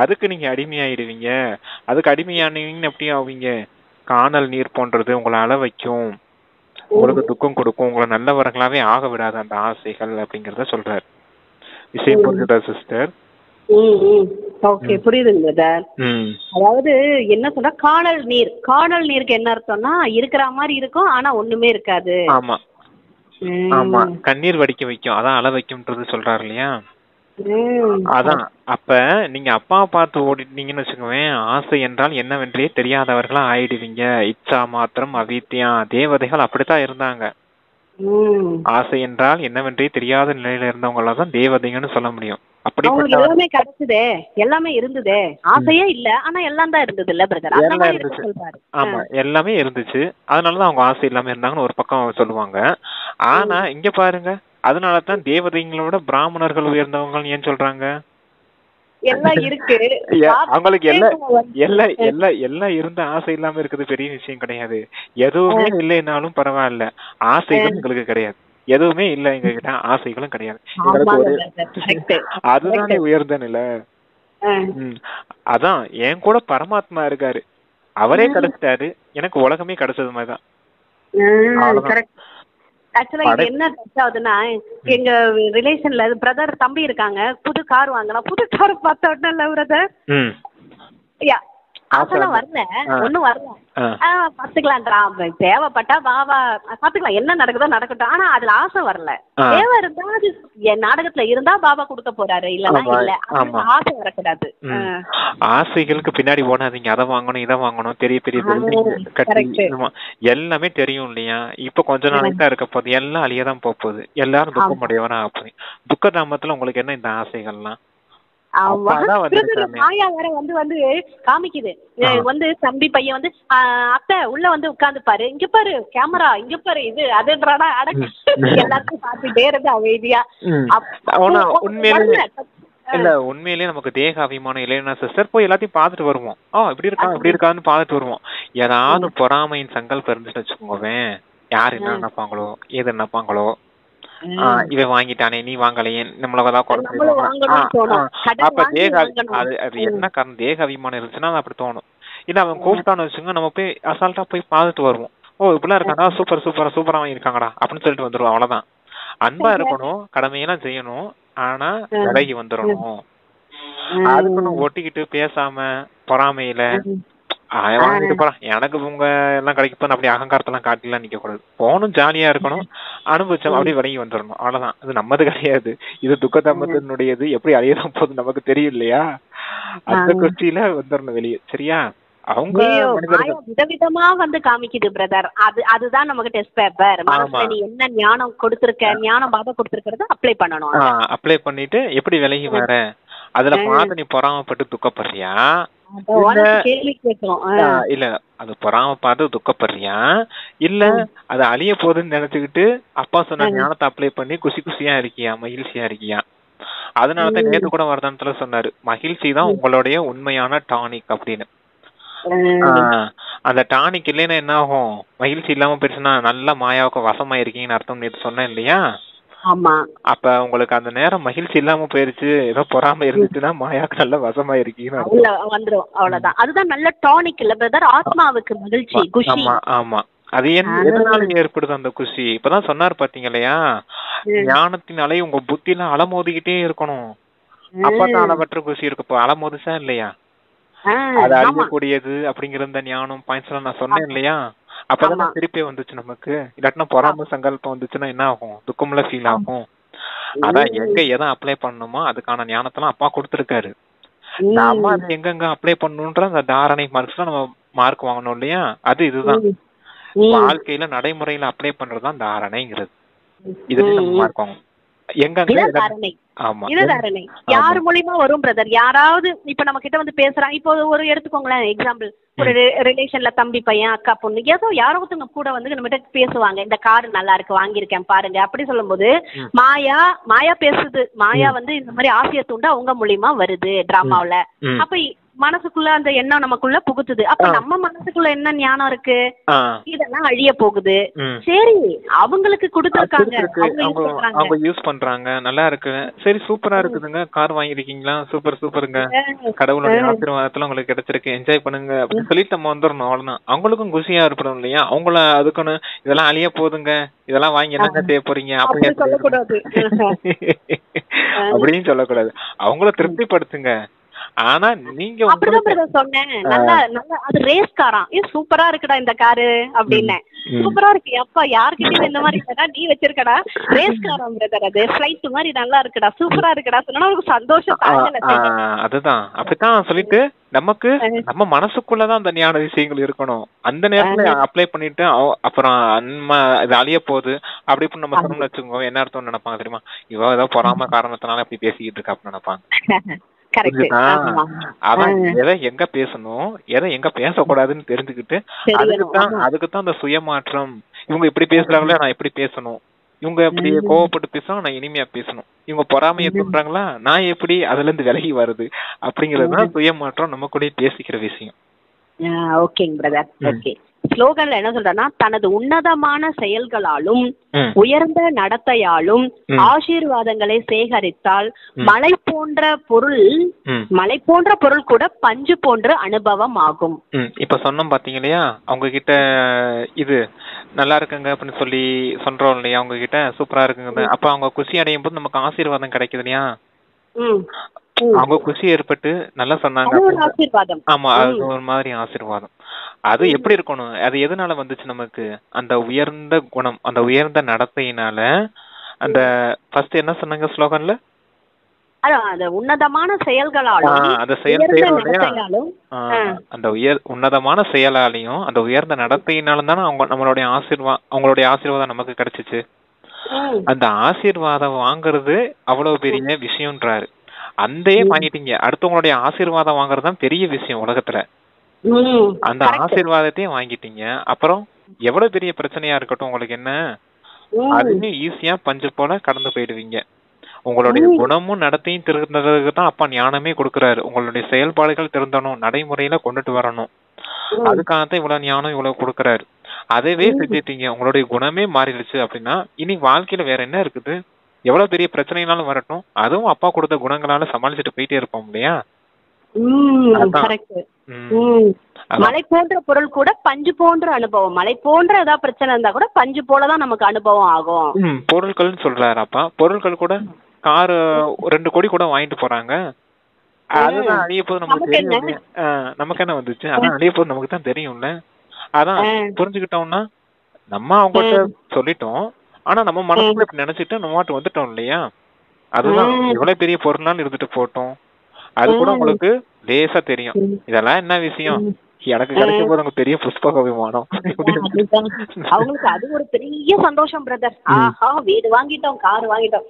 அதுக்கு நீங்க அடிமையாயிடுவீங்க. அதுக்கு அடிமையானீங்கன்னு எப்படி ஆவீங்க, காணல் நீர் போன்றது, உங்களை அள வைக்கும், உங்களுக்கு துக்கம் கொடுக்கும், உங்களை நல்லவர்களாவே ஆக விடாது அந்த ஆசைகள் அப்படிங்கறத சொல்றாரு. விஷயம் புரிஞ்சுதா சிஸ்டர்? ஓகே, புரியுதுங்க சார். அதாவது என்ன சொன்னா, காணல் நீர், காணல் நீருக்கு என்ன அர்த்தம்னா இருக்கிற மாதிரி இருக்கும் ஆனா ஒண்ணுமே இருக்காது. ஆமா ஆமா, கண்ணீர் வடிக்க வைக்கும், அதான் அள வைக்கும்ன்றது சொல்றாரு இல்லையா. அதான் அப்ப நீங்க அப்பாவை பார்த்து ஓடிட்டீங்கன்னு வச்சுக்கோங்க, ஆசை என்றால் என்னவென்றே தெரியாதவர்களா ஆயிடுவீங்க. இச்சா மாத்திரம் அவித்யா, தேவதைகள் அப்படித்தான் இருந்தாங்க. ஆசை என்றால் என்னவென்றே தெரியாத நிலையில இருந்தவங்கள தான் தேவதைங்கன்னு சொல்ல முடியும். அப்படிப்பட்ட எல்லாமே கிடைச்சதே, எல்லாமே இருந்ததே, ஆசையே இல்ல ஆனா எல்லாம் தான் இருந்தது இல்ல பிரதர், எல்லாம் இருந்துச்சு. ஆமா, எல்லாமே இருந்துச்சு, அதனாலதான் அவங்க ஆசை இல்லாம இருந்தாங்கன்னு ஒரு பக்கம் சொல்லுவாங்க. ஆனா இங்க பாருங்க, அதனாலதான் தேவதைங்களோட பிராமணர்கள் உயர்ந்தவங்க ஏன் சொல்றாங்க, எல்லாம் இருக்கு அவங்களுக்கு எல்லாம் இருந்த ஆசை இல்லாம இருக்குது பெரிய விஷயம் கிடையாது. எதுவுமே இல்லைனாலும் பரவாயில்ல, ஆசைகள் எங்களுக்கு கிடையாது. எதுவுமே இல்ல எங்க கிட்ட, ஆசைகளும் கிடையாது. அதுதானே உயர்ந்த நிலை. அதான் என் கூட பரமாத்மா இருக்காரு, அவரே கிடைச்சிட்டாரு, எனக்கு உலகமே கிடைச்சது மாதிரிதான். ஆக்சுவலா இது என்ன டச் ஆகுதுன்னா, எங்க ரிலேஷன்ல பிரதர் தம்பி இருக்காங்க, புது கார் வாங்கினா, புது கார் பார்த்த உடனே இல்ல பிரதர், அதெல்லாம் வரல, ஒண்ணும் வரல, பாத்துக்கலாம்டா, தேவைப்பட்டா பாவா பாத்துக்கலாம், என்ன நடக்குதோ நடக்கட்டும், ஆனா அதுல ஆசை வரல. தேவை இருந்தா அது நாடகத்துல இருந்தா பாபா கொடுக்க போறாரு, இல்லன்னா இல்ல, ஆசை வரக்கூடாது. ஆசைகளுக்கு பின்னாடி போனாதீங்க, அதை வாங்கணும் இதை வாங்கணும், பெரிய பெரிய எல்லாமே தெரியும் இல்லையா. இப்ப கொஞ்ச நாளைக்கு தான் இருக்க போகுது, எல்லாம் அழியதான் போகுது, எல்லாரும் துக்கம் அடையவனா ஆப்போம். துக்க தாமத்துல உங்களுக்கு என்ன இந்த ஆசைகள்லாம்? மாயா வேற வந்து காமிக்குது, வந்து தம்பி பையன் வந்து அத்தை உள்ள வந்து உட்கார்ந்து பாரு, இங்க பாரு கேமரா, இங்க பாரு இது அதுன்றானா, எல்லாத்தையும் பார்த்துட்டே இருந்து அமைதியா. உண்மையிலேயே நமக்கு தேக அபிமானம் இல்லைன்னா சிஸ்டர், போய் எல்லாத்தையும் பாத்துட்டு வருவோம், இப்படி இருக்கா இப்படி இருக்கான்னு பாத்துட்டு வருவோம். ஏதாவது பொறாமையின் சங்கல்பம் இருந்துட்டு வச்சுக்கோங்க, யாரு என்ன நினைப்பாங்களோ ஏது நினைப்பாங்களோ, இவன் வாங்கிட்டானே நீ வாங்கலையே, நம்மளதான் அப்ப அது என்ன காரணம், தேக அபிமானம் இருந்துச்சுன்னா அப்படி தோணும். இல்ல அவன் கூப்பிட்டான்னு வச்சுங்க, நம்ம போய் அசால்ட்டா போய் பார்த்துட்டு வருவோம், இப்படிலாம் இருக்காடா, சூப்பர் சூப்பரா சூப்பரா வாங்கியிருக்காங்கடா அப்படின்னு சொல்லிட்டு வந்துருவோம், அவ்வளவுதான். அன்பா இருக்கணும், கடமையெல்லாம் செய்யணும், ஆனா விலகி வந்துடணும். அதுக்குன்னு ஒட்டிக்கிட்டு பேசாம பொறாமையில வாங்கிட்டு போறான் எனக்கு உங்க எல்லாம் கிடைக்கும் அப்படி அகங்காரத்தெல்லாம் காட்டிலாம் நிக்க கூடாது. போகணும், ஜாலியா இருக்கணும், அனுபவிச்சோம் அப்படியே விலகி வந்துடணும், அவ்வளவுதான். அது நம்மது கிடையாது, இது துக்க தம்பத்தினுடையது. எப்படி அழியதான் போது நமக்கு தெரியும் இல்லையா, அந்த குச்சியில வந்துடணும் வெளியே. சரியா? அவங்க விதவிதமா வந்து காமிக்குது பிரதர், அதுதான் நமக்கு டெஸ்ட் பேப்பர். மனசுல நீ என்ன ஞானம் கொடுத்திருக்க, ஞானம் பாபா கொடுத்திருக்கிறத அப்ளை பண்ணணும். அப்ளை பண்ணிட்டு எப்படி விலகி வர, அதுல பார்த்து நீ பொறாமப்பட்டு துக்கப்படுறியா, இல்ல அது பொறாம பார்த்து துக்கப்படுறியா, இல்ல அது அழிய போகுதுன்னு நினைச்சுக்கிட்டு அப்பா சொன்ன ஞானத்தை அப்ளை பண்ணி குசி குசியா இருக்கியா, மகிழ்ச்சியா இருக்கியா? அதனாலதான் நேத்து கூட வரதானத்துல சொன்னாரு, மகிழ்ச்சி தான் உங்களுடைய உண்மையான டானிக் அப்படின்னு. அந்த டானிக் இல்லைன்னா என்ன ஆகும், மகிழ்ச்சி இல்லாம போயிடுச்சுன்னா நல்ல மாயாவுக்கு வசமா இருக்கீங்கன்னு அர்த்தம் நேத்து சொன்னேன் இல்லையா. அப்ப உங்களுக்கு அந்த நேரம் மகிழ்ச்சி இல்லாம போயிருச்சு, ஏதோ பொறாம இருந்துச்சுன்னா மாயாவுக்கு நல்ல வசமா இருக்கீங்கன்னு வந்துரும், அவ்வளவுதான். அதுதான் நல்ல டானிக் இல்ல பிரதர், ஆத்மாவுக்கு மகிழ்ச்சி, குஷி. ஆமா, அது எதனால ஏற்படுது அந்த குஷி? இப்பதான் சொன்னாரு பாத்தீங்க இல்லையா, ஞானத்தின் அலை உங்க புத்தில அலமோதிக்கிட்டே இருக்கணும், அப்பதான் அளவற்ற குஷி இருக்கு. இப்போ அலமோதிச்சா இல்லையா, அது அழியக்கூடியது அப்படிங்கிற இந்த ஞானம் பாயிண்ட்ஸ் எல்லாம் நான் சொன்னேன் இல்லையா, அப்பதானே திருப்பி வந்துச்சு நமக்கு. இல்லாட்டினா பொறாம சங்கல்பம் வந்துச்சுன்னா என்ன ஆகும்? துக்கம்ல ஃபீல் ஆகும். அதான் எங்க எதை அப்ளை பண்ணணுமோ அதுக்கான ஞானத்தெல்லாம் அப்பா கொடுத்துருக்காரு. நாம அது எங்கெங்க அப்ளை பண்ணணுன்ற அந்த தாரணை மார்க்ஸ்ல நம்ம மார்க் வாங்கணும் இல்லையா? அது இதுதான் வாழ்க்கையில நடைமுறையில அப்ளை பண்றதுதான் தாரணைங்கிறது. இதுல நம்ம மார்க் வாங்கணும். யார் மூலியமா வரும் பிரதர்? யாராவது இப்ப நம்ம கிட்ட வந்து பேசுறாங்க. இப்போ ஒரு எடுத்துக்கோங்களேன் எக்ஸாம்பிள், ஒரு ரிலேஷன்ல தம்பி பையன் அக்கா பொண்ணு ஏதோ யாரோ ஒருத்தவங்க கூட வந்து நம்ம கிட்ட பேசுவாங்க, இந்த கார் நல்லா இருக்கு வாங்கியிருக்கேன் பாருங்க அப்படி சொல்லும் போது மாயா பேசுது. மாயா வந்து இந்த மாதிரி ஆசையை தூண்ட அவங்க மூலியமா வருது டிராமாவில. அப்ப மனசுக்குள்ள அந்த எண்ணம் நமக்குள்ள புகுத்துது. அப்ப நம்ம மனசுக்குள்ள என்ன ஞானம் இருக்கு? இதெல்லாம் அழிய போகுது. சரி அவங்களுக்கு கொடுத்திருக்காங்க, அவங்க யூஸ் பண்றாங்க, நல்லா இருக்கு, சரி சூப்பரா இருக்குதுங்க, கார் வாங்கிருக்கீங்களா, சூப்பர் சூப்பருங்க, கடவுளுடைய ஆசீர்வாதத்துல உங்களுக்கு கிடைச்சிருக்கு, என்ஜாய் பண்ணுங்க அப்படின்னு சொல்லிட்டு நம்ம வந்துடணும். அவ்வளவுதான். அவங்களுக்கும் குஷியா இருப்படும் இல்லையா? அவங்கள அதுக்குன்னு இதெல்லாம் அழிய போதுங்க, இதெல்லாம் வாங்கி என்னங்க செய்ய போறீங்க அப்படின்னு சொல்லக்கூடாது. அப்படின்னு சொல்லக்கூடாது. அவங்கள திருப்திப்படுத்துங்க. ஆனா நீங்க அப்படிதான் சொன்னேன். நல்லா நல்லா அது ரேஸ் காரா, சூப்பரா இருக்குடா இந்த காரு அப்படின்னு. சூப்பரா இருக்கு அப்பா, யாருக்கிட்ட இந்த மாதிரி இருக்கடா, நீ வச்சிருக்கடா ரேஸ் காரம் பிரதர், அது ஃபிளைட் மாதிரி நல்லா இருக்குடா, சூப்பரா இருக்குடா சொன்னா ஒரு சந்தோஷம் தாங்கல. அதுதான் அப்படித்தான் சொல்லிட்டு நமக்கு நம்ம மனசுக்குள்ளதான் அந்த ஞான விஷயங்கள் இருக்கணும். அந்த நேரத்துல அப்ளை பண்ணிட்டு அப்புறம் இது அழிய போகுது அப்படி இப்படி நம்ம சொன்னோம்னு வச்சுக்கோங்க, என்ன அர்த்தம் நினைப்பாங்க தெரியுமா? இவ ஏதோ பொறாம காரணத்தினால அப்படி பேசிக்கிட்டு இருக்கா அப்படின்னு நினைப்பாங்க. அதான் எதை எங்க பேசணும், எதை எங்க பேசக்கூடாதுன்னு தெரிஞ்சுக்கிட்டு அதுக்குத்தான் அந்த சுயமாற்றம். இவங்க இப்படி பேசுறாங்களா, நான் எப்படி பேசணும், இவங்க இப்படி கோவப்பட்டு பேசணும், நான் இனிமையா பேசணும், இவங்க பொறாமைய சொல்றாங்களா, நான் எப்படி அதுல இருந்து விலகி வருது அப்படிங்கறதுதான் சுயமாற்றம். நம்ம கூட பேசிக்கிற விஷயம். ஓகேங்க பிரதர். ஓகே. ஸ்லோகன்ல என்ன சொல்றேன்னா, தனது உன்னதமான செயல்களாலும் உயர்ந்த நடத்தையாலும் ஆசீர்வாதங்களை சேகரித்தால் மலை போன்ற பொருள் கூட பஞ்சு போன்ற அனுபவம் ஆகும். இப்ப சொன்னோம் பாத்தீங்க இல்லையா, அவங்க கிட்ட இது நல்லா இருக்குங்க அப்படின்னு சொல்லி சொல்றோம் இல்லையா, அவங்க கிட்ட சூப்பரா இருக்குங்க, அப்ப அவங்க குஷி அடையும் போது நமக்கு ஆசீர்வாதம் கிடைக்குது இல்லையா? அவங்க குஷி ஏற்பட்டு நல்லா சொன்னாங்க. ஆமா, அது ஒரு மாதிரி ஆசீர்வாதம். அது எப்படி இருக்கணும், அது எதனால வந்துச்சு நமக்கு? அந்த உயர்ந்த குணம், அந்த உயர்ந்த நடத்தையினால. அந்த ஃபர்ஸ்ட் என்ன சொன்னாங்க ஸ்லோகன்ல? அந்த உன்னதமான செயல்களாலும் அந்த செயல் அந்த உன்னதமான செயலாலையும் அந்த உயர்ந்த நடத்தையினாலும் தானே நம்மளுடைய அவங்களுடைய ஆசீர்வாதம் நமக்கு கிடைச்சிச்சு. அந்த ஆசீர்வாதம் வாங்குறது அவ்வளவு பெரிய விஷயம்ன்றாரு. அந்தையே வாங்கிட்டீங்க, அடுத்தவங்களுடைய ஆசீர்வாதம் வாங்குறதுதான் பெரிய விஷயம் உலகத்துல. அந்த ஆசீர்வாதத்தையும் வாங்கிட்டீங்க, அப்புறம் எவ்வளவு பெரிய பிரச்சனையா இருக்கட்டும் உங்களுக்கு என்ன, அதுவுமே ஈஸியா பஞ்சு போல கடந்து போயிடுவீங்க. உங்களுடைய குணமும் நடத்தையும் திருந்ததுக்கு தான் அப்பா ஞானமே கொடுக்கறாரு. உங்களுடைய செயல்பாடுகள் திருந்தணும், நடைமுறையில கொண்டுட்டு வரணும், அதுக்காகத்தான் இவ்வளவு ஞானம் இவ்வளவு கொடுக்கறாரு. அதவே செஞ்சிட்டீங்க, உங்களுடைய குணமே மாறிடுச்சு அப்படின்னா இனி வாழ்க்கையில வேற என்ன இருக்குது? எவ்வளவு பெரிய பிரச்சனைனாலும் வரட்டும், அதுவும் அப்பா கொடுத்த குணங்களால சமாளிச்சுட்டு போயிட்டே இருப்போம் இல்லையா? மலை போன்ற பொருள் கூட பஞ்சு போன்ற அனுபவம். மலை போன்ற ஏதாவது பிரச்சனை இருந்தா கூட பஞ்சு போலதான் நமக்கு அனுபவம் ஆகும். பொருட்கள் சொல்றாரு அப்பா. பொருட்கள் கூட காரு 2 கோடி கூட வாங்கிட்டு போறாங்க, அதுதான் அழிய போது நமக்கு தெரியும். நமக்கு என்ன வந்துச்சு, அதான் அழிய போது நமக்கு தான் தெரியும்ல. அதான் புரிஞ்சுக்கிட்டோம்னா நம்ம அவங்கள்ட்ட சொல்லிட்டோம், ஆனா நம்ம மனசுல இப்படி நினைச்சிட்டு நம்ம மாட்டு வந்துட்டோம் இல்லையா? அதுதான் எவ்வளவு பெரிய பொருள்னாலும் இருந்துட்டு போட்டோம், அது கூட உங்களுக்கு லேசா தெரியும். இதெல்லாம் என்ன விஷயம், எனக்கு கிடைக்க போது பெரிய புஷ்பக விமானம். அவங்களுக்கு அது ஒரு பெரிய சந்தோஷம் பிரதர். ஆஹா வீடு வாங்கிட்டோம், கார் வாங்கிட்டோம்,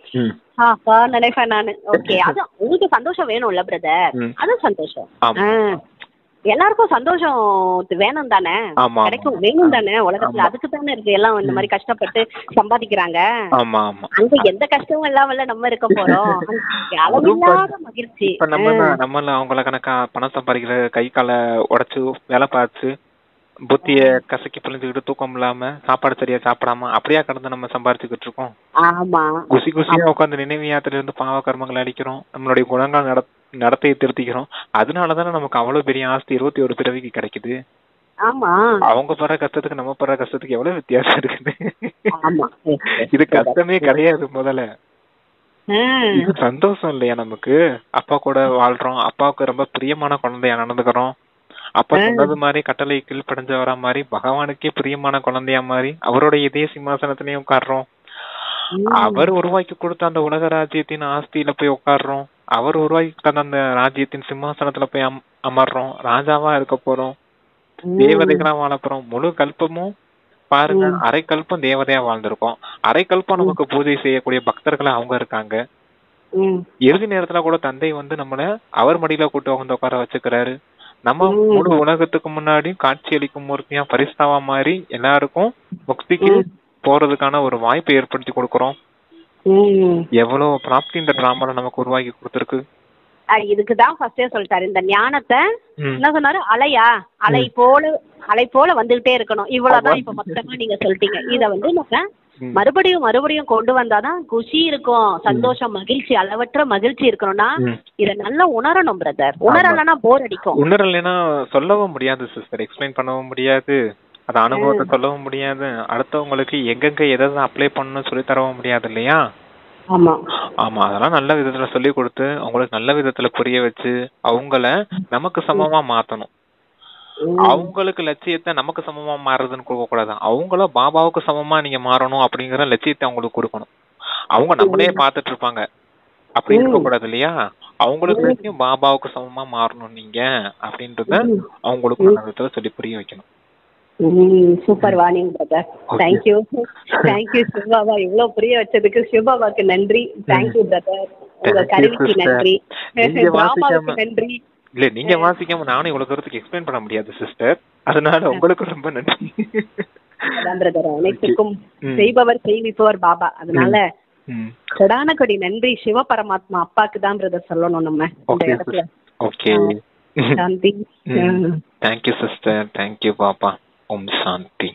ஆஹா நினைப்பேன் நானு. ஓகே, அது உங்களுக்கு சந்தோஷம் வேணும்ல பிரதர், அது சந்தோஷம். எல்லாருக்கும் சந்தோஷம் வேணும் தானே, கிடைக்கும் வேணும் தானே உலகத்துல. அதுக்கு தானே இருக்கு எல்லாம் இந்த மாதிரி கஷ்டப்பட்டு சம்பாதிக்கிறாங்க. அங்க எந்த கஷ்டமும் இல்லாமல நம்ம இருக்க போறோம். அளவில்லாத மகிழ்ச்சி. நம்ம அவங்கள கணக்கா பணம் சம்பாதிக்கிற, கை கால உடைச்சு வேலை பார்த்து புத்திய கசக்கி பிழிஞ்சுக்கிட்டு தூக்கம் இல்லாம சாப்பாடு சரியா சாப்பிடாம அப்படியா கடந்து நம்ம சம்பாரிச்சுக்கிட்டு இருக்கோம். ஆமா, குசி குசியா உட்காந்து நினைவு யாத்திரை இருந்து பாவ கர்மங்களை அடிக்கிறோம், நம்மளுடைய குணங்கள் நடத்தையை திருத்திக்கிறோம். அதனாலதானே நமக்கு அவ்வளவு பெரிய ஆஸ்தி 21 பிறவிக்கு கிடைக்குது. ஆமா, அவங்க படுற கஷ்டத்துக்கு நம்ம படுற கஷ்டத்துக்கு எவ்வளவு வித்தியாசம் இருக்குது. இது கஷ்டமே கிடையாது முதல்ல, இது சந்தோஷம் இல்லையா நமக்கு? அப்பா கூட வாழ்றோம், அப்பாவுக்கு ரொம்ப பிரியமான குழந்தையா நடந்துக்கிறோம், அப்ப சொன்னது மாதிரி கட்டளை கீழ்ப்படைஞ்சவரா மாதிரி பகவானுக்கே பிரியமான குழந்தையா மாதிரி அவரோட இதய சிம்மாசனத்திலயும் உட்காடுறோம். அவர் உருவாக்கி கொடுத்த அந்த உலக ராஜ்யத்தின் ஆஸ்தியில போய் உட்காடுறோம். அவர் உருவாக்கி கொடுத்த அந்த ராஜ்யத்தின் சிம்மாசனத்துல போய் அமர்றோம். ராஜாவா இருக்க போறோம். தேவதைகளா வாழ போறோம். முழு கல்பமும் பாருங்க, அரை கல்பம் தேவதையா வாழ்ந்திருக்கோம். அரை கல்பம் நமக்கு பூஜை செய்யக்கூடிய பக்தர்களா அவங்க இருக்காங்க. இறுதி நேரத்துல கூட தந்தை வந்து நம்மள அவர் மடியில கூட்டு வந்து உட்கார வச்சுக்கிறாரு. நம்ம முழு உலகத்துக்கு முன்னாடி காட்சி அளிக்கும் மூர்த்தியா பரிஸ்தாவா மாதிரி எல்லாருக்கும் முக்திக்கு போறதுக்கான ஒரு வாய்ப்பை ஏற்படுத்தி கொடுக்கறோம். எவ்வளவு பிராப்தி இந்த டிராமால நமக்கு உருவாக்கி கொடுத்திருக்கு. இதுக்குதான் ஃபர்ஸ்டே சொல்லிட்டாரு, இந்த ஞானத்தை என்ன சொன்னாரு, அலை போல வந்துகிட்டே இருக்கணும். இவ்வளவுதான் இப்ப மொத்தமா நீங்க சொல்லிட்டீங்க. இத வந்து நம்ம மறுபடியும் கொண்டு வந்தாதான் குஷி இருக்கும், சந்தோஷம், மகிழ்ச்சி, அளவற்ற மகிழ்ச்சி இருக்கணும்னா இத நல்லா உணரணும் பிரதர். உணரலன்னா போர் அடிக்கும். உணரலைன்னா சொல்லவும் முடியாது சிஸ்டர், எக்ஸ்பிளைன் பண்ணவும் முடியாது, அது அனுபவத்தை சொல்லவும் முடியாது, அடுத்தவங்களுக்கு எங்கெங்க எதை அப்ளை பண்ணணும்னு சொல்லி தரவும் முடியாது இல்லையா? ஆமா, அதெல்லாம் நல்ல விதத்துல சொல்லி கொடுத்து அவங்களுக்கு நல்ல விதத்துல புரிய வச்சு அவங்கள நமக்கு சமமா மாத்தணும். அவங்களுக்கு லட்சியத்தை நமக்கு சமமா மாறுறதுன்னு கொடுக்க கூடாது. அவங்கள பாபாவுக்கு சமமா நீங்க மாறணும் அப்படிங்கிற லட்சியத்தை அவங்களுக்கு கொடுக்கணும். அவங்க நம்மளே பாத்துட்டு இருப்பாங்க அப்படி இருக்க கூடாது இல்லையா? அவங்களுக்கு லட்சியம் பாபாவுக்கு சமமா மாறணும் நீங்க அப்படின்றத அவங்களுக்கு நல்ல விதத்துல சொல்லி புரிய வைக்கணும். Super warning brother. Thank you Shiv Baba, இவ்வளவு புரிய வச்சதுக்கு சிவபாபாக்கு நன்றி. தேங்க்யூ பிரதர், உங்க கருவிக்கு நன்றி, டிராமாவுக்கு நன்றி. இல்ல நீங்க வாசிக்காம நானும் இவ்வளவு தூரத்துக்கு எக்ஸ்பிளைன் பண்ண முடியாது சிஸ்டர், அதனால உங்களுக்கு ரொம்ப நன்றி. அதான் பிரதர், அனைத்துக்கும் செய்பவர் செய்விப்பவர் பாபா. அதனால கொடான கொடி நன்றி சிவ பரமாத்மா அப்பாக்கு தான் பிரதர் சொல்லணும் நம்ம இந்த இடத்துல. ஓகே, சாந்தி. தேங்க்யூ சிஸ்டர், தேங்க்யூ பாப்பா. ஓம் சாந்தி.